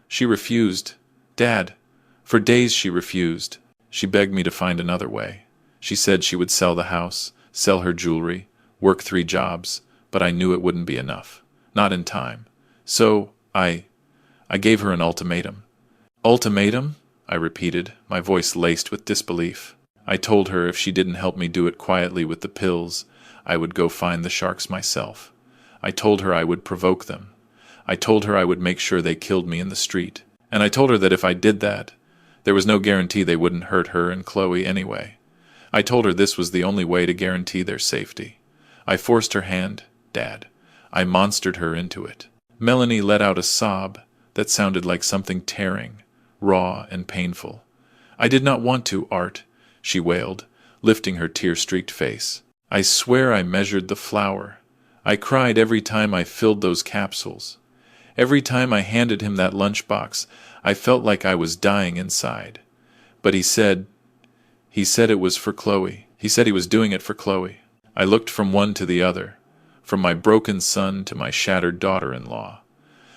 "She refused. Dad, for days she refused. She begged me to find another way. She said she would sell the house, sell her jewelry, work 3 jobs, but I knew it wouldn't be enough. Not in time. So, I gave her an ultimatum." "Ultimatum?" I repeated, my voice laced with disbelief. "I told her if she didn't help me do it quietly with the pills, I would go find the sharks myself. I told her I would provoke them. I told her I would make sure they killed me in the street. And I told her that if I did that, there was no guarantee they wouldn't hurt her and Chloe anyway. I told her this was the only way to guarantee their safety. I forced her hand, Dad. I monstered her into it." Melanie let out a sob that sounded like something tearing, raw and painful. "I did not want to, Art," she wailed, lifting her tear-streaked face. "I swear I measured the flour. I cried every time I filled those capsules. Every time I handed him that lunchbox, I felt like I was dying inside. But he said it was for Chloe. He said he was doing it for Chloe." I looked from one to the other, from my broken son to my shattered daughter-in-law.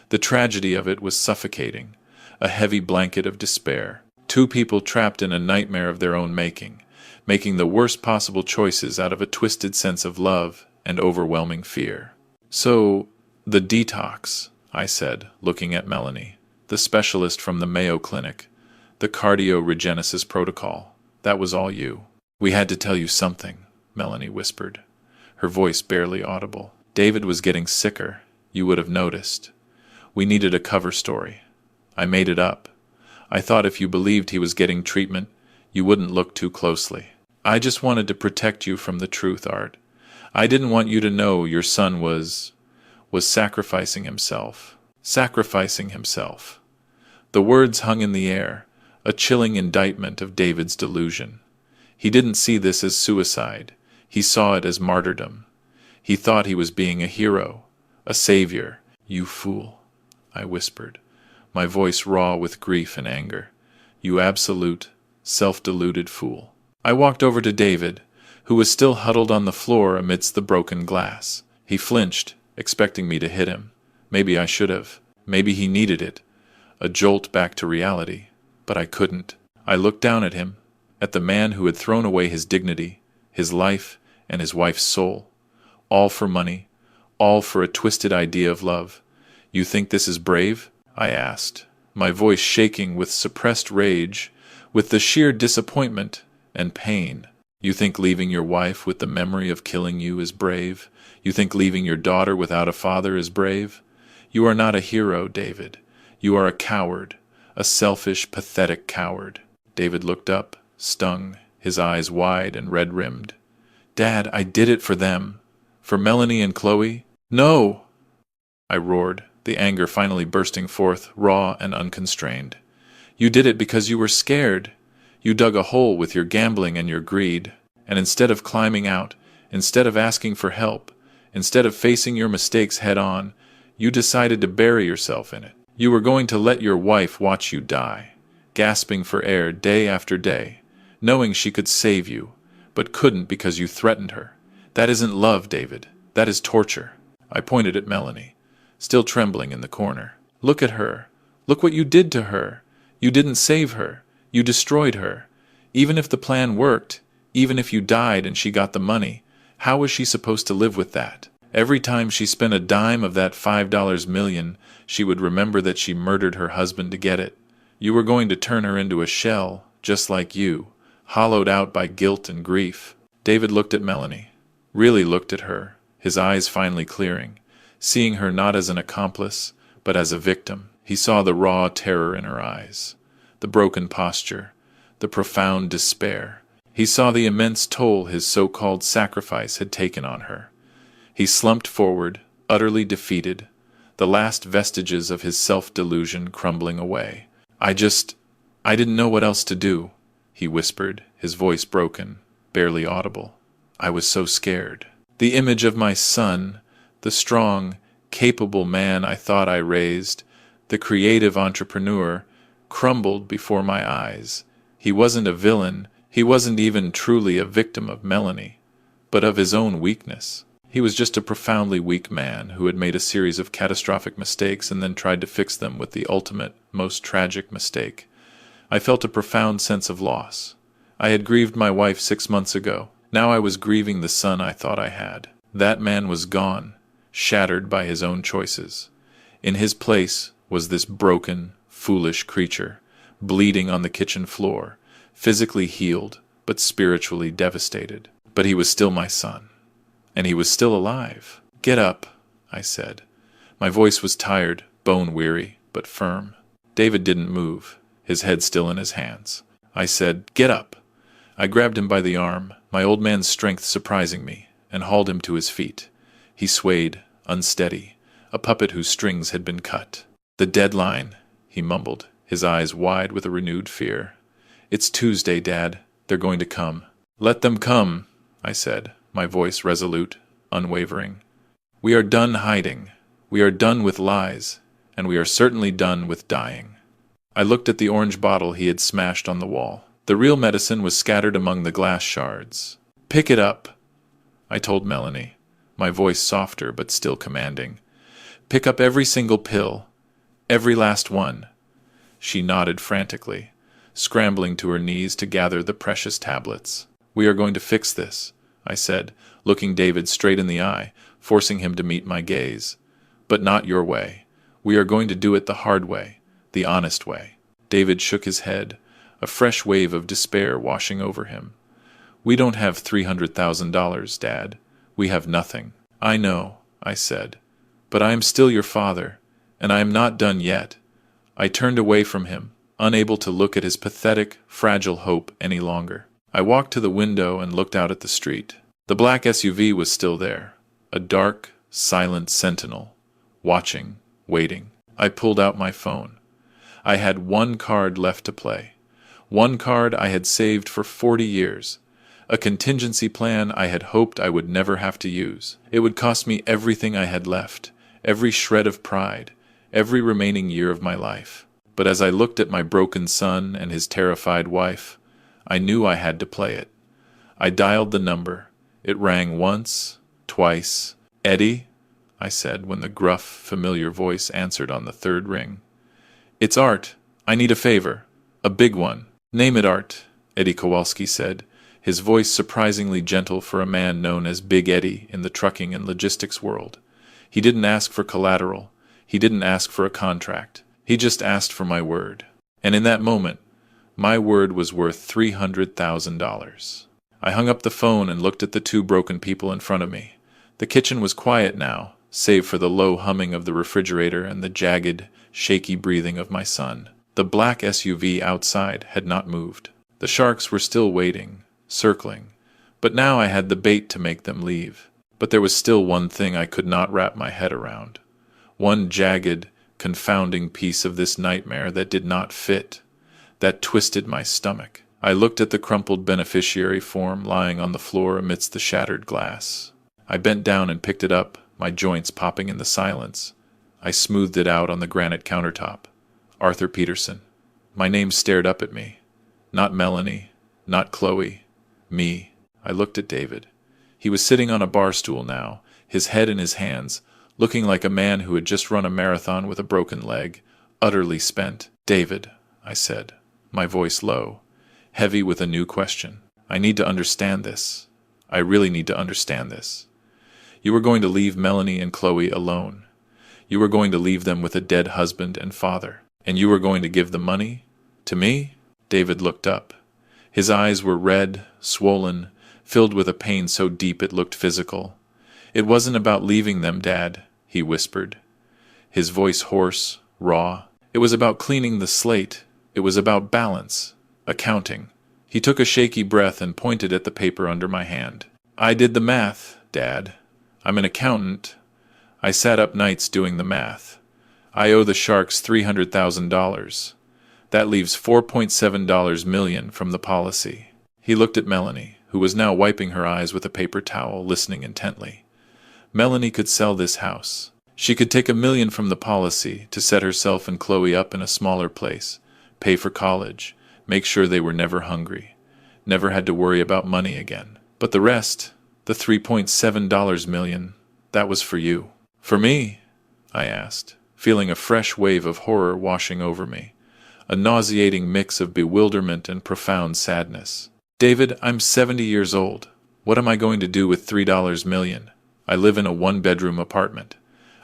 The tragedy of it was suffocating, a heavy blanket of despair. 2 people trapped in a nightmare of their own making the worst possible choices out of a twisted sense of love and overwhelming fear. "So, the detox," I said, looking at Melanie, "the specialist from the Mayo Clinic, the cardioregenesis protocol, that was all you." "We had to tell you something," Melanie whispered, her voice barely audible. "David was getting sicker, you would have noticed. We needed a cover story. I made it up. I thought if you believed he was getting treatment, you wouldn't look too closely. I just wanted to protect you from the truth, Art. I didn't want you to know your son was sacrificing himself. Sacrificing himself." The words hung in the air, a chilling indictment of David's delusion. He didn't see this as suicide. He saw it as martyrdom. He thought he was being a hero, a savior. "You fool," I whispered, my voice raw with grief and anger. "You absolute, self-deluded fool." I walked over to David, who was still huddled on the floor amidst the broken glass. He flinched, expecting me to hit him. Maybe I should have. Maybe he needed it, a jolt back to reality. But I couldn't. I looked down at him, at the man who had thrown away his dignity, his life, and his wife's soul. All for money, all for a twisted idea of love. "You think this is brave?" I asked, my voice shaking with suppressed rage, with the sheer disappointment and pain. "You think leaving your wife with the memory of killing you is brave? You think leaving your daughter without a father is brave? You are not a hero, David. You are a coward, a selfish, pathetic coward." David looked up, stung, his eyes wide and red-rimmed. "Dad, I did it for them. For Melanie and Chloe." "No!" I roared, the anger finally bursting forth, raw and unconstrained. "You did it because you were scared. You dug a hole with your gambling and your greed, and instead of climbing out, instead of asking for help, instead of facing your mistakes head-on, you decided to bury yourself in it. You were going to let your wife watch you die, gasping for air day after day, knowing she could save you, but couldn't because you threatened her. That isn't love, David. That is torture." I pointed at Melanie, still trembling in the corner. "Look at her. Look what you did to her. You didn't save her. You destroyed her. Even if the plan worked, even if you died and she got the money, how was she supposed to live with that? Every time she spent a dime of that $5 million, she would remember that she murdered her husband to get it. You were going to turn her into a shell, just like you, hollowed out by guilt and grief." David looked at Melanie, really looked at her, his eyes finally clearing, seeing her not as an accomplice, but as a victim. He saw the raw terror in her eyes, the broken posture, the profound despair. He saw the immense toll his so-called sacrifice had taken on her. He slumped forward, utterly defeated, the last vestiges of his self-delusion crumbling away. I didn't know what else to do," he whispered, his voice broken, barely audible. "I was so scared. The image of my son, the strong, capable man I thought I raised, the creative entrepreneur, crumbled before my eyes. He wasn't a villain, he wasn't even truly a victim of Melanie, but of his own weakness. He was just a profoundly weak man who had made a series of catastrophic mistakes and then tried to fix them with the ultimate, most tragic mistake. I felt a profound sense of loss. I had grieved my wife 6 months ago. Now I was grieving the son I thought I had. That man was gone, shattered by his own choices. In his place was this broken, foolish creature, bleeding on the kitchen floor, physically healed, but spiritually devastated. But he was still my son. And he was still alive. "Get up," I said. My voice was tired, bone-weary, but firm. David didn't move, his head still in his hands. I said, "Get up." I grabbed him by the arm, my old man's strength surprising me, and hauled him to his feet. He swayed, unsteady, a puppet whose strings had been cut. "The deadline," he mumbled, his eyes wide with a renewed fear. "It's Tuesday, Dad. They're going to come." "Let them come," I said, my voice resolute, unwavering. "We are done hiding. We are done with lies, and we are certainly done with dying." I looked at the orange bottle he had smashed on the wall. The real medicine was scattered among the glass shards. "Pick it up," I told Melanie, my voice softer but still commanding. "Pick up every single pill. Every last one." She nodded frantically, scrambling to her knees to gather the precious tablets. "We are going to fix this," I said, looking David straight in the eye, forcing him to meet my gaze. "But not your way. We are going to do it the hard way, the honest way." David shook his head, a fresh wave of despair washing over him. "We don't have $300,000, Dad. We have nothing." "I know," I said, "but I am still your father, and I am not done yet." I turned away from him, unable to look at his pathetic, fragile hope any longer. I walked to the window and looked out at the street. The black SUV was still there, a dark, silent sentinel, watching, waiting. I pulled out my phone. I had one card left to play. One card I had saved for 40 years. A contingency plan I had hoped I would never have to use. It would cost me everything I had left, every shred of pride, every remaining year of my life. But as I looked at my broken son and his terrified wife, I knew I had to play it. I dialed the number. It rang once, twice. "Eddie?" I said when the gruff, familiar voice answered on the third ring. "It's Art. I need a favor. A big one." "Name it, Art," Eddie Kowalski said, his voice surprisingly gentle for a man known as Big Eddie in the trucking and logistics world. He didn't ask for collateral. He didn't ask for a contract. He just asked for my word. And in that moment, my word was worth $300,000. I hung up the phone and looked at the two broken people in front of me. The kitchen was quiet now, save for the low humming of the refrigerator and the jagged, shaky breathing of my son. The black SUV outside had not moved. The sharks were still waiting, circling, but now I had the bait to make them leave. But there was still one thing I could not wrap my head around. One jagged, confounding piece of this nightmare that did not fit, that twisted my stomach. I looked at the crumpled beneficiary form lying on the floor amidst the shattered glass. I bent down and picked it up, my joints popping in the silence. I smoothed it out on the granite countertop. Arthur Peterson. My name stared up at me. Not Melanie, not Chloe, me. I looked at David. He was sitting on a bar stool now, his head in his hands, looking like a man who had just run a marathon with a broken leg, utterly spent. "David," I said, my voice low, heavy with a new question. "I need to understand this. I really need to understand this. You were going to leave Melanie and Chloe alone. You were going to leave them with a dead husband and father. And you were going to give the money? To me?" David looked up. His eyes were red, swollen, filled with a pain so deep it looked physical. "It wasn't about leaving them, Dad," he whispered, his voice hoarse, raw. It was about cleaning the slate. It was about balance, accounting. He took a shaky breath and pointed at the paper under my hand. I did the math, Dad. I'm an accountant. I sat up nights doing the math. I owe the Sharks $300,000. That leaves $4.7 million from the policy. He looked at Melanie, who was now wiping her eyes with a paper towel, listening intently. Melanie could sell this house. She could take $1 million from the policy to set herself and Chloe up in a smaller place, pay for college, make sure they were never hungry, never had to worry about money again. But the rest, the $3.7 million, that was for you. For me? I asked, feeling a fresh wave of horror washing over me, a nauseating mix of bewilderment and profound sadness. David, I'm 70 years old. What am I going to do with $3 million? I live in a one-bedroom apartment.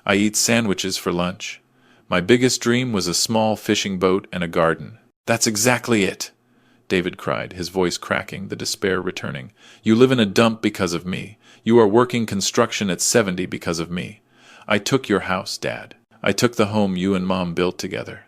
I eat sandwiches for lunch. My biggest dream was a small fishing boat and a garden. That's exactly it, David cried, his voice cracking, the despair returning. You live in a dump because of me. You are working construction at 70 because of me. I took your house, Dad. I took the home you and Mom built together.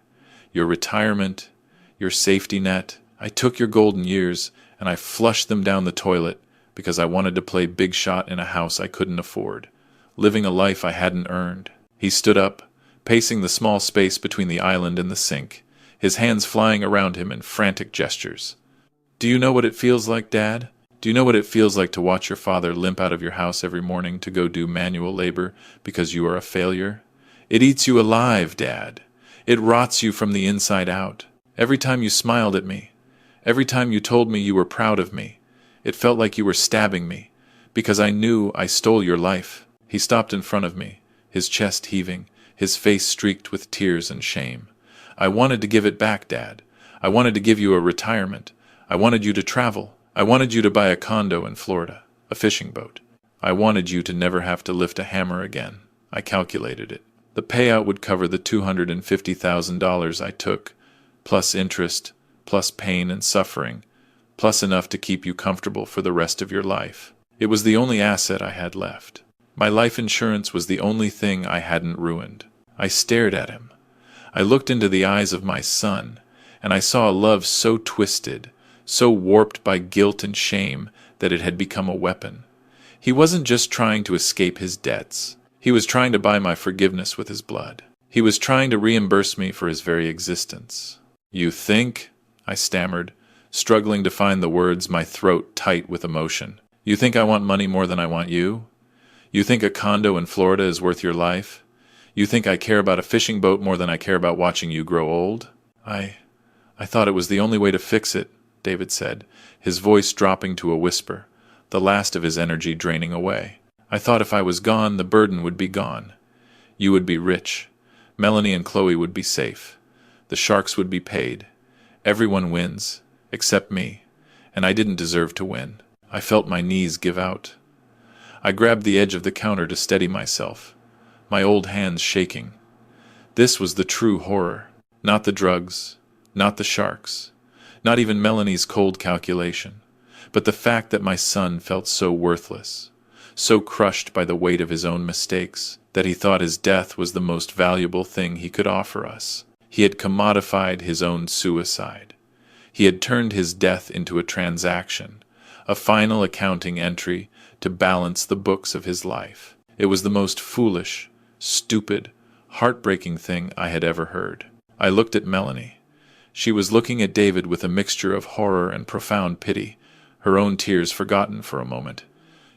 Your retirement, your safety net. I took your golden years, and I flushed them down the toilet because I wanted to play big shot in a house I couldn't afford, living a life I hadn't earned. He stood up, pacing the small space between the island and the sink, his hands flying around him in frantic gestures. Do you know what it feels like, Dad? Do you know what it feels like to watch your father limp out of your house every morning to go do manual labor because you are a failure? It eats you alive, Dad. It rots you from the inside out. Every time you smiled at me, every time you told me you were proud of me, it felt like you were stabbing me, because I knew I stole your life. He stopped in front of me, his chest heaving, his face streaked with tears and shame. I wanted to give it back, Dad. I wanted to give you a retirement. I wanted you to travel. I wanted you to buy a condo in Florida, a fishing boat. I wanted you to never have to lift a hammer again. I calculated it. The payout would cover the $250,000 I took, plus interest, plus pain and suffering, plus enough to keep you comfortable for the rest of your life. It was the only asset I had left. My life insurance was the only thing I hadn't ruined. I stared at him. I looked into the eyes of my son, and I saw a love so twisted, so warped by guilt and shame that it had become a weapon. He wasn't just trying to escape his debts. He was trying to buy my forgiveness with his blood. He was trying to reimburse me for his very existence. You think? I stammered, struggling to find the words, my throat tight with emotion. You think I want money more than I want you? You think a condo in Florida is worth your life? You think I care about a fishing boat more than I care about watching you grow old? I thought it was the only way to fix it, David said, his voice dropping to a whisper, the last of his energy draining away. I thought if I was gone, the burden would be gone. You would be rich. Melanie and Chloe would be safe. The Sharks would be paid. Everyone wins, except me, and I didn't deserve to win. I felt my knees give out. I grabbed the edge of the counter to steady myself, my old hands shaking. This was the true horror. Not the drugs, not the Sharks, not even Melanie's cold calculation, but the fact that my son felt so worthless, so crushed by the weight of his own mistakes, that he thought his death was the most valuable thing he could offer us. He had commodified his own suicide. He had turned his death into a transaction, a final accounting entry to balance the books of his life. It was the most foolish, stupid, heartbreaking thing I had ever heard. I looked at Melanie. She was looking at David with a mixture of horror and profound pity, her own tears forgotten for a moment.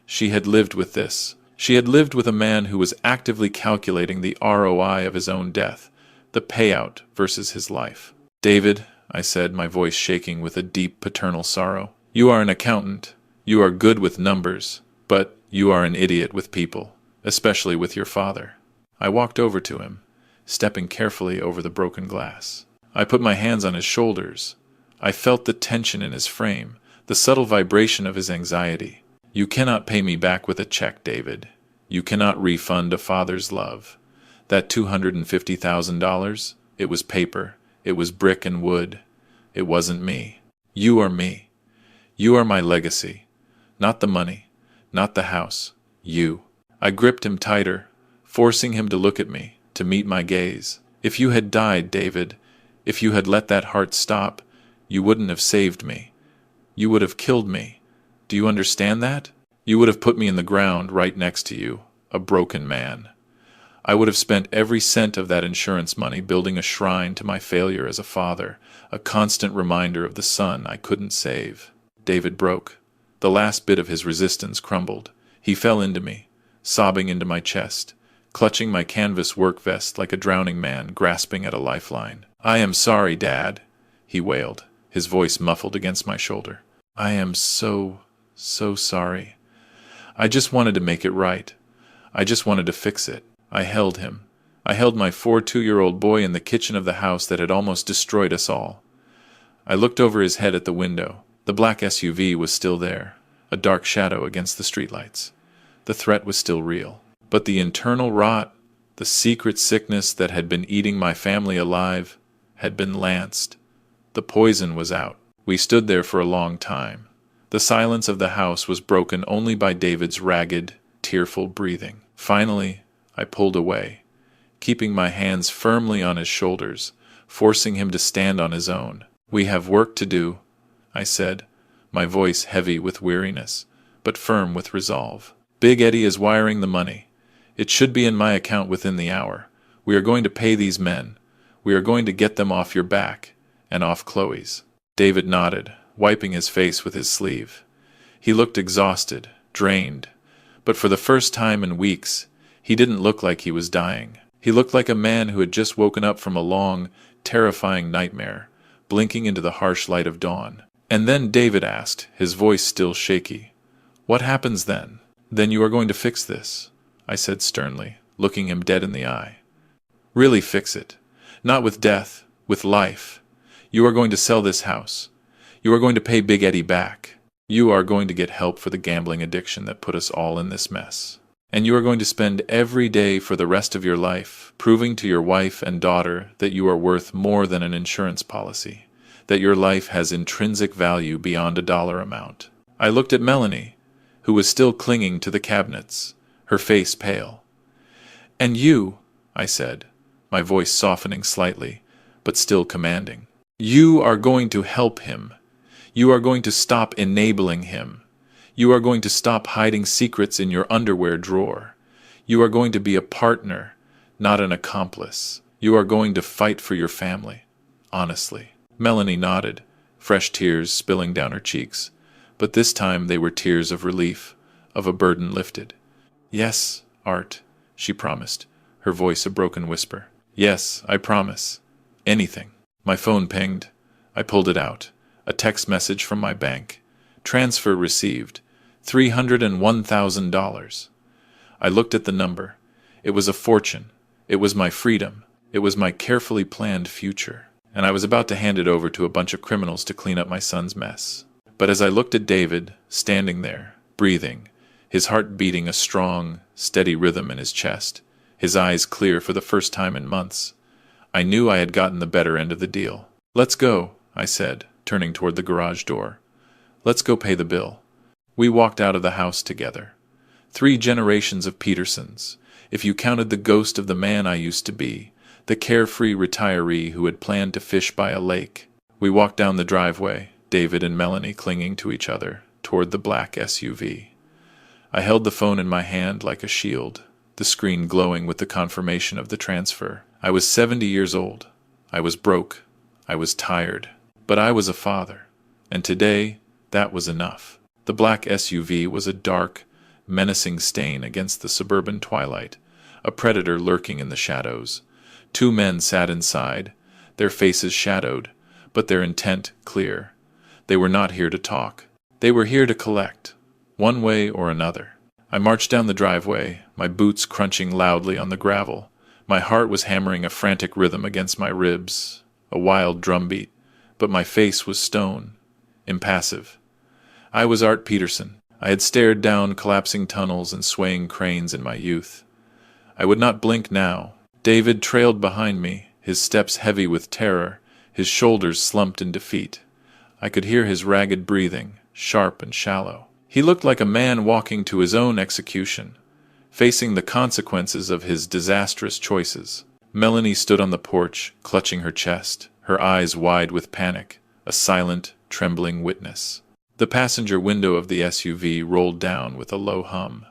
She had lived with this. She had lived with a man who was actively calculating the ROI of his own death, the payout versus his life. David, I said, my voice shaking with a deep paternal sorrow, you are an accountant. You are good with numbers, but you are an idiot with people, especially with your father. I walked over to him, stepping carefully over the broken glass. I put my hands on his shoulders. I felt the tension in his frame, the subtle vibration of his anxiety. You cannot pay me back with a check, David. You cannot refund a father's love. That $250,000, it was paper. It was brick and wood. It wasn't me. You are me. You are my legacy. Not the money. Not the house. You. I gripped him tighter, forcing him to look at me, to meet my gaze. If you had died, David, if you had let that heart stop, you wouldn't have saved me. You would have killed me. Do you understand that? You would have put me in the ground right next to you, a broken man. I would have spent every cent of that insurance money building a shrine to my failure as a father, a constant reminder of the son I couldn't save. David broke. The last bit of his resistance crumbled. He fell into me, sobbing into my chest, clutching my canvas work vest like a drowning man grasping at a lifeline. "I am sorry, Dad," he wailed, his voice muffled against my shoulder. "I am so sorry. I just wanted to make it right. I just wanted to fix it." I held him. I held my 2-year-old boy in the kitchen of the house that had almost destroyed us all. I looked over his head at the window. The black SUV was still there, a dark shadow against the streetlights. The threat was still real. But the internal rot, the secret sickness that had been eating my family alive, had been lanced. The poison was out. We stood there for a long time. The silence of the house was broken only by David's ragged, tearful breathing. Finally, I pulled away, keeping my hands firmly on his shoulders, forcing him to stand on his own. "We have work to do," I said, my voice heavy with weariness, but firm with resolve. "Big Eddie is wiring the money. It should be in my account within the hour. We are going to pay these men. We are going to get them off your back, and off Chloe's." David nodded, wiping his face with his sleeve. He looked exhausted, drained, but for the first time in weeks, he didn't look like he was dying. He looked like a man who had just woken up from a long, terrifying nightmare, blinking into the harsh light of dawn. And then David asked, his voice still shaky, "What happens then?" "Then you are going to fix this," I said sternly, looking him dead in the eye. "Really fix it. Not with death, with life. You are going to sell this house. You are going to pay Big Eddie back. You are going to get help for the gambling addiction that put us all in this mess. And you are going to spend every day for the rest of your life proving to your wife and daughter that you are worth more than an insurance policy, that your life has intrinsic value beyond a dollar amount." I looked at Melanie, who was still clinging to the cabinets, her face pale. "And you," I said, my voice softening slightly, but still commanding. "You are going to help him. You are going to stop enabling him. You are going to stop hiding secrets in your underwear drawer. You are going to be a partner, not an accomplice. You are going to fight for your family. Honestly." Melanie nodded, fresh tears spilling down her cheeks, but this time they were tears of relief, of a burden lifted. "Yes, Art," she promised, her voice a broken whisper. "Yes, I promise. Anything." My phone pinged. I pulled it out. A text message from my bank. "Transfer received. $301,000. I looked at the number. It was a fortune. It was my freedom. It was my carefully planned future. And I was about to hand it over to a bunch of criminals to clean up my son's mess. But as I looked at David, standing there, breathing, his heart beating a strong, steady rhythm in his chest, his eyes clear for the first time in months, I knew I had gotten the better end of the deal. "Let's go," I said, turning toward the garage door. "Let's go pay the bill." We walked out of the house together. 3 generations of Petersons, if you counted the ghost of the man I used to be, the carefree retiree who had planned to fish by a lake. We walked down the driveway, David and Melanie clinging to each other, toward the black SUV. I held the phone in my hand like a shield, the screen glowing with the confirmation of the transfer. I was 70 years old. I was broke. I was tired. But I was a father. And today, that was enough. The black SUV was a dark, menacing stain against the suburban twilight, a predator lurking in the shadows. 2 men sat inside, their faces shadowed, but their intent clear. They were not here to talk. They were here to collect, one way or another. I marched down the driveway, my boots crunching loudly on the gravel. My heart was hammering a frantic rhythm against my ribs, a wild drumbeat, but my face was stone, impassive. I was Art Peterson. I had stared down collapsing tunnels and swaying cranes in my youth. I would not blink now. David trailed behind me, his steps heavy with terror, his shoulders slumped in defeat. I could hear his ragged breathing, sharp and shallow. He looked like a man walking to his own execution, facing the consequences of his disastrous choices. Melanie stood on the porch, clutching her chest, her eyes wide with panic, a silent, trembling witness. The passenger window of the SUV rolled down with a low hum.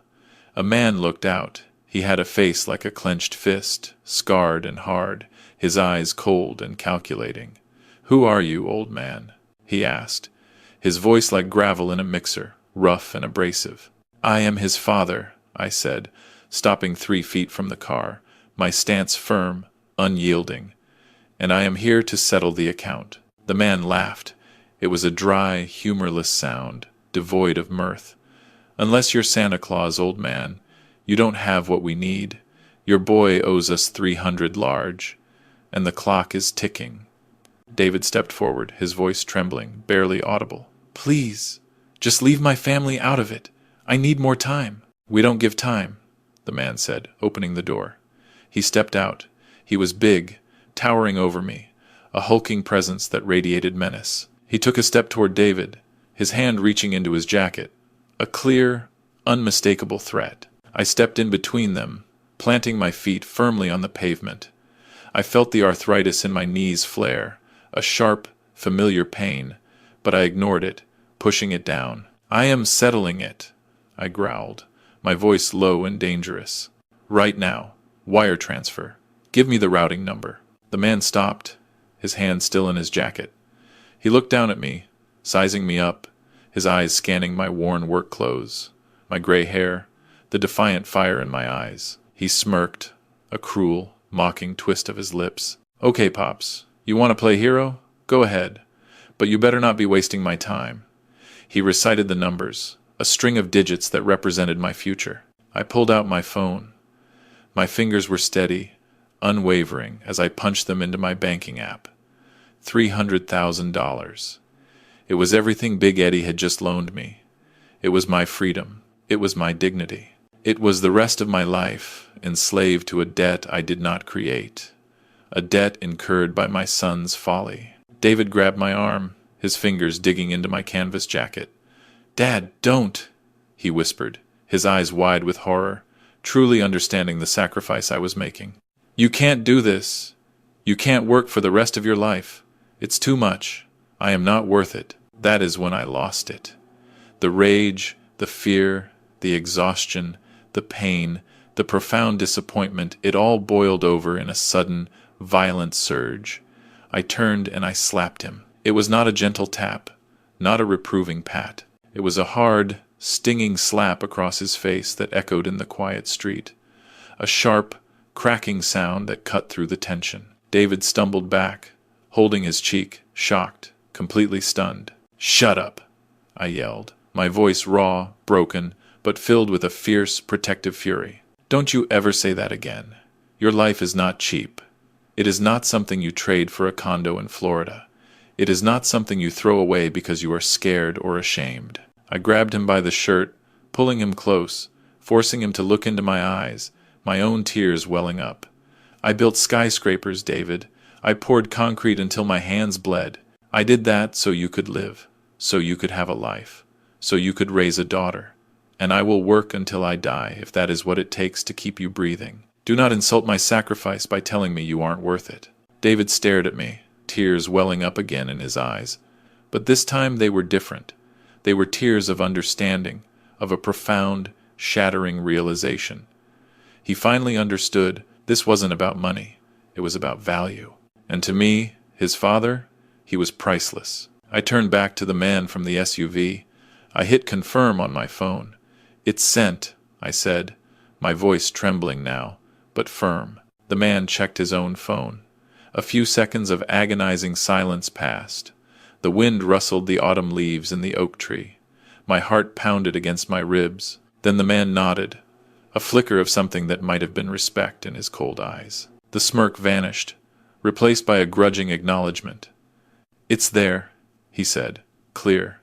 A man looked out. He had a face like a clenched fist, scarred and hard, his eyes cold and calculating. "Who are you, old man?" he asked, his voice like gravel in a mixer, rough and abrasive. "I am his father," I said, stopping 3 feet from the car, my stance firm, unyielding. "And I am here to settle the account." The man laughed. It was a dry, humorless sound, devoid of mirth. "Unless you're Santa Claus, old man, you don't have what we need. Your boy owes us 300 large, and the clock is ticking." David stepped forward, his voice trembling, barely audible. "Please, just leave my family out of it. I need more time." "We don't give time," the man said, opening the door. He stepped out. He was big, towering over me, a hulking presence that radiated menace. He took a step toward David, his hand reaching into his jacket, a clear, unmistakable threat. I stepped in between them, planting my feet firmly on the pavement. I felt the arthritis in my knees flare, a sharp, familiar pain, but I ignored it, pushing it down. "I am settling it," I growled, my voice low and dangerous. "Right now. Wire transfer. Give me the routing number." The man stopped, his hand still in his jacket. He looked down at me, sizing me up, his eyes scanning my worn work clothes, my gray hair, the defiant fire in my eyes. He smirked, a cruel, mocking twist of his lips. "Okay, Pops, you want to play hero? Go ahead. But you better not be wasting my time." He recited the numbers, a string of digits that represented my future. I pulled out my phone. My fingers were steady, unwavering, as I punched them into my banking app. $300,000. It was everything Big Eddie had just loaned me. It was my freedom. It was my dignity. It was the rest of my life, enslaved to a debt I did not create, a debt incurred by my son's folly. David grabbed my arm, his fingers digging into my canvas jacket. "Dad, don't!" he whispered, his eyes wide with horror, truly understanding the sacrifice I was making. "You can't do this. You can't work for the rest of your life. It's too much. I am not worth it." That is when I lost it. The rage, the fear, the exhaustion, the pain, the profound disappointment, it all boiled over in a sudden, violent surge. I turned and I slapped him. It was not a gentle tap, not a reproving pat. It was a hard, stinging slap across his face that echoed in the quiet street. A sharp, cracking sound that cut through the tension. David stumbled back, holding his cheek, shocked, completely stunned. "Shut up!" I yelled, my voice raw, broken, but filled with a fierce, protective fury. "Don't you ever say that again. Your life is not cheap. It is not something you trade for a condo in Florida. It is not something you throw away because you are scared or ashamed." I grabbed him by the shirt, pulling him close, forcing him to look into my eyes, my own tears welling up. "I built skyscrapers, David. I poured concrete until my hands bled. I did that so you could live, so you could have a life, so you could raise a daughter. And I will work until I die if that is what it takes to keep you breathing. Do not insult my sacrifice by telling me you aren't worth it." David stared at me, tears welling up again in his eyes. But this time they were different. They were tears of understanding, of a profound, shattering realization. He finally understood this wasn't about money. It was about value. And to me, his father, he was priceless. I turned back to the man from the SUV. I hit confirm on my phone. "It's sent," I said, my voice trembling now, but firm. The man checked his own phone. A few seconds of agonizing silence passed. The wind rustled the autumn leaves in the oak tree. My heart pounded against my ribs. Then the man nodded, a flicker of something that might have been respect in his cold eyes. The smirk vanished, replaced by a grudging acknowledgement. "It's there," he said, clear.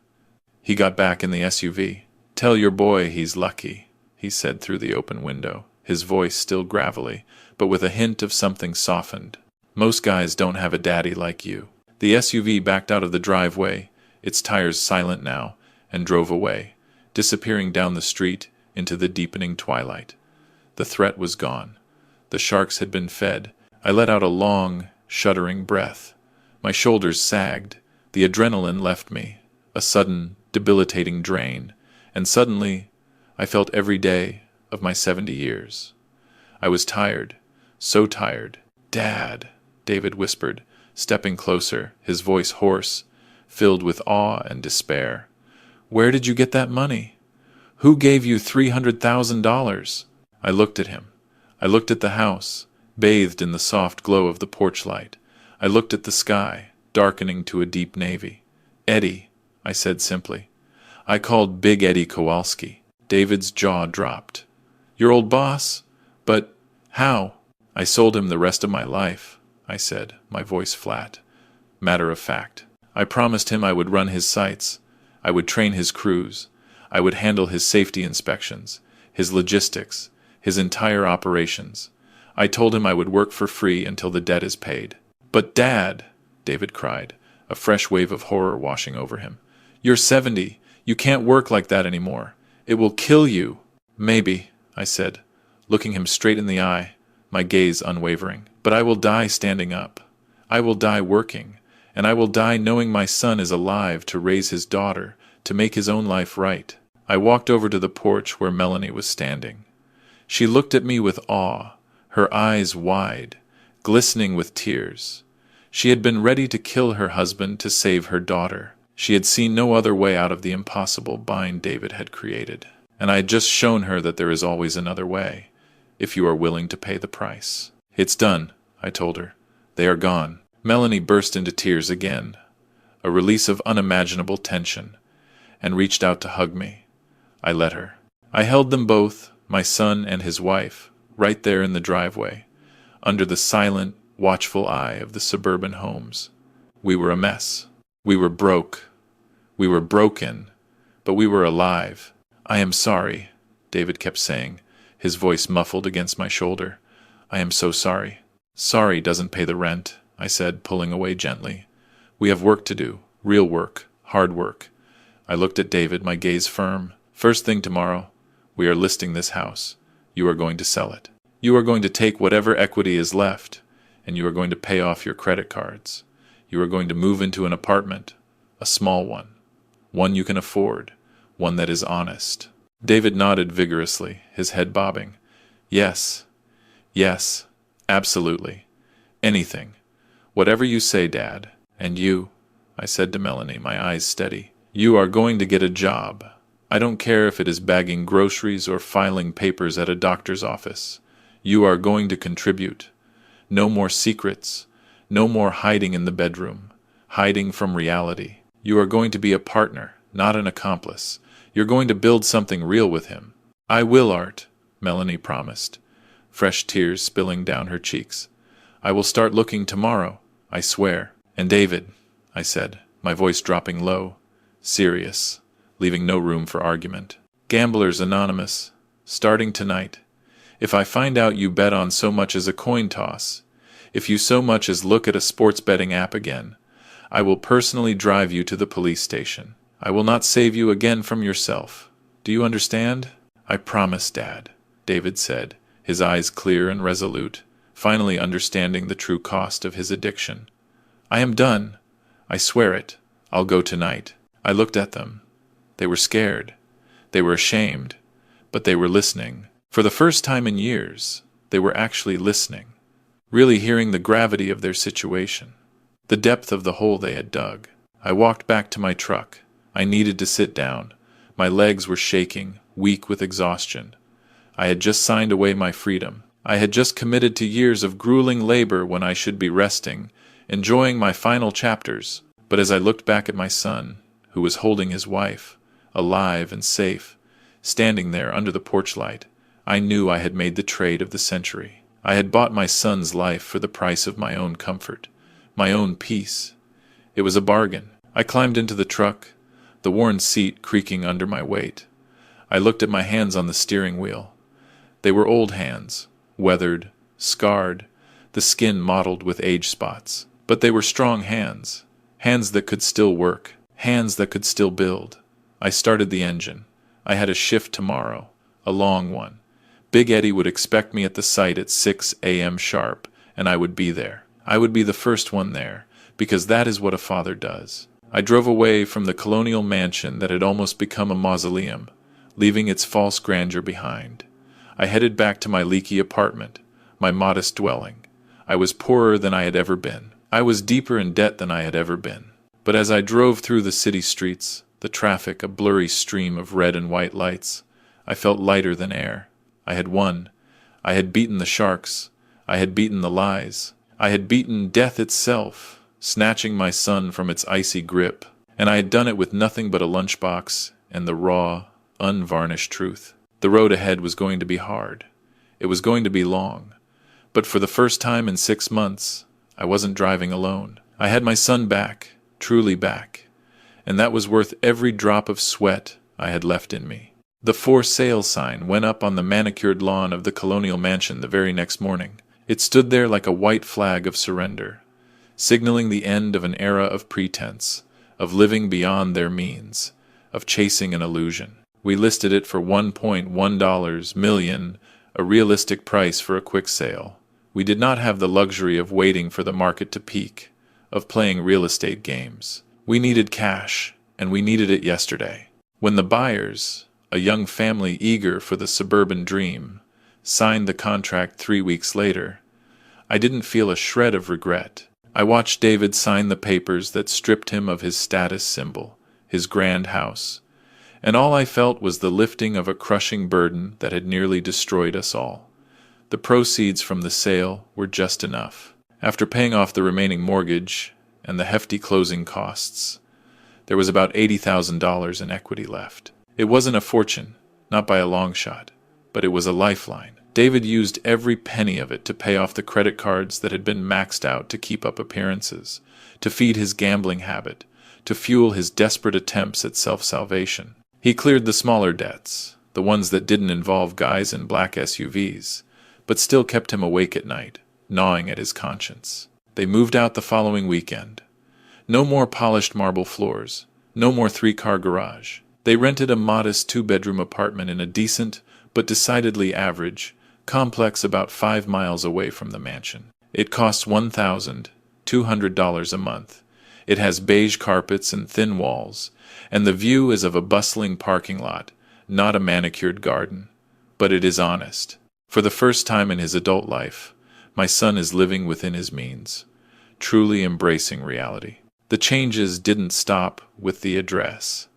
He got back in the SUV. "Tell your boy he's lucky," he said through the open window, his voice still gravelly, but with a hint of something softened. "Most guys don't have a daddy like you." The SUV backed out of the driveway, its tires silent now, and drove away, disappearing down the street into the deepening twilight. The threat was gone. The sharks had been fed. I let out a long, shuddering breath. My shoulders sagged. The adrenaline left me, a sudden, debilitating drain, and suddenly I felt every day of my 70 years. I was tired, so tired. "Dad," David whispered, stepping closer, his voice hoarse, filled with awe and despair. "Where did you get that money? Who gave you $300,000? I looked at him. I looked at the house, bathed in the soft glow of the porch light. I looked at the sky, darkening to a deep navy. "Eddie," I said simply. I called Big Eddie Kowalski. David's jaw dropped. "Your old boss? But how?" "I sold him the rest of my life," I said, my voice flat, matter of fact. "I promised him I would run his sites. I would train his crews. I would handle his safety inspections, his logistics, his entire operations. I told him I would work for free until the debt is paid." "But Dad," David cried, a fresh wave of horror washing over him. "You're 70. You can't work like that anymore. It will kill you." "Maybe," I said, looking him straight in the eye, my gaze unwavering. "But I will die standing up. I will die working, and I will die knowing my son is alive to raise his daughter, to make his own life right." I walked over to the porch where Melanie was standing. She looked at me with awe, her eyes wide, glistening with tears. She had been ready to kill her husband to save her daughter. She had seen no other way out of the impossible bind David had created. And I had just shown her that there is always another way, if you are willing to pay the price. "It's done," I told her. "They are gone." Melanie burst into tears again, a release of unimaginable tension, and reached out to hug me. I let her. I held them both, my son and his wife, right there in the driveway, under the silent, watchful eye of the suburban homes. We were a mess. We were broke. We were broken, but we were alive. "I am sorry," David kept saying, his voice muffled against my shoulder. "I am so sorry." "Sorry doesn't pay the rent," I said, pulling away gently. "We have work to do, real work, hard work." I looked at David, my gaze firm. "First thing tomorrow, we are listing this house. You are going to sell it. You are going to take whatever equity is left, and you are going to pay off your credit cards. You are going to move into an apartment, a small one you can afford, one that is honest." David nodded vigorously, his head bobbing. Yes, absolutely. Anything. Whatever you say, Dad. And you," I said to Melanie, my eyes steady, "you are going to get a job. I don't care if it is bagging groceries or filing papers at a doctor's office. You are going to contribute. No more secrets. No more hiding in the bedroom, hiding from reality. You are going to be a partner, not an accomplice. You're going to build something real with him." "I will, Art," Melanie promised, fresh tears spilling down her cheeks. "I will start looking tomorrow, I swear." "And David," I said, my voice dropping low, serious, leaving no room for argument. "Gamblers Anonymous, starting tonight. If I find out you bet on so much as a coin toss, if you so much as look at a sports betting app again, I will personally drive you to the police station. I will not save you again from yourself. Do you understand?" "I promise, Dad," David said, his eyes clear and resolute, finally understanding the true cost of his addiction. "I am done. I swear it. I'll go tonight." I looked at them. They were scared. They were ashamed. But they were listening. For the first time in years, they were actually listening, really hearing the gravity of their situation, the depth of the hole they had dug. I walked back to my truck. I needed to sit down. My legs were shaking, weak with exhaustion. I had just signed away my freedom. I had just committed to years of grueling labor when I should be resting, enjoying my final chapters. But as I looked back at my son, who was holding his wife, alive and safe, standing there under the porch light, I knew I had made the trade of the century. I had bought my son's life for the price of my own comfort, my own peace. It was a bargain. I climbed into the truck, the worn seat creaking under my weight. I looked at my hands on the steering wheel. They were old hands, weathered, scarred, the skin mottled with age spots. But they were strong hands, hands that could still work, hands that could still build. I started the engine. I had a shift tomorrow, a long one. Big Eddie would expect me at the site at 6 a.m. sharp, and I would be there. I would be the first one there, because that is what a father does. I drove away from the colonial mansion that had almost become a mausoleum, leaving its false grandeur behind. I headed back to my leaky apartment, my modest dwelling. I was poorer than I had ever been. I was deeper in debt than I had ever been. But as I drove through the city streets, the traffic a blurry stream of red and white lights, I felt lighter than air. I had won. I had beaten the sharks. I had beaten the lies. I had beaten death itself, snatching my son from its icy grip, and I had done it with nothing but a lunchbox and the raw, unvarnished truth. The road ahead was going to be hard. It was going to be long. But for the first time in 6 months, I wasn't driving alone. I had my son back, truly back, and that was worth every drop of sweat I had left in me. The for sale sign went up on the manicured lawn of the colonial mansion the very next morning. It stood there like a white flag of surrender, signaling the end of an era of pretense, of living beyond their means, of chasing an illusion. We listed it for $1.1 million, a realistic price for a quick sale. We did not have the luxury of waiting for the market to peak, of playing real estate games. We needed cash, and we needed it yesterday. When the buyers, a young family eager for the suburban dream, signed the contract 3 weeks later, I didn't feel a shred of regret. I watched David sign the papers that stripped him of his status symbol, his grand house, and all I felt was the lifting of a crushing burden that had nearly destroyed us all. The proceeds from the sale were just enough. After paying off the remaining mortgage and the hefty closing costs, there was about $80,000 in equity left. It wasn't a fortune, not by a long shot, but it was a lifeline. David used every penny of it to pay off the credit cards that had been maxed out to keep up appearances, to feed his gambling habit, to fuel his desperate attempts at self-salvation. He cleared the smaller debts, the ones that didn't involve guys in black SUVs, but still kept him awake at night, gnawing at his conscience. They moved out the following weekend. No more polished marble floors, no more 3-car garage. They rented a modest 2-bedroom apartment in a decent, but decidedly average, complex about 5 miles away from the mansion. It costs $1,200 a month. It has beige carpets and thin walls, and the view is of a bustling parking lot, not a manicured garden. But it is honest. For the first time in his adult life, my son is living within his means, truly embracing reality. The changes didn't stop with the address.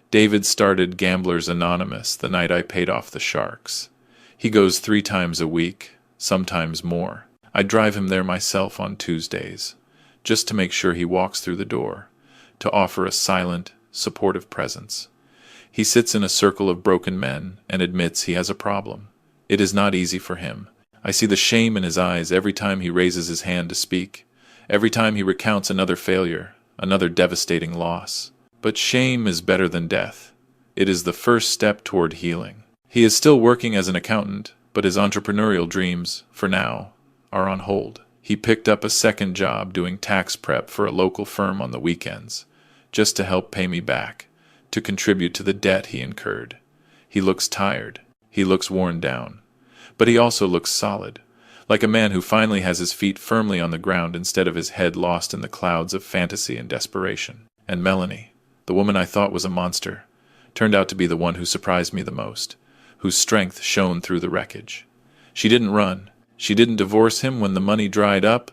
David started Gamblers Anonymous the night I paid off the sharks. He goes 3 times a week, sometimes more. I drive him there myself on Tuesdays, just to make sure he walks through the door, to offer a silent, supportive presence. He sits in a circle of broken men and admits he has a problem. It is not easy for him. I see the shame in his eyes every time he raises his hand to speak, every time he recounts another failure, another devastating loss. But shame is better than death. It is the first step toward healing. He is still working as an accountant, but his entrepreneurial dreams, for now, are on hold. He picked up a second job doing tax prep for a local firm on the weekends, just to help pay me back, to contribute to the debt he incurred. He looks tired. He looks worn down. But he also looks solid, like a man who finally has his feet firmly on the ground instead of his head lost in the clouds of fantasy and desperation. And Melanie, the woman I thought was a monster, turned out to be the one who surprised me the most, whose strength shone through the wreckage. She didn't run. She didn't divorce him when the money dried up,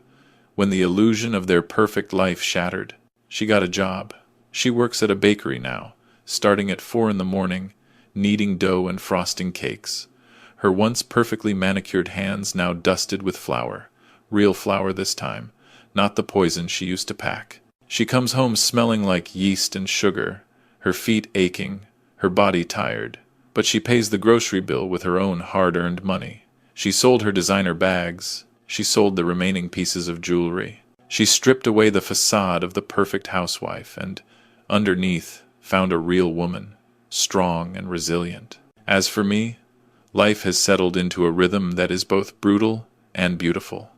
when the illusion of their perfect life shattered. She got a job. She works at a bakery now, starting at 4 in the morning, kneading dough and frosting cakes. Her once perfectly manicured hands now dusted with flour, real flour this time, not the poison she used to pack. She comes home smelling like yeast and sugar, her feet aching, her body tired, but she pays the grocery bill with her own hard-earned money. She sold her designer bags. She sold the remaining pieces of jewelry. She stripped away the facade of the perfect housewife and, underneath, found a real woman, strong and resilient. As for me, life has settled into a rhythm that is both brutal and beautiful.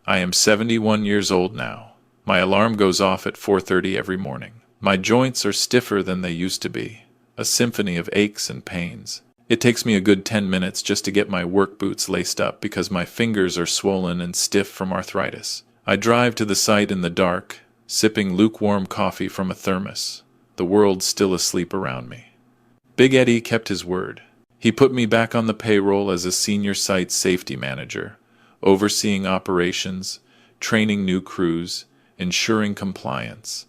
I am 71 years old now. My alarm goes off at 4:30 every morning. My joints are stiffer than they used to be, a symphony of aches and pains. It takes me a good 10 minutes just to get my work boots laced up because my fingers are swollen and stiff from arthritis. I drive to the site in the dark, sipping lukewarm coffee from a thermos. The world's still asleep around me. Big Eddie kept his word. He put me back on the payroll as a senior site safety manager, overseeing operations, training new crews, ensuring compliance.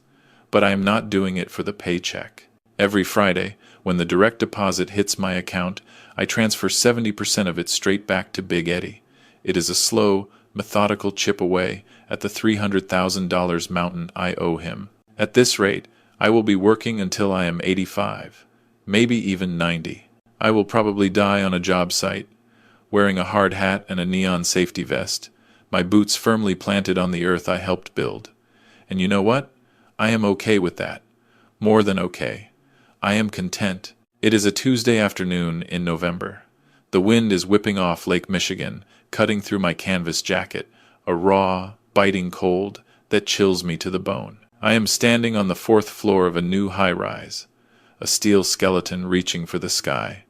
But I am not doing it for the paycheck. Every Friday, when the direct deposit hits my account, I transfer 70% of it straight back to Big Eddie. It is a slow, methodical chip away at the $300,000 mountain I owe him. At this rate, I will be working until I am 85, maybe even 90. I will probably die on a job site, wearing a hard hat and a neon safety vest, my boots firmly planted on the earth I helped build. And you know what? I am okay with that. More than okay. I am content. It is a Tuesday afternoon in November. The wind is whipping off Lake Michigan, cutting through my canvas jacket, a raw, biting cold that chills me to the bone. I am standing on the 4th floor of a new high-rise, a steel skeleton reaching for the sky,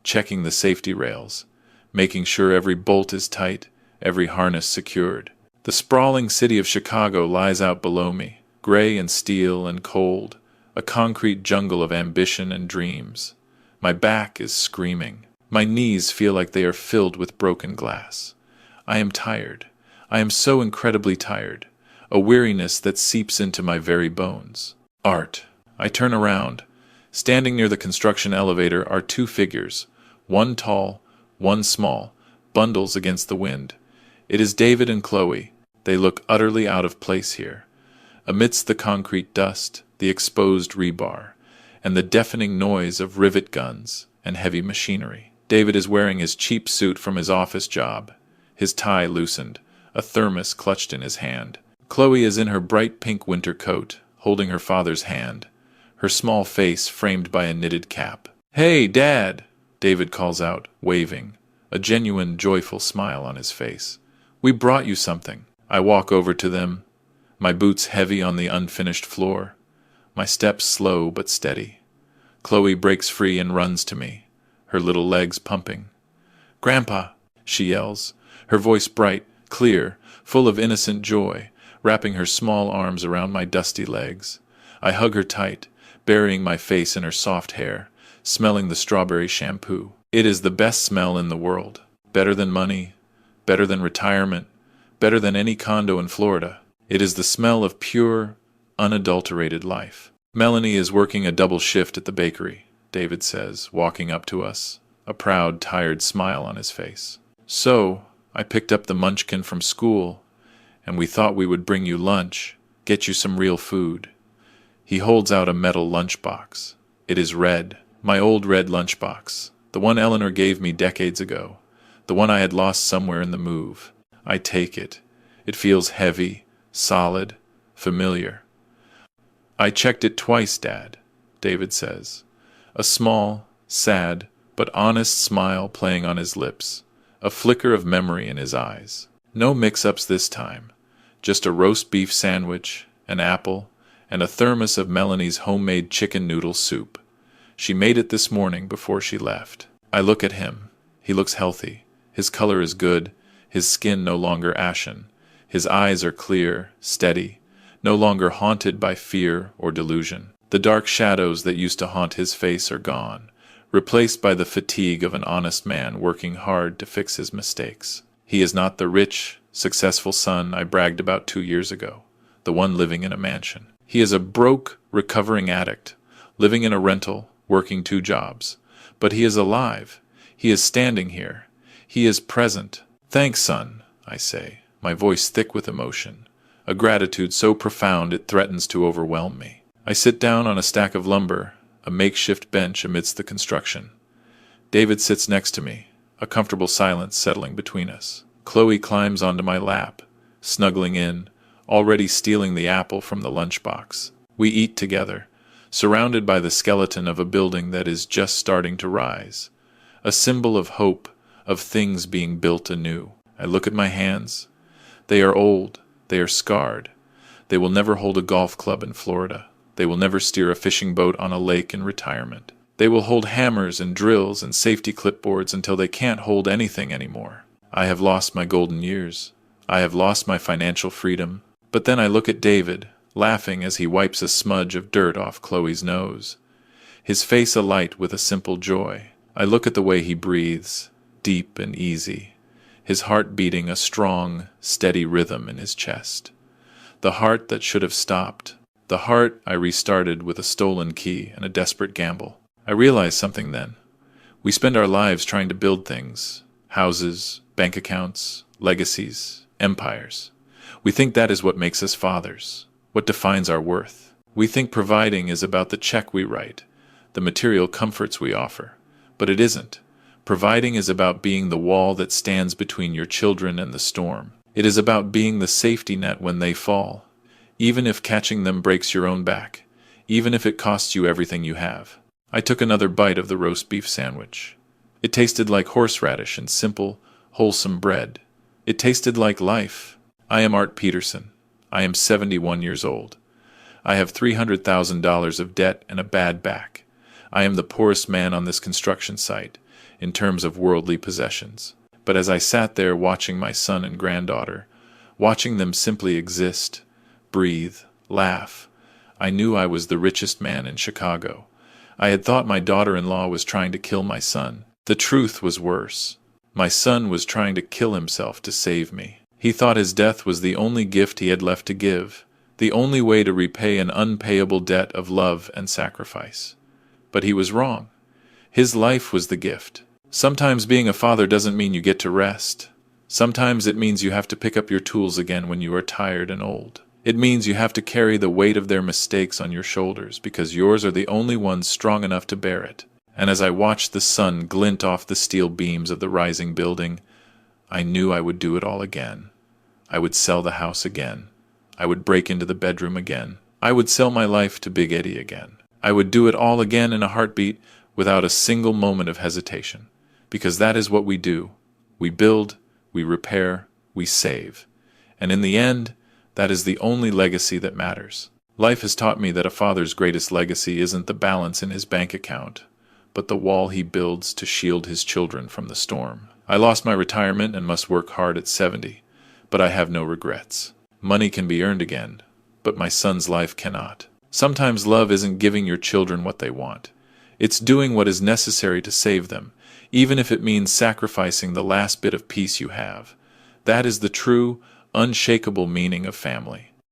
checking the safety rails, making sure every bolt is tight, every harness secured. The sprawling city of Chicago lies out below me, gray and steel and cold, a concrete jungle of ambition and dreams. My back is screaming. My knees feel like they are filled with broken glass. I am tired. I am so incredibly tired, a weariness that seeps into my very bones. Art. I turn around. Standing near the construction elevator are two figures, one tall, one small, bundles against the wind. It is David and Chloe. They look utterly out of place here. Amidst the concrete dust, the exposed rebar, and the deafening noise of rivet guns and heavy machinery. David is wearing his cheap suit from his office job, his tie loosened, a thermos clutched in his hand. Chloe is in her bright pink winter coat, holding her father's hand, her small face framed by a knitted cap. "Hey, Dad!" David calls out, waving, a genuine, joyful smile on his face. "We brought you something." I walk over to them, my boots heavy on the unfinished floor, my steps slow but steady. Chloe breaks free and runs to me, her little legs pumping. "Grandpa!" she yells, her voice bright, clear, full of innocent joy, wrapping her small arms around my dusty legs. I hug her tight, burying my face in her soft hair, smelling the strawberry shampoo. It is the best smell in the world. Better than money, better than retirement, better than any condo in Florida. It is the smell of pure, unadulterated life. "Melanie is working a double shift at the bakery," David says, walking up to us, a proud, tired smile on his face. "So, I picked up the munchkin from school, and we thought we would bring you lunch, get you some real food." He holds out a metal lunchbox. It is red, my old red lunchbox, the one Eleanor gave me decades ago, the one I had lost somewhere in the move. I take it. It feels heavy, solid, familiar. "I checked it twice, Dad," David says, a small, sad, but honest smile playing on his lips, a flicker of memory in his eyes. No mix-ups this time, just a roast beef sandwich, an apple, and a thermos of Melanie's homemade chicken noodle soup. She made it this morning before she left. I look at him. He looks healthy. His color is good, his skin no longer ashen. His eyes are clear, steady, no longer haunted by fear or delusion. The dark shadows that used to haunt his face are gone, replaced by the fatigue of an honest man working hard to fix his mistakes. He is not the rich, successful son I bragged about 2 years ago, the one living in a mansion. He is a broke, recovering addict, living in a rental, working 2 jobs. But he is alive. He is standing here. He is present. "Thanks, son," I say, my voice thick with emotion, a gratitude so profound it threatens to overwhelm me. I sit down on a stack of lumber, a makeshift bench amidst the construction. David sits next to me, a comfortable silence settling between us. Chloe climbs onto my lap, snuggling in, already stealing the apple from the lunchbox. We eat together, surrounded by the skeleton of a building that is just starting to rise, a symbol of hope, of things being built anew. I look at my hands. They are old, they are scarred. They will never hold a golf club in Florida. They will never steer a fishing boat on a lake in retirement. They will hold hammers and drills and safety clipboards until they can't hold anything anymore. I have lost my golden years. I have lost my financial freedom. But then I look at David, laughing as he wipes a smudge of dirt off Chloe's nose, his face alight with a simple joy. I look at the way he breathes, deep and easy, his heart beating a strong, steady rhythm in his chest. The heart that should have stopped. The heart I restarted with a stolen key and a desperate gamble. I realized something then. We spend our lives trying to build things, houses, bank accounts, legacies, empires. We think that is what makes us fathers, what defines our worth. We think providing is about the check we write, the material comforts we offer. But it isn't. Providing is about being the wall that stands between your children and the storm. It is about being the safety net when they fall, even if catching them breaks your own back, even if it costs you everything you have. I took another bite of the roast beef sandwich. It tasted like horseradish and simple, wholesome bread. It tasted like life. I am Art Peterson. I am 71 years old. I have $300,000 of debt and a bad back. I am the poorest man on this construction site, in terms of worldly possessions. But as I sat there watching my son and granddaughter, watching them simply exist, breathe, laugh, I knew I was the richest man in Chicago. I had thought my daughter-in-law was trying to kill my son. The truth was worse. My son was trying to kill himself to save me. He thought his death was the only gift he had left to give, the only way to repay an unpayable debt of love and sacrifice. But he was wrong. His life was the gift. Sometimes being a father doesn't mean you get to rest. Sometimes it means you have to pick up your tools again when you are tired and old. It means you have to carry the weight of their mistakes on your shoulders because yours are the only ones strong enough to bear it. And as I watched the sun glint off the steel beams of the rising building, I knew I would do it all again. I would sell the house again. I would break into the bedroom again. I would sell my life to Big Eddie again. I would do it all again in a heartbeat without a single moment of hesitation. Because that is what we do. We build, we repair, we save. And in the end, that is the only legacy that matters. Life has taught me that a father's greatest legacy isn't the balance in his bank account, but the wall he builds to shield his children from the storm. I lost my retirement and must work hard at 70, but I have no regrets. Money can be earned again, but my son's life cannot. Sometimes love isn't giving your children what they want. It's doing what is necessary to save them, even if it means sacrificing the last bit of peace you have. That is the true, unshakable meaning of family.